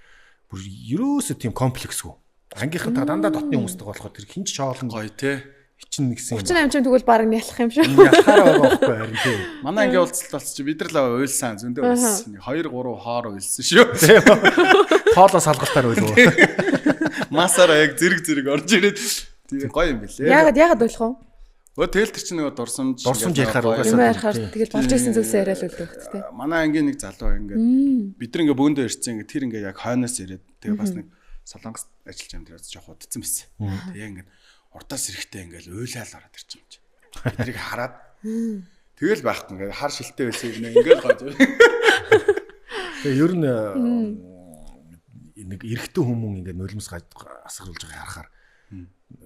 Бүр ерөөсөө тийм комплексгүй. Ангийнхаа дандаа дотны хүмүүстэй болохоор тэр хинч шоолон гоё тий. Ичин нэгсэн. 38 чинь тэгвэл баг нялах юм шүү. Ялахаараа байгаа байхгүй харин тий. Манай ангийн уулзалт болсон чи бид нар л уйлсан зөндөө уйлсан. 2 3 хоор уйлсан шүү. Хоолоо салгалтаар уйлуу. Масаараа яг зэрэг орж ирээд тийм гоё юм билээ. Яагаад уйлах вэ? Тэгэл тэр чинь нөгөө дурсамж ярихаар угаасаа тэгэл болж исэн зүйлсээ яриад л өгдөг тий. Манай ангийн нэг залуу ингээд бид нар ингээд бөөндөө ирсэн ингээд тэр ингээд яг хойноос ирээд тэгээ бас нэг Солонгост ажиллаж юм дээр жоох удацсан байсан. Тэгээ ингээд урдаас эрэхтэй ингээд уйлаал ороод ирчих юм чи. Бид нарыг хараад тэгэл байхгүй ингээд хар шилтэй байсан юм ингээд гоож. Тэгээ ер нь нэг эрэхтэй хүмүүс ингээд нулимс асгаруулж байгааг харахаар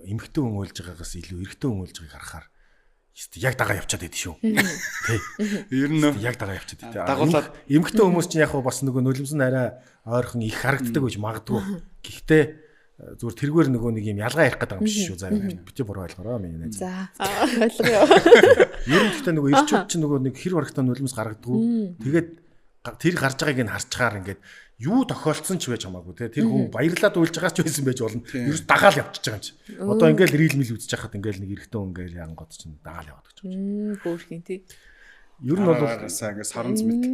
эмхтэй хүн уйлж байгаагаас илүү эрэхтэй хүн уйлж байгааг харахаар яг дагаа явчаад байд шүү. Тий. Ер нь яг дагаа явчаад байд. Дагуулаад эмхтэй хүмүүс чинь яг бас нөгөө нулимс нь арай ойрхон их харагддаг гэж магадгүй. Гэхдээ зүгээр тэргээр нөгөө нэг юм ялгаа ярих гэдэг юм шиг шүү. За бити буруу ойлгоорой миний найз. За ойлгоё. Ер нь гэхдээ нөгөө ирчүүд чинь нөгөө нэг хэр барагтаа нулимс гаргадгүй. Тэгээд тэр гарч байгааг нь харчгаар ингээд юу тохиолдсон ч байж хамаагүй те тэр хүн баярлаад уйлж байгаач байсан байж болно. Ерөөс дагаал явчихж байгаа юм чи. Одоо ингээл рил мэл үзэж хахад ингээл нэг эрэхтэн ингээл янгод чинь дагаал яваад гэж байна. Хөөрхийн тий. Ер нь бол ингээд саранц мэт.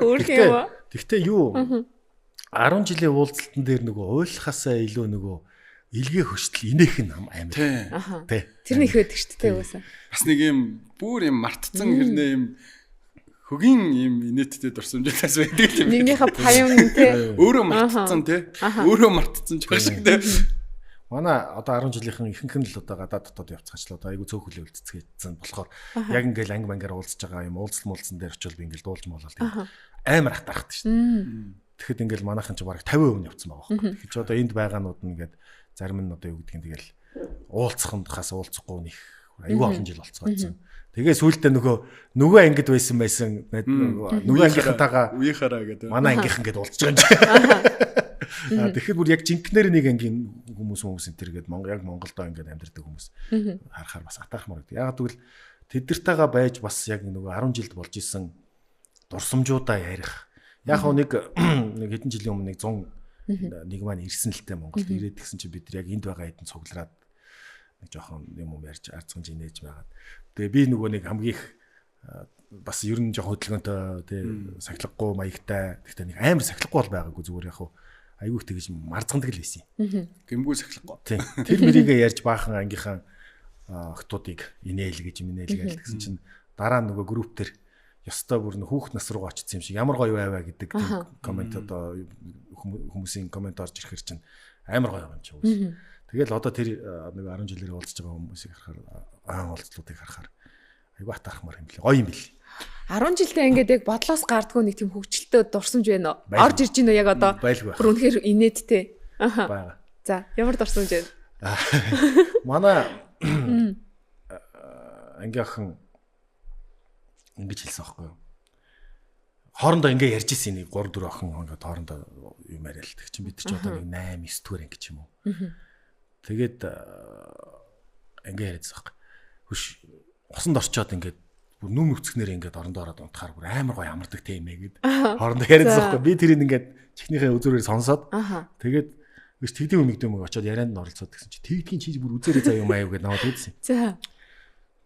Хөөрхийн юм. Гэхдээ юу 10 жилийн уулзалтан дээр нөгөө уйлахаасаа илүү нөгөө илгээ хөштөл инээх нь амар. Тий. Тэр нэг байдаг шүү дээ угаасаа. Бас нэг юм бүр юм мартцсан хэрнээ юм хөгийн юм инээдтэй дурсамжаас байдаг юм. Нэгнийхээ паян тий. Өөрөө мартцсан тий. Өөрөө мартцсан ч байх шиг тий. Манай одоо 10 жилийнхэн ихэнх нь л одоо гадаад дотоод явцгаач л одоо айгу цөөхөлөө үлдцгээсэн болохоор яг ингээл анги мангаар уулзж байгаа юм уулзсан дээр очил би ингээл дуулж моолол тийм амар хатархдаг шүү дээ. Тэгэхэд ингээл манайхан ч бараг 50% явцсан байгаа байхгүй. Тэгэхээр ч одоо энд байгаанууд нь ингээд зарим нь одоо юу гэдгийг тэгэл уулзахынхаас уулзахгүй нэг айгу олон жил болцсон. Тэгээ сүүлдээ нөгөө ангид байсан нөгөө ангийнхантайгаа үеийнхаараа гэдэг манай ангийнхан ингээд уулзж байгаа юм чи. Тэгэхээр бүр яг жинкнэр нэг ангийн хүмүүс энэ төр гээд яг Монголдоо ингээд амьдардаг хүмүүс харахаар бас атаахмаар гэдэг. Яг тэгвэл тэднэртэйгээ байж бас яг нөгөө 10 жилд болж исэн дурсамжуудаа ярих. Яг нэг хэдэн жилийн өмнө нэг 100 нэг маань ирсэн л тээ Монголд ирээд гисэн чи бид яг энд байгаа хэдэн цуглараад нэг жоохон юм ярьж арцган жинээж байгаад. Тэгээ би нөгөө нэг хамгийн их бас ер нь жоохон хөдөлгөөнтэй тий сахилгагүй маягтай. Гэхдээ нэг амар сахилгагүй бол байгаагүй зүгээр яг айгүй их тэгж марцгандаг л байсан юм. Гэмгүй сахилгагүй. Тий. Тэр мэрийгээ ярьж баахан ангийнхаа охтуудыг инээл гэж минээл гэсэн чинь дараа нөгөө групп төр ёстой бүр хүүхд нас руу очсон юм шиг ямар гоё байваа гэдэг комент одоо хүмүүсийн комент орж ирэхэр чинь амар гоё юм чи үгүй. Тэгэл одоо тэр нэг 10 жилээр уулзж байгаа хүмүүсийг харахаар уулзлуудыг харахаар айгүй атархмаар юм лээ. Гоё юм бэл. 10 жилдээ ингээд яг бодлоос гардгүй нэг тийм хөвгчлөлтөө дурсамж байна уу? Орж ирж байна уу яг одоо? Бүр үнэхээр инээдтэй. Бага. За, ямар дурсамж байна? Манай ангийнхан ингэж хэлсэн байхгүй юу? Хоорондоо ингээ ярьж ирсэн нэг 3 4 охин ингээд хоорондоо юм яриа л. Тэг чинь бид ч одоо нэг 8 9 дугаар анги ч юм уу. Тэгээд ингээ яриадсан байхгүй. Хөш усанд орчоод ингээд бүр нүм нүцгнээр ингээд орондоо ороод унтахаар бүр амар гоё амардаг тийм ээ гэд хоорондоо яриадсан байхгүй. Би тэрийг ингээд чихнийхээ үзүүрээр сонсоод тэгээд биш тэгдэм өмгдөм очоод ярианд нь оролцоод гэсэн чи тэгдгийн чи бүр үзээрээ заа юм аа гэд наваад үзсэн. За.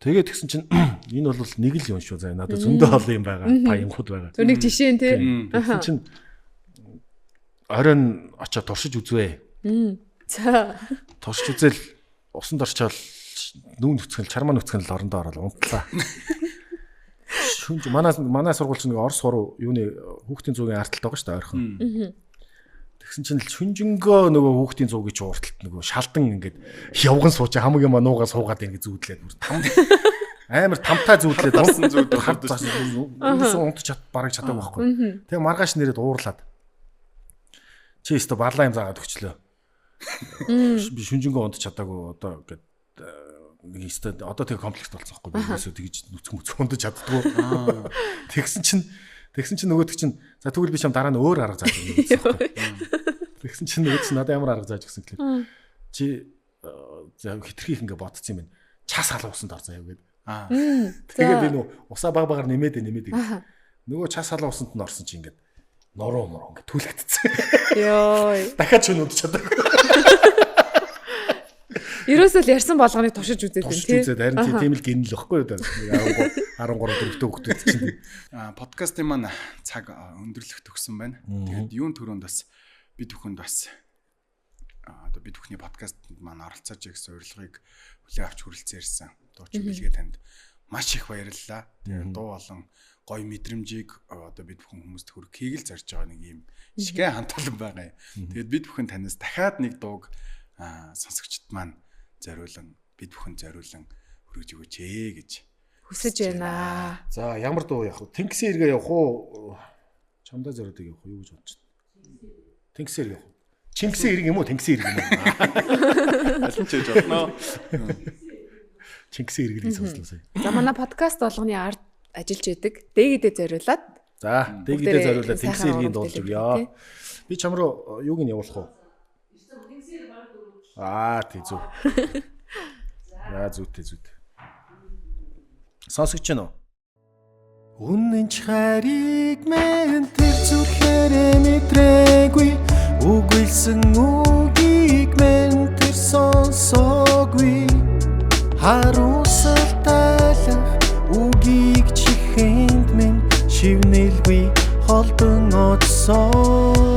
Тэгээд тэгсэн чинь энэ бол нэг л юм шүү. За надад зөндөө олон юм байгаа. Паянгууд байгаа. Зөв нэг жишээ нь тий. Тэгсэн чинь оройн очоод туршиж үзвэ. За. Туршиж үзэл усанд орчоод нүүн нүцгэн чармаа нүцгэн л орондоо ороод унтлаа. Шүнж манай сургууль чинь нэг Орос суруу юуны хүүхдийн зуугийн арталт байгаа шүү дээ ойрхон. Тэгсэн чинь л шүнжэнгөө нөгөө хүүхдийн зуугийн чуурталт нөгөө шалдан ингээд явган сууж хамаг юм нуугаа суугаад ингэ зүүдлээд бүр там амар тамтай зүүдлээд унсан зүүдлээд унтж чад бараг чадаагүй байхгүй. Тэгээ маргааш нэрэд уурлаад чи өстө барлаа юм заагаад өгчлөө. Би шүнжэнгөө унтж чадаагүй одоо ингээд нэг өстө одоо тэг комплекс болсон байхгүй би ерөөсөө тэгж нүцгэн мүцгэн ундаж чаддгүй. Тэгсэн чинь нөгөөдөг чинь за тэгвэл би чам дараа нь өөр арга зааж өгнө гэсэн байхгүй. Тэгсэн чинь нөгөөд чинь надад ямар арга зааж өгсөн гэхлээр чи за хитрхийх ингээ бодсон юм байна. Чаас халуусанд ор заяа гэдэг. Тэгээ би нөө усаа багаар нэмээд. Нөгөө чаас халуусанд нь орсон чи ингээд нороо ингээ түлэгдсэн. Йой. Дахиад ч нүдч чадаагүй. Ерөөсөө л ярьсан болгоныг тушиж үзээд байна тий. Тушиж үзээд харин тийм л гинэл واخгүй юу. 13 4 хүүхдүүд чинь. Подкастын маань цаг өндөрлөх төгсөн байна. Тэгээд юун төрөнд бас бид бүхэнд бас одоо бид бүхний подкастт маань оролцож гэсэн урилгыг хүлээн авч хүрэлцэн ирсэн. Дуучин бэлгээ танд маш их баярлалаа. Тэгээд дуу болон гоё мэдрэмжийг одоо бид бүхэн хүмүүст хүргэхийг л зорж байгаа нэг юм шигэ хамтлан байгаа юм. Тэгээд бид бүхэн танаас дахиад нэг дууг сонсогчд маань зориулан бид бүхэн зориулан хүргэж өгөөч гэж хүсэж байна. За ямар дуу явах вэ? Тэнгисийн эргээ явах уу? Чамдаа зориудаг явах уу? Юу гэж бодож байна? Тэнгисийн эргээ явах уу? Чингисийн эрг юм уу? Тэнгисийн эрг юм уу? Алин ч яж болно. Чингисийн эргийг сонслоо сая. За манай подкаст болгоны ард ажиллаж байдаг. Дэгидээ зориулаад. За дэгидээ зориулаад Тэнгисийн эргийн дуулж өгье. Би чам руу юуг нь явуулах уу? Тий зүг. За зүйтэй. Сонсогч нь. Үнэн ч хариг мэн тэр зүрхээрээ мэдрээгүй үгүйсэн үгийг мэн тэр сонсоогүй харуусал тайлах үгийг чихэнд мэн шивнэлгүй холдон оцсон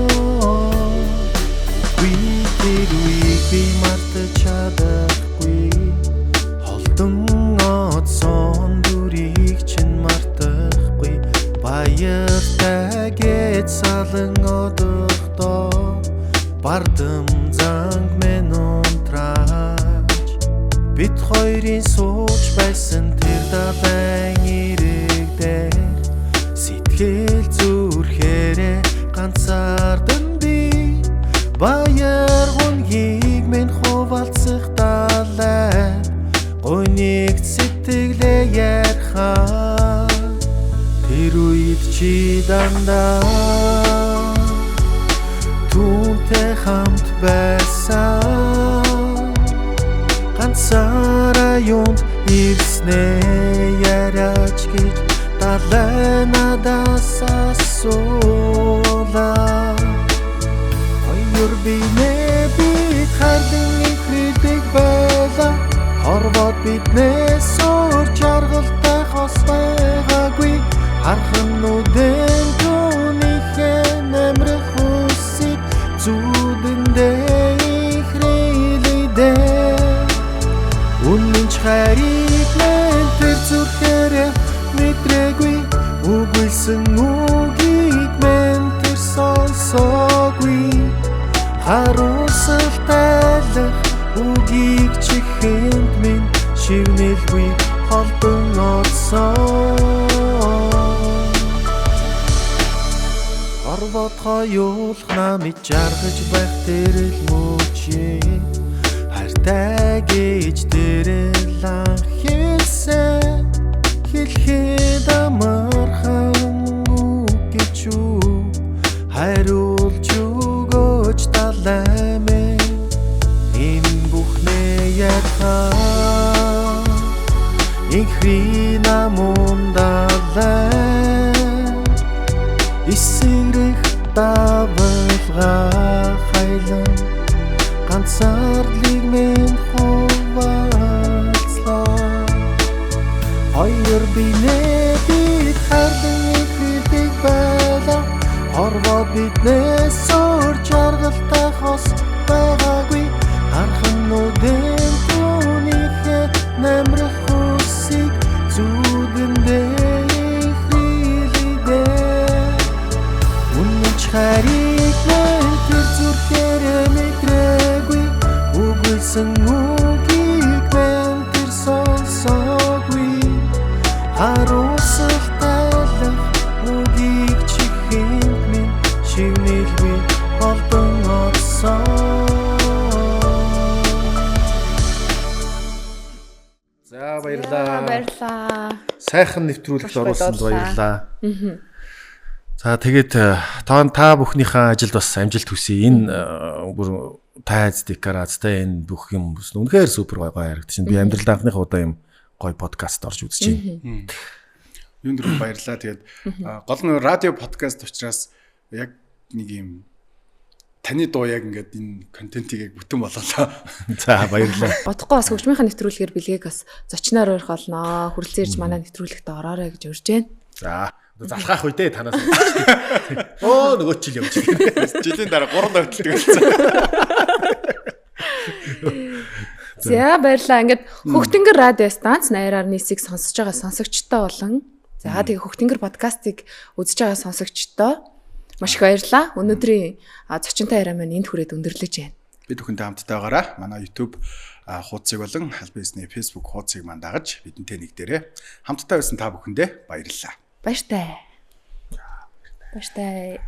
би мартаж чадахгүй холдон оцсон дүрийг чинь мартахгүй баяртай гэж салан одохдоо бардам занг мэн унтраач бид хоёрын сууж байсан тэр далайн ирэг дээр сэтгэл зүрхээрээ ганцаардан би баяр гонхийг мен хуваалцах далай гоныг сэтгэлээ ярихаа тэр үед чи дандаа түүнтэй хамт байсан ганцаараа юунд ирснээ яриач гэж далай надаас асуулаа Юрбинэ бид хардын ихрдэг байла Хорвоод биднээс өөр жаргалтай хос байгаагүй Хархан нүдэн түүнийхээ намрах үсийг зүүдэндээ ихрэлэдээ Үнэн ч хариг мэн тэр зүрхээрээ мэдрээгүй Үгүйсэн үгийг мэн тэр сонсоогүй Харуусал тайлах үгийг чихэнд минь шивнэлгүй холдон оцсон Орвот хоёулах намайг жаргаж байх тэрэл мөчээ Хайртай гэж тэрэл анхилсэн Хэлхэд амархан үг гэж үү Хайруулж өгөөч талаймэ Энэ бүхнээ ярихаа Инхри намун далай Эсэрэх давалгаа хайлан Ганцаарлыг минь хуваалцлаа Хоёр бинэ бид хардын ихрдэг байлаа Орвоо биднээс өөр жаргалтай хос байгаагүй Хархан нүдэн түүнийхээ намрах үсийг зүүдэндээ ихрэлэдээ Үнэн ч хариг мэн тэр зүрхээрээ мэдрээгүй Үгүйсэн үгийг мэн тэр сонсоогүй Харуусал тайлах үгийг чихэнд минь шивнэлгүй холдон оцсон баярлалаа. Сайхан нэвтрүүлэгт оруулсанд баярлалаа. За тэгээд та бүхнийхээ ажилд бас амжилт хүсье. Энэ бүр тайз декорацтай энэ бүх юм үнэхээр супер гоё харагдчихэв. Би амьдрал анхныхаа удаа юм гоё подкаст орж үзэж байна. Юунд дөрөв баярлалаа. Тэгээд гол нь радио подкаст учраас яг нэг юм таны дуу яг ингээд энэ контентийг бүтэн болголоо. За баярлалаа. Бодохгүй бас хөгжмийнхаа нэвтрүүлгээр бэлгийг бас зочноор урих болно. Хүрэлцэн ирж манай нэвтрүүлэгт ороорой гэж урьж байна. За залхаах үедээ танаас. Оо нөгөө жил явж байна. Жилийн дараа 3 давталдаг болсон. За баярлалаа. Ингээд Хөхтөнгөр радио станц 80.9-ийг сонсож байгаа сонсогчтой болон за тэгээ Хөхтөнгөр подкастыг үзэж байгаа сонсогчтой маш их баярлалаа. Өнөөдрийн зочинтой яриа маань энд хүрээд өндөрлөж байна. Бид бүхэнтэй хамттайгаараа манай YouTube хуудсыг болон Албисны Facebook хуудсыг манд дагаж бидэнтэй нэгдээрээ хамтдаа байсан та бүхэндээ баярлалаа. Баяртай. Баяртай.